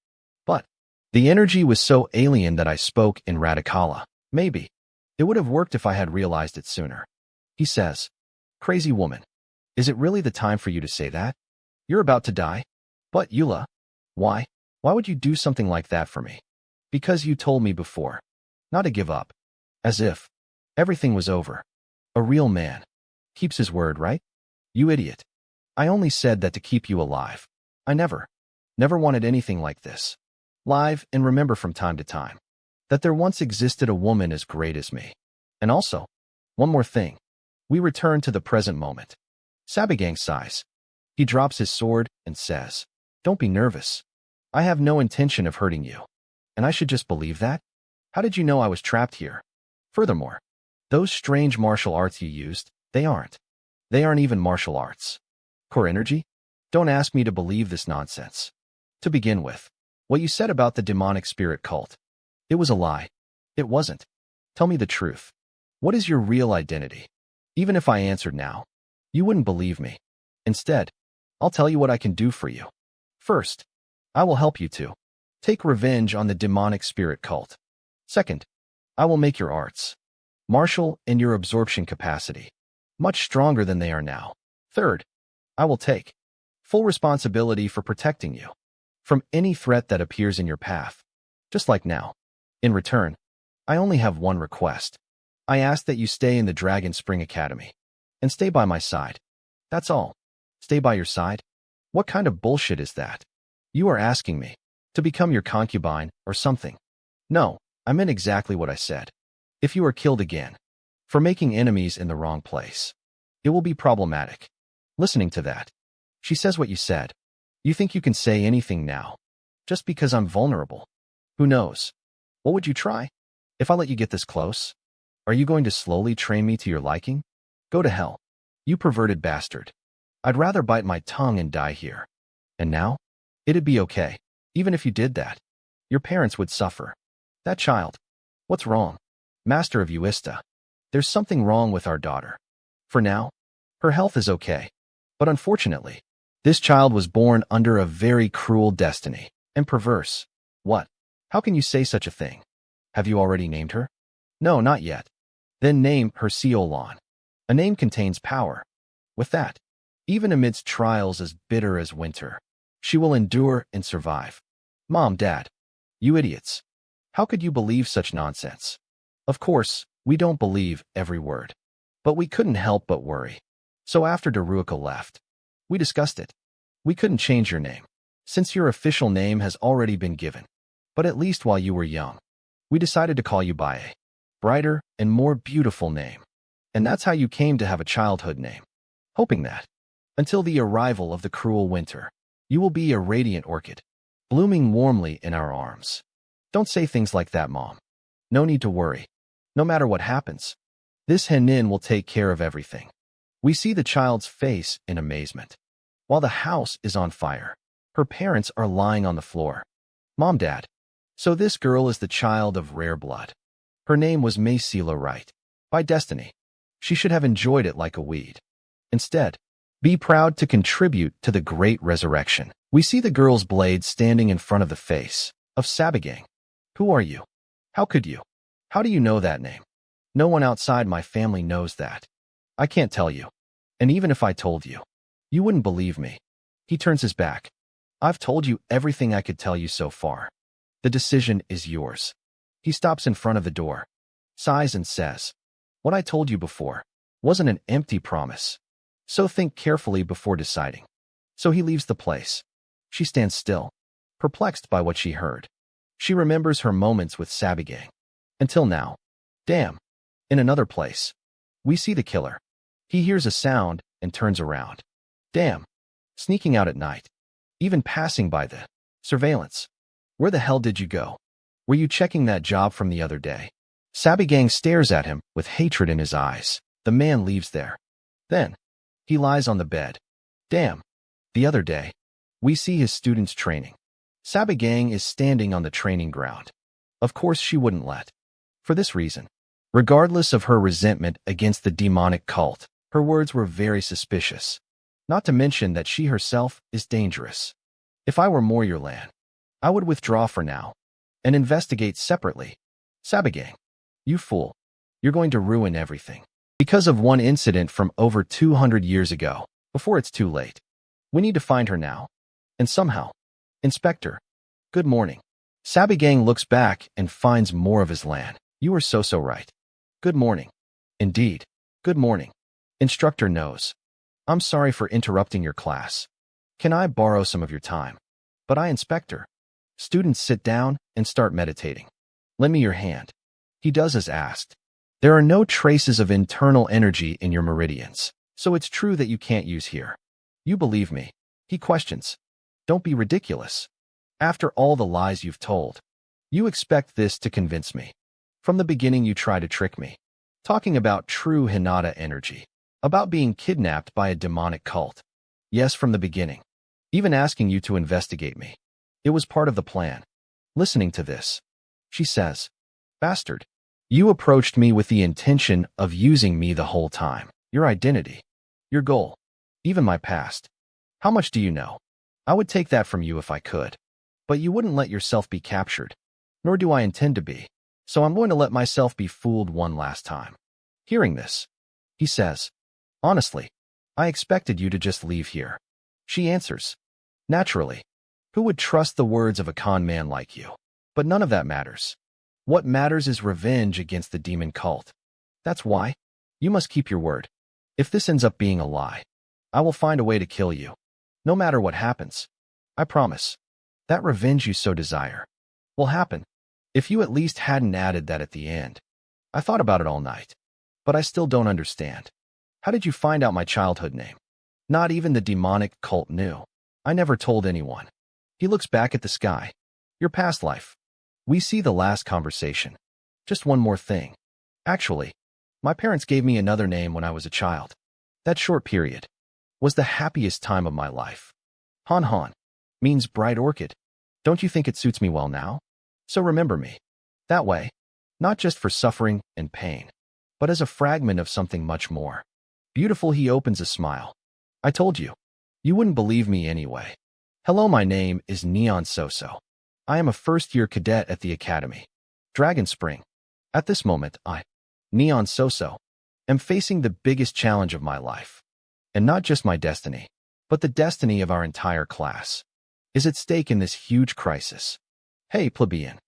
But the energy was so alien that I spoke in Radicala. Maybe it would have worked if I had realized it sooner. He says, "Crazy woman. Is it really the time for you to say that? You're about to die?" "But Eula, why? Why would you do something like that for me?" "Because you told me before not to give up. As if everything was over. A real man keeps his word, right? You idiot. I only said that to keep you alive. I never wanted anything like this. Live and remember from time to time that there once existed a woman as great as me. And also, one more thing. We return to the present moment." Sabagang sighs. He drops his sword and says, "Don't be nervous. I have no intention of hurting you. And I should just believe that? How did you know I was trapped here? Furthermore, those strange martial arts you used, they aren't even martial arts. Core energy? Don't ask me to believe this nonsense. To begin with, what you said about the demonic spirit cult, it was a lie. It wasn't. Tell me the truth. What is your real identity? Even if I answered now, you wouldn't believe me. Instead, I'll tell you what I can do for you. First, I will help you to take revenge on the demonic spirit cult. Second, I will make your arts, martial, and your absorption capacity much stronger than they are now. Third, I will take full responsibility for protecting you from any threat that appears in your path, just like now. In return, I only have one request. I ask that you stay in the Dragon Spring Academy and stay by my side. That's all. Stay by your side? What kind of bullshit is that? You are asking me to become your concubine or something. No, I meant exactly what I said. If you are killed again for making enemies in the wrong place, it will be problematic. Listening to that, she says what you said. You think you can say anything now, just because I'm vulnerable? Who knows? What would you try? If I let you get this close, are you going to slowly train me to your liking? Go to hell, you perverted bastard. I'd rather bite my tongue and die here. And now? It'd be okay. Even if you did that, your parents would suffer. That child. What's wrong? Master of Uista. There's something wrong with our daughter. For now, her health is okay. But unfortunately, This child was born under a very cruel destiny. And perverse. What? How can you say such a thing? Have you already named her? No, not yet. Then name her Seolan. A name contains power. With that, even amidst trials as bitter as winter, she will endure and survive. Mom, Dad, you idiots. How could you believe such nonsense? Of course, we don't believe every word. But we couldn't help but worry. So after Daruka left, we discussed it. We couldn't change your name, since your official name has already been given. But at least while you were young, we decided to call you by a brighter and more beautiful name. And that's how you came to have a childhood name. Hoping that, until the arrival of the cruel winter, you will be a radiant orchid, blooming warmly in our arms. Don't say things like that, Mom. No need to worry. No matter what happens, this Henin will take care of everything. We see the child's face in amazement. While the house is on fire, her parents are lying on the floor. Mom, Dad. So this girl is the child of rare blood. Her name was Maysila, right? By destiny. She should have enjoyed it like a weed. Instead, be proud to contribute to the great resurrection. We see the girl's blade standing in front of the face of Sabagang. Who are you? How could you? How do you know that name? No one outside my family knows that. I can't tell you. And even if I told you, you wouldn't believe me. He turns his back. I've told you everything I could tell you so far. The decision is yours. He stops in front of the door, sighs and says, what I told you before wasn't an empty promise. So think carefully before deciding. So he leaves the place. She stands still, perplexed by what she heard. She remembers her moments with Sabagang. Until now. Damn. In another place, we see the killer. He hears a sound and turns around. Damn. Sneaking out at night. Even passing by the surveillance. Where the hell did you go? Were you checking that job from the other day? Sabagang stares at him with hatred in his eyes. The man leaves there. Then, he lies on the bed. Damn. The other day, we see his students training. Sabagang is standing on the training ground. Of course she wouldn't let. For this reason, regardless of her resentment against the demonic cult, her words were very suspicious. Not to mention that she herself is dangerous. If I were Moryerland, I would withdraw for now and investigate separately. Sabagang, you fool. You're going to ruin everything. Because of one incident from over 200 years ago, before it's too late. We need to find her now. And somehow. Inspector. Good morning. Sabagang looks back and finds more of his land. You are so right. Good morning. Indeed. Good morning. Instructor knows. I'm sorry for interrupting your class. Can I borrow some of your time? But Inspector. Students sit down and start meditating. Lend me your hand. He does as asked. There are no traces of internal energy in your meridians, so it's true that you can't use here. You believe me? He questions. Don't be ridiculous. After all the lies you've told, you expect this to convince me. From the beginning you try to trick me. Talking about true Hinata energy. About being kidnapped by a demonic cult. Yes, from the beginning. Even asking you to investigate me. It was part of the plan. Listening to this, she says, Bastard. You approached me with the intention of using me the whole time. Your identity. Your goal. Even my past. How much do you know? I would take that from you if I could. But you wouldn't let yourself be captured. Nor do I intend to be. So I'm going to let myself be fooled one last time. Hearing this, he says, Honestly, I expected you to just leave here. She answers, Naturally. Who would trust the words of a con man like you? But none of that matters. What matters is revenge against the demon cult. That's why. You must keep your word. If this ends up being a lie, I will find a way to kill you. No matter what happens. I promise. That revenge you so desire will happen. If you at least hadn't added that at the end. I thought about it all night. But I still don't understand. How did you find out my childhood name? Not even the demonic cult knew. I never told anyone. He looks back at the sky. Your past life. We see the last conversation. Just one more thing. Actually, my parents gave me another name when I was a child. That short period was the happiest time of my life. Han Han means bright orchid. Don't you think it suits me well now? So remember me. That way, not just for suffering and pain, but as a fragment of something much more beautiful. He opens a smile. I told you. You wouldn't believe me anyway. Hello, my name is Neon Soso. I am a first-year cadet at the Academy. Dragon Spring. At this moment, Neon Soso, am facing the biggest challenge of my life. And not just my destiny, but the destiny of our entire class is at stake in this huge crisis. Hey, plebeian.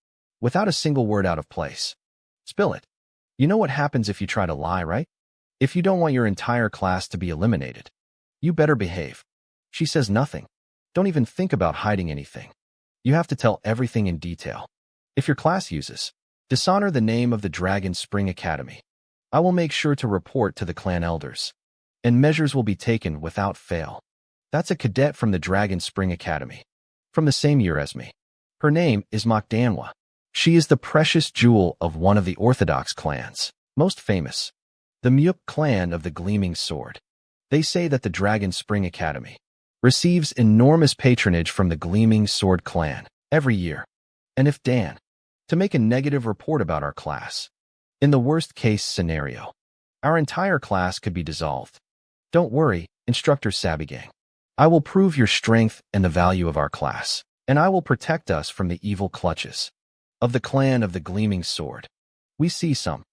Without a single word out of place. Spill it. You know what happens if you try to lie, right? If you don't want your entire class to be eliminated, you better behave. She says nothing. Don't even think about hiding anything. You have to tell everything in detail. If your class uses dishonor the name of the Dragon Spring Academy, I will make sure to report to the clan elders, and measures will be taken without fail. That's a cadet from the Dragon Spring Academy, from the same year as me. Her name is Manhwa. She is the precious jewel of one of the Orthodox clans, most famous, the Myuk clan of the Gleaming Sword. They say that the Dragon Spring Academy receives enormous patronage from the Gleaming Sword clan every year. And if Dan, to make a negative report about our class, in the worst-case scenario, our entire class could be dissolved. Don't worry, Instructor Sabigang. I will prove your strength and the value of our class, and I will protect us from the evil clutches of the clan of the Gleaming Sword. We see some.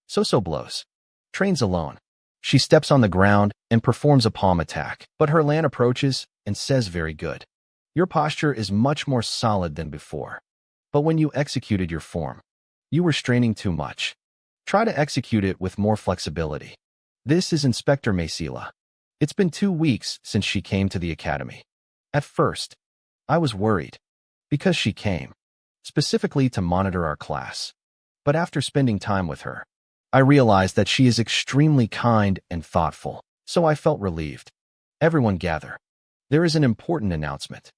Soso blows. Trains alone. She steps on the ground and performs a palm attack, but her Lan approaches and says, very good. Your posture is much more solid than before. But when you executed your form, you were straining too much. Try to execute it with more flexibility. This is Inspector Maysila. It's been 2 weeks since she came to the academy. At first, I was worried, because she came, specifically to monitor our class. But after spending time with her, I realized that she is extremely kind and thoughtful, so I felt relieved. Everyone gather. There is an important announcement.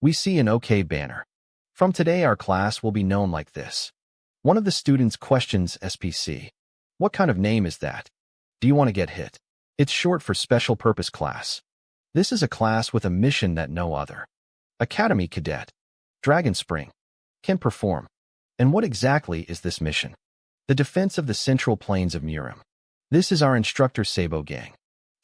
We see an OK banner. From today, our class will be known like this. One of the students questions SPC. What kind of name is that? Do you want to get hit? It's short for Special Purpose Class. This is a class with a mission that no other Academy Cadet, Dragon Spring, can perform. And what exactly is this mission? The defense of the central plains of Murim. This is our instructor Sabo Gang.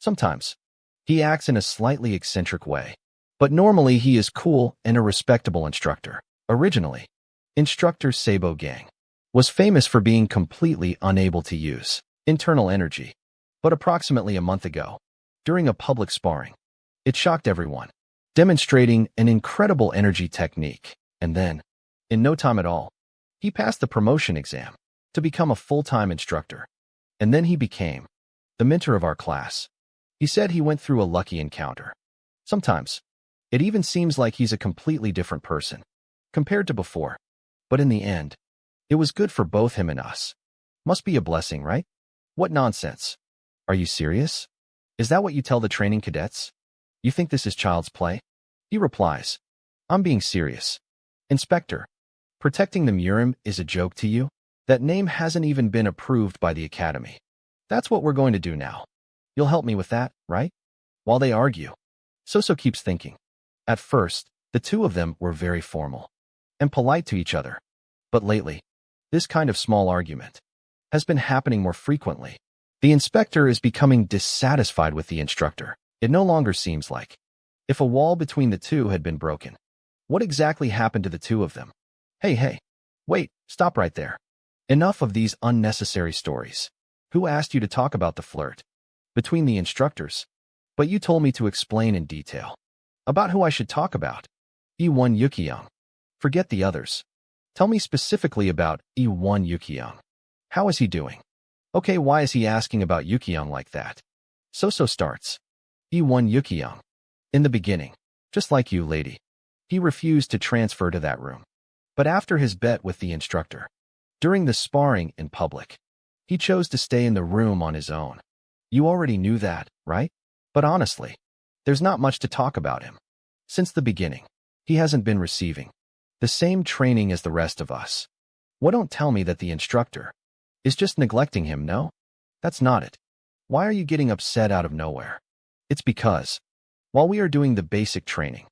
Sometimes, he acts in a slightly eccentric way, but normally he is cool and a respectable instructor. Originally, Instructor Sabo Gang was famous for being completely unable to use internal energy. But approximately a month ago, during a public sparring, it shocked everyone, demonstrating an incredible energy technique. And then, in no time at all, he passed the promotion exam to become a full-time instructor. And then he became the mentor of our class. He said he went through a lucky encounter. Sometimes, it even seems like he's a completely different person compared to before. But in the end, it was good for both him and us. Must be a blessing, right? What nonsense. Are you serious? Is that what you tell the training cadets? You think this is child's play? He replies, I'm being serious. Inspector, protecting the Murim is a joke to you? That name hasn't even been approved by the Academy. That's what we're going to do now. You'll help me with that, right? While they argue, Soso keeps thinking. At first, the two of them were very formal and polite to each other. But lately, this kind of small argument has been happening more frequently. The inspector is becoming dissatisfied with the instructor. It no longer seems like if a wall between the two had been broken. What exactly happened to the two of them? Hey, wait, stop right there. Enough of these unnecessary stories. Who asked you to talk about the flirt between the instructors? But you told me to explain in detail about who I should talk about. E1 Yukiyoung. Forget the others. Tell me specifically about E1 Yukiyoung. How is he doing? Okay, why is he asking about Yukiyoung like that? Soso starts. E1 Yukiyoung. In the beginning, just like you, lady, he refused to transfer to that room. But after his bet with the instructor, during the sparring in public, he chose to stay in the room on his own. You already knew that, right? But honestly, there's not much to talk about him. Since the beginning, he hasn't been receiving the same training as the rest of us. Well, don't tell me that the instructor is just neglecting him, no? That's not it. Why are you getting upset out of nowhere? It's because, while we are doing the basic training,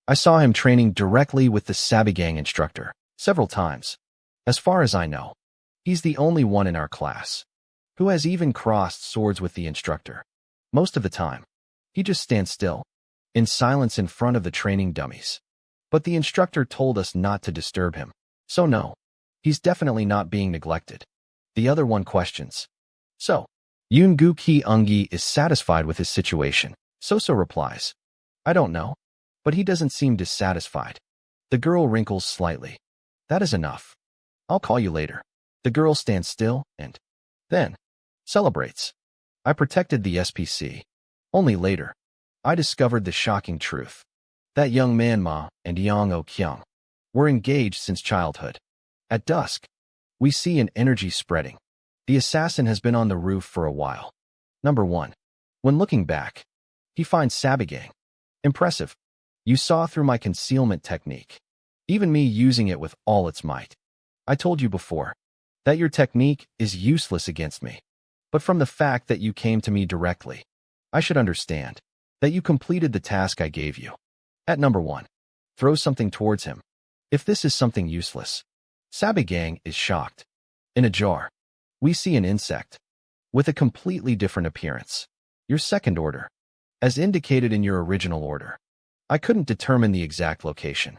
I saw him training directly with the Sabigang instructor several times. As far as I know, he's the only one in our class who has even crossed swords with the instructor. Most of the time, he just stands still. in silence in front of the training dummies. But the instructor told us not to disturb him. So no, he's definitely not being neglected. The other one questions. So, Yoon-gu Ki-eungi is satisfied with his situation. So replies. I don't know. But he doesn't seem dissatisfied. The girl wrinkles slightly. That is enough. I'll call you later. The girl stands still and then celebrates. I protected the SPC. Only later, I discovered the shocking truth. That young Manhwa and Yang Oh-kyung were engaged since childhood. At dusk, we see an energy spreading. The assassin has been on the roof for a while. Number 1. When looking back, he finds Sabigang. Impressive. You saw through my concealment technique. Even me using it with all its might. I told you before that your technique is useless against me. But from the fact that you came to me directly, I should understand that you completed the task I gave you. At number 1, throw something towards him. If this is something useless, Sabigang is shocked. In a jar, we see an insect with a completely different appearance. Your second order, as indicated in your original order. I couldn't determine the exact location,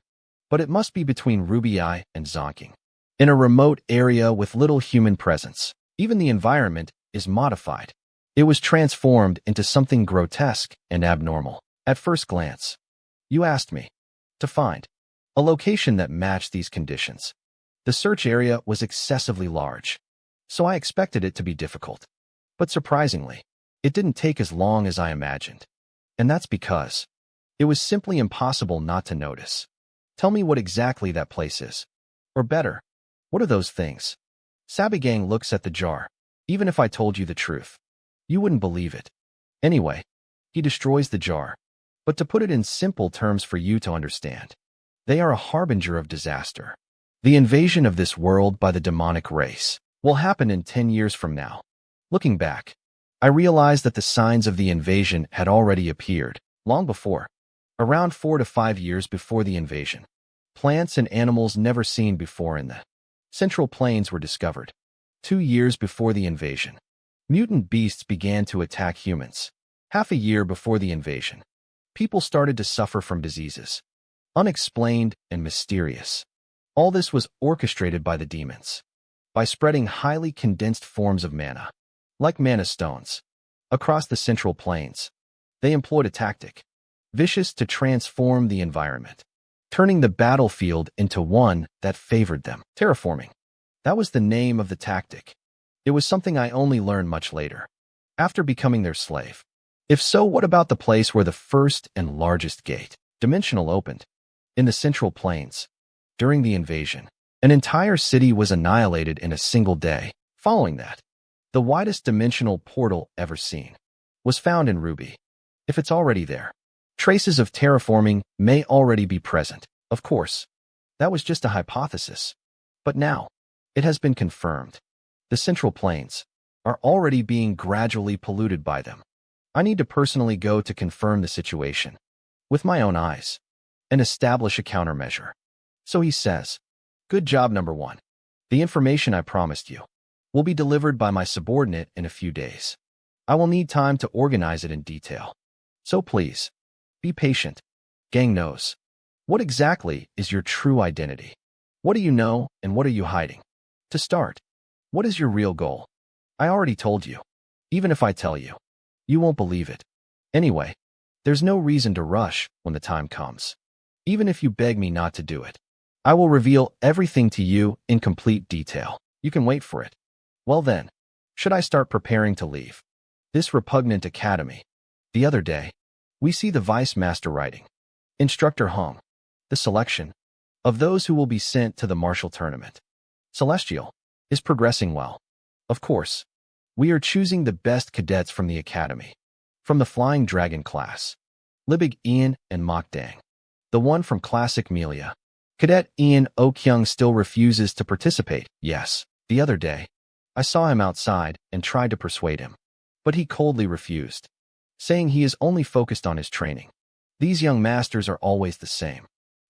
but it must be between Ruby-I and Zonking. In a remote area with little human presence, even the environment is modified. It was transformed into something grotesque and abnormal. At first glance, you asked me to find a location that matched these conditions. The search area was excessively large, so I expected it to be difficult. But surprisingly, it didn't take as long as I imagined. And that's because it was simply impossible not to notice. Tell me what exactly that place is. Or better, what are those things? Sabigang looks at the jar. Even if I told you the truth, you wouldn't believe it. Anyway, he destroys the jar. But to put it in simple terms for you to understand, they are a harbinger of disaster. The invasion of this world by the demonic race will happen in 10 years from now. Looking back, I realized that the signs of the invasion had already appeared long before, around 4 to 5 years before the invasion. Plants and animals never seen before in the Central Plains were discovered. 2 years before the invasion, mutant beasts began to attack humans. Half a year before the invasion, people started to suffer from diseases, unexplained and mysterious. All this was orchestrated by the demons, by spreading highly condensed forms of mana, like mana stones, across the Central Plains. They employed a tactic, vicious to transform the environment, turning the battlefield into one that favored them. Terraforming. That was the name of the tactic. It was something I only learned much later, after becoming their slave. If so, what about the place where the first and largest gate, dimensional, opened? In the Central Plains. During the invasion, an entire city was annihilated in a single day. Following that, the widest dimensional portal ever seen was found in Ruby. If it's already there, traces of terraforming may already be present. Of course, that was just a hypothesis. But now, it has been confirmed. The Central Plains are already being gradually polluted by them. I need to personally go to confirm the situation with my own eyes and establish a countermeasure. So he says, good job, number 1. The information I promised you will be delivered by my subordinate in a few days. I will need time to organize it in detail. So please, be patient. Gang knows. What exactly is your true identity? What do you know and what are you hiding? To start, what is your real goal? I already told you. Even if I tell you, you won't believe it. Anyway, there's no reason to rush when the time comes. Even if you beg me not to do it, I will reveal everything to you in complete detail. You can wait for it. Well then, should I start preparing to leave this repugnant academy? The other day, we see the Vice Master writing. Instructor Hung. The selection of those who will be sent to the martial tournament, Celestial, is progressing well. Of course, we are choosing the best cadets from the academy. From the Flying Dragon class, Libig Ian and Mokdang. The one from Classic Melia. Cadet Ian Oh-kyung still refuses to participate. Yes, the other day, I saw him outside and tried to persuade him, but he coldly refused, saying he is only focused on his training. These young masters are always the same.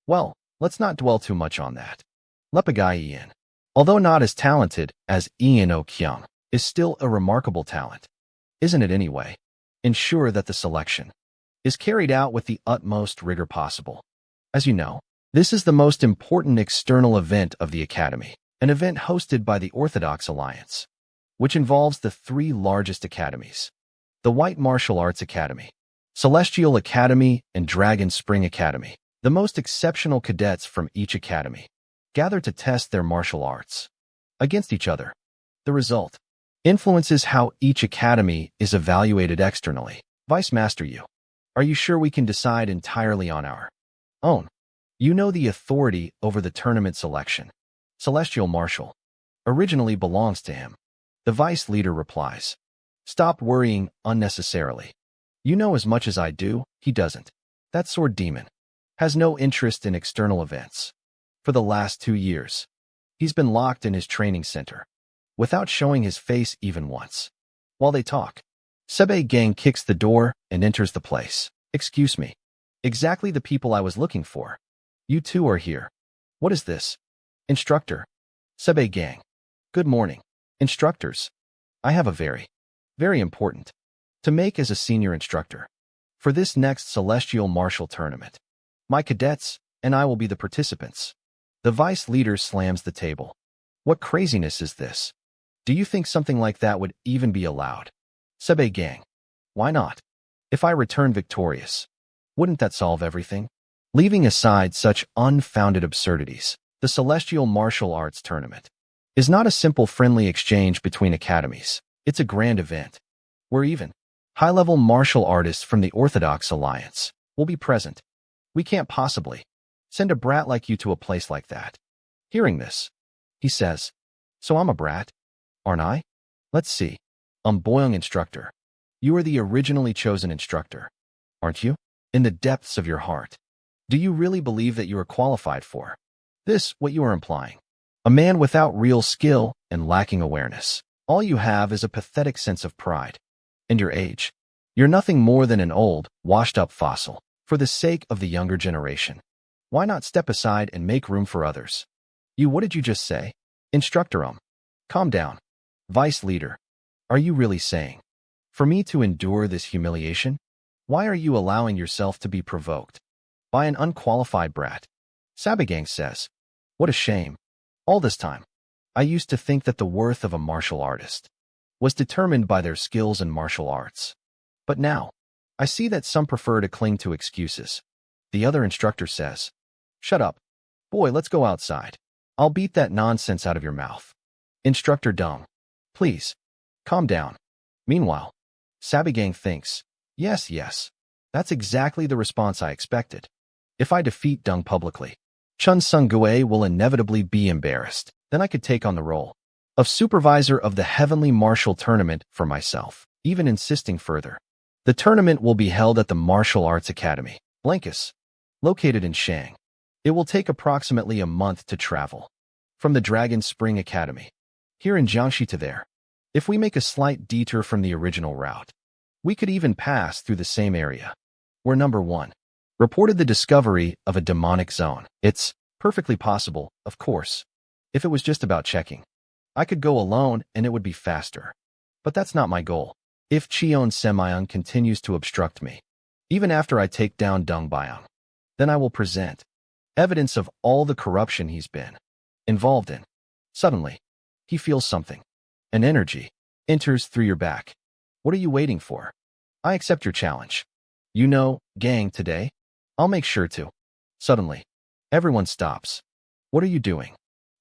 Well, let's not dwell too much on that. Lepigai Ian, although not as talented as Ian Oh-kyung, is still a remarkable talent. Isn't it anyway? Ensure that the selection is carried out with the utmost rigor possible. As you know, this is the most important external event of the Academy, an event hosted by the Orthodox Alliance, which involves the three largest academies: the White Martial Arts Academy, Celestial Academy, and Dragon Spring Academy. The most exceptional cadets from each academy gather to test their martial arts against each other. The result influences how each academy is evaluated externally. Vice Master Yu, are you sure we can decide entirely on our own? You know the authority over the tournament selection. Celestial Martial originally belongs to him. The vice leader replies, stop worrying unnecessarily. You know as much as I do. He doesn't. That sword demon has no interest in external events. For the last 2 years, he's been locked in his training center, without showing his face even once. While they talk, Sebe Gang kicks the door and enters the place. Excuse me. Exactly the people I was looking for. You two are here. What is this? Instructor. Sebe Gang. Good morning. Instructors. I have a very important to make as a senior instructor for this next Celestial Martial Tournament. My cadets and I will be the participants. The vice leader slams the table. What craziness is this? Do you think something like that would even be allowed? Sebe Gang. Why not? If I return victorious, wouldn't that solve everything? Leaving aside such unfounded absurdities, the Celestial Martial Arts Tournament is not a simple friendly exchange between academies. It's a grand event where even high-level martial artists from the Orthodox Alliance will be present. We can't possibly send a brat like you to a place like that. Hearing this, he says, so I'm a brat, aren't I? Let's see. Boyoung Instructor. You are the originally chosen instructor, aren't you? In the depths of your heart, do you really believe that you are qualified for this? What you are implying? A man without real skill and lacking awareness. All you have is a pathetic sense of pride. And your age. You're nothing more than an old, washed-up fossil. For the sake of the younger generation, why not step aside and make room for others? You, what did you just say? Instructor, calm down. Vice leader, are you really saying for me to endure this humiliation? Why are you allowing yourself to be provoked by an unqualified brat? Sabagang says, what a shame. All this time, I used to think that the worth of a martial artist was determined by their skills in martial arts. But now, I see that some prefer to cling to excuses. The other instructor says, shut up. Boy, let's go outside. I'll beat that nonsense out of your mouth. Instructor Dong, please, calm down. Meanwhile, Sabagang thinks, yes, that's exactly the response I expected. If I defeat Dong publicly, Chun Sung-gue will inevitably be embarrassed. Then I could take on the role of supervisor of the Heavenly Martial Tournament for myself, even insisting further. The tournament will be held at the Martial Arts Academy, Blankus, located in Shang. It will take approximately a month to travel from the Dragon Spring Academy here in Jiangxi to there. If we make a slight detour from the original route, we could even pass through the same area where number 1 reported the discovery of a demonic zone. It's perfectly possible, of course. If it was just about checking, I could go alone and it would be faster. But that's not my goal. If Cheon Semyon continues to obstruct me, even after I take down Dong Baiyang, then I will present evidence of all the corruption he's been involved in. Suddenly, he feels something. An energy enters through your back. What are you waiting for? I accept your challenge. You know, gang, today, I'll make sure to. Suddenly, everyone stops. What are you doing?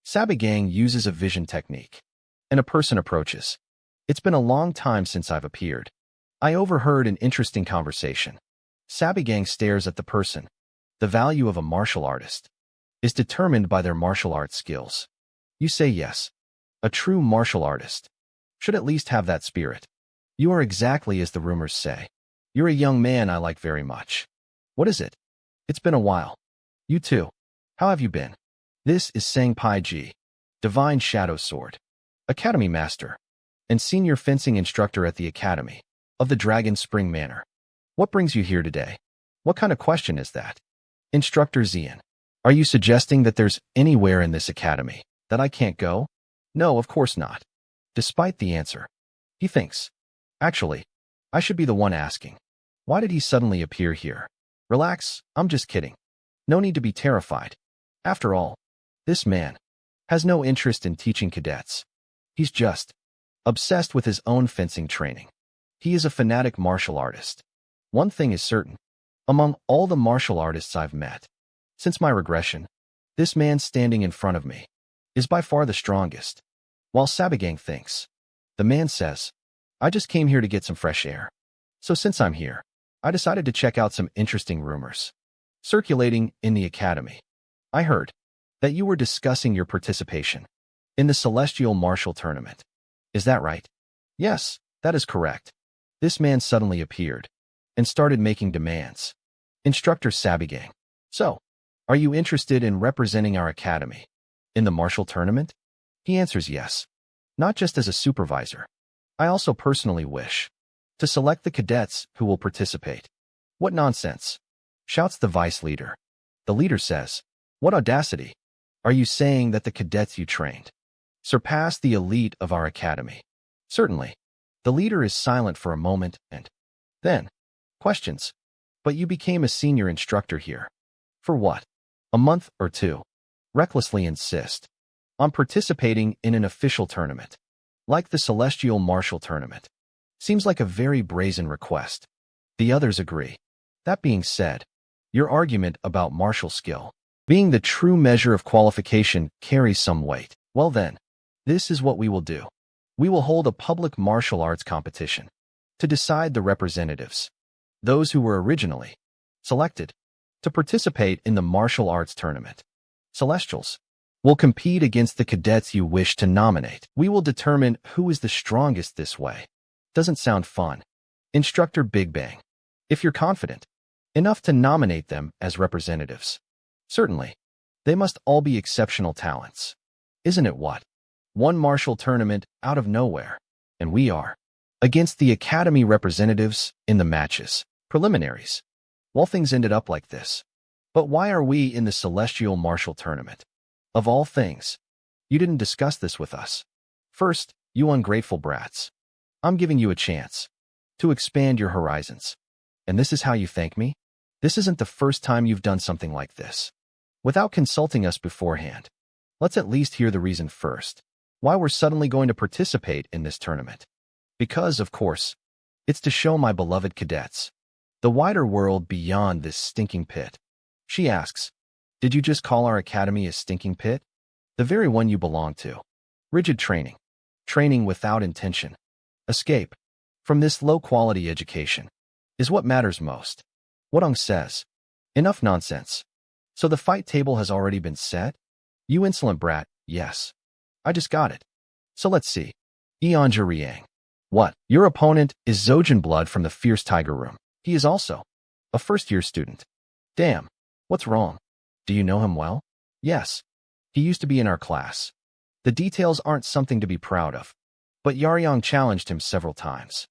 Sabagang uses a vision technique, and a person approaches. It's been a long time since I've appeared. I overheard an interesting conversation. Sabagang stares at the person. The value of a martial artist is determined by their martial arts skills. You say yes. A true martial artist should at least have that spirit. You are exactly as the rumors say. You're a young man I like very much. What is it? It's been a while. You too. How have you been? This is Sang Pai Ji, Divine Shadow Sword, Academy Master, and Senior Fencing Instructor at the Academy of the Dragon Spring Manor. What brings you here today? What kind of question is that? Instructor Zian, are you suggesting that there's anywhere in this academy that I can't go? No, of course not. Despite the answer, he thinks, actually, I should be the one asking. Why did he suddenly appear here? Relax, I'm just kidding. No need to be terrified. After all, this man has no interest in teaching cadets. He's just obsessed with his own fencing training. He is a fanatic martial artist. One thing is certain. Among all the martial artists I've met, since my regression, this man standing in front of me is by far the strongest. While Sabagang thinks, the man says, I just came here to get some fresh air. So since I'm here, I decided to check out some interesting rumors circulating in the academy. I heard that you were discussing your participation in the Celestial Martial Tournament. Is that right? Yes, that is correct. This man suddenly appeared and started making demands. Instructor Sabagang. So, are you interested in representing our academy in the martial tournament? He answers yes. Not just as a supervisor. I also personally wish to select the cadets who will participate. What nonsense! Shouts the vice leader. The leader says, what audacity! Are you saying that the cadets you trained surpass the elite of our academy? Certainly. The leader is silent for a moment and then questions. But you became a senior instructor here. For what? A month or two? Recklessly insist on participating in an official tournament, like the Celestial Martial Tournament. Seems like a very brazen request. The others agree. That being said, your argument about martial skill being the true measure of qualification carries some weight. Well then, this is what we will do. We will hold a public martial arts competition to decide the representatives, those who were originally selected to participate in the martial arts tournament. Celestials will compete against the cadets you wish to nominate. We will determine who is the strongest this way. Doesn't sound fun. Instructor Big Bang. If you're confident enough to nominate them as representatives, certainly, they must all be exceptional talents. Isn't it what? One martial tournament out of nowhere, and we are against the academy representatives in the matches, preliminaries. Well, things ended up like this. But why are we in the Celestial Martial Tournament? Of all things, you didn't discuss this with us. First, you ungrateful brats. I'm giving you a chance to expand your horizons. And this is how you thank me? This isn't the first time you've done something like this. Without consulting us beforehand, let's at least hear the reason first. Why we're suddenly going to participate in this tournament. Because, of course, it's to show my beloved cadets the wider world beyond this stinking pit. She asks, did you just call our academy a stinking pit? The very one you belong to. Rigid training. Training without intention. Escape from this low-quality education is what matters most. Wodong says, enough nonsense. So the fight table has already been set? You insolent brat, yes. I just got it. So let's see. Eonja Riang. What? Your opponent is Zojin Blood from the Fierce Tiger Room. He is also a first-year student. Damn. What's wrong? Do you know him well? Yes. He used to be in our class. The details aren't something to be proud of. But Yaryong challenged him several times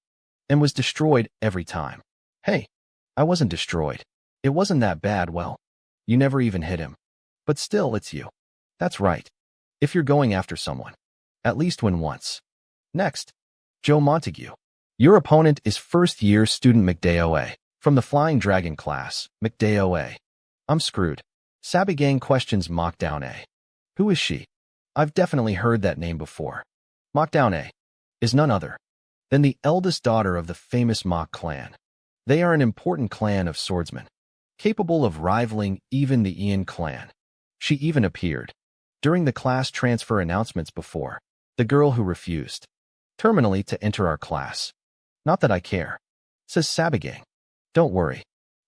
and was destroyed every time. Hey, I wasn't destroyed. It wasn't that bad, well. You never even hit him. But still, it's you. That's right. If you're going after someone, at least win once. Next, Joe Montague. Your opponent is first-year student McDayoa from the Flying Dragon class, McDayoa. I'm screwed. Sabagang questions Mockdown A. Who is she? I've definitely heard that name before. Mockdown A is none other than the eldest daughter of the famous Mock clan. They are an important clan of swordsmen, capable of rivaling even the Ian clan. She even appeared during the class transfer announcements before, the girl who refused terminally to enter our class. Not that I care, says Sabagang. Don't worry.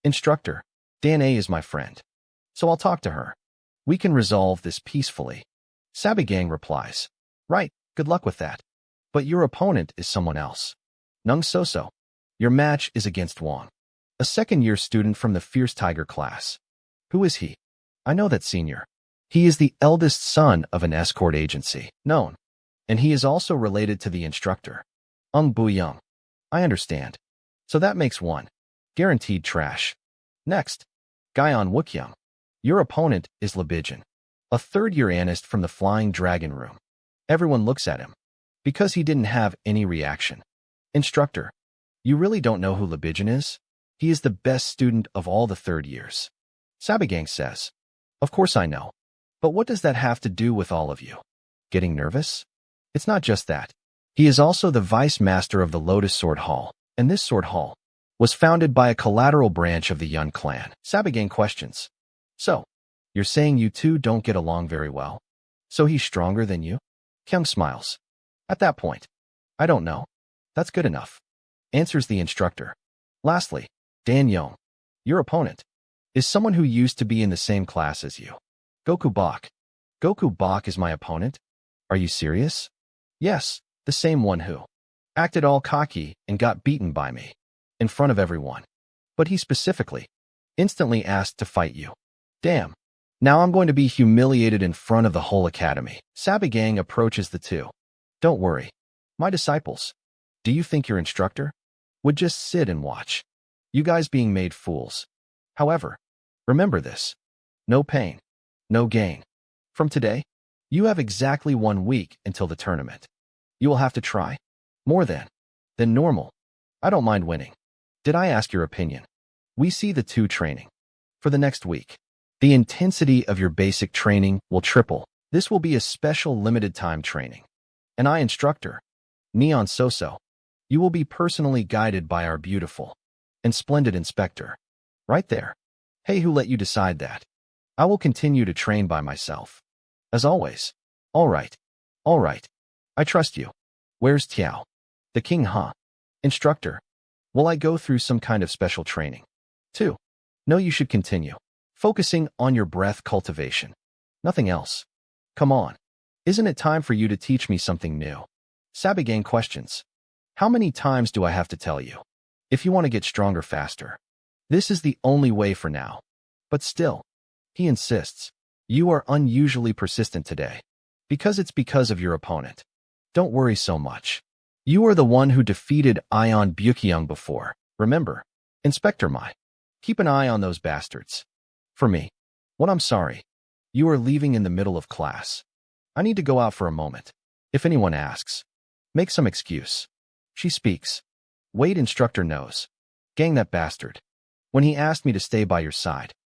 Instructor, Dan A is my friend, so I'll talk to her. We can resolve this peacefully. Sabagang replies, right, good luck with that. But your opponent is someone else. Nung Soso. Your match is against Wong, a second-year student from the Fierce Tiger class. Who is he? I know that senior. He is the eldest son of an escort agency, known. And he is also related to the instructor. Bu Young. I understand. So that makes one. Guaranteed trash. Next, Guyon Wookyoung. Your opponent is Libijin, a third-year anist from the Flying Dragon Room. Everyone looks at him because he didn't have any reaction. Instructor, you really don't know who Libijin is? He is the best student of all the third years. Sabagang says. Of course I know. But what does that have to do with all of you? Getting nervous? It's not just that. He is also the vice master of the Lotus Sword Hall, and this sword hall was founded by a collateral branch of the Yun clan. Sabagang questions. So, you're saying you two don't get along very well? So he's stronger than you? Kyung smiles. At that point, I don't know. That's good enough, answers the instructor. Lastly, Dan Yong, your opponent, is someone who used to be in the same class as you. Goku Bak. Goku Bak is my opponent? Are you serious? Yes, the same one who acted all cocky and got beaten by me in front of everyone. But he specifically, instantly asked to fight you. Damn. Now I'm going to be humiliated in front of the whole academy. Sabagang approaches the two. Don't worry. My disciples. Do you think your instructor would just sit and watch you guys being made fools? However, remember this. No pain, no gain. From today, you have exactly 1 week until the tournament. You will have to try more than normal. I don't mind winning. Did I ask your opinion? We see the two training. For the next week, the intensity of your basic training will triple. This will be a special limited time training. And I, instructor, Neon Soso, you will be personally guided by our beautiful and splendid inspector. Right there. Hey, who let you decide that? I will continue to train by myself. As always. All right. All right. I trust you. Where's Tiao? The king, huh? Instructor, will I go through some kind of special training? 2. No, you should continue focusing on your breath cultivation. Nothing else. Come on. Isn't it time for you to teach me something new? Sabagang questions. How many times do I have to tell you? If you want to get stronger faster, this is the only way for now. But still, he insists. You are unusually persistent today. Because of your opponent. Don't worry so much. You are the one who defeated Ion Bukyung before. Remember, Inspector My. Keep an eye on those bastards. For me. What I'm sorry. You are leaving in the middle of class. I need to go out for a moment. If anyone asks, make some excuse. She speaks. Wait, instructor knows. Gang that bastard. When he asked me to stay by your side,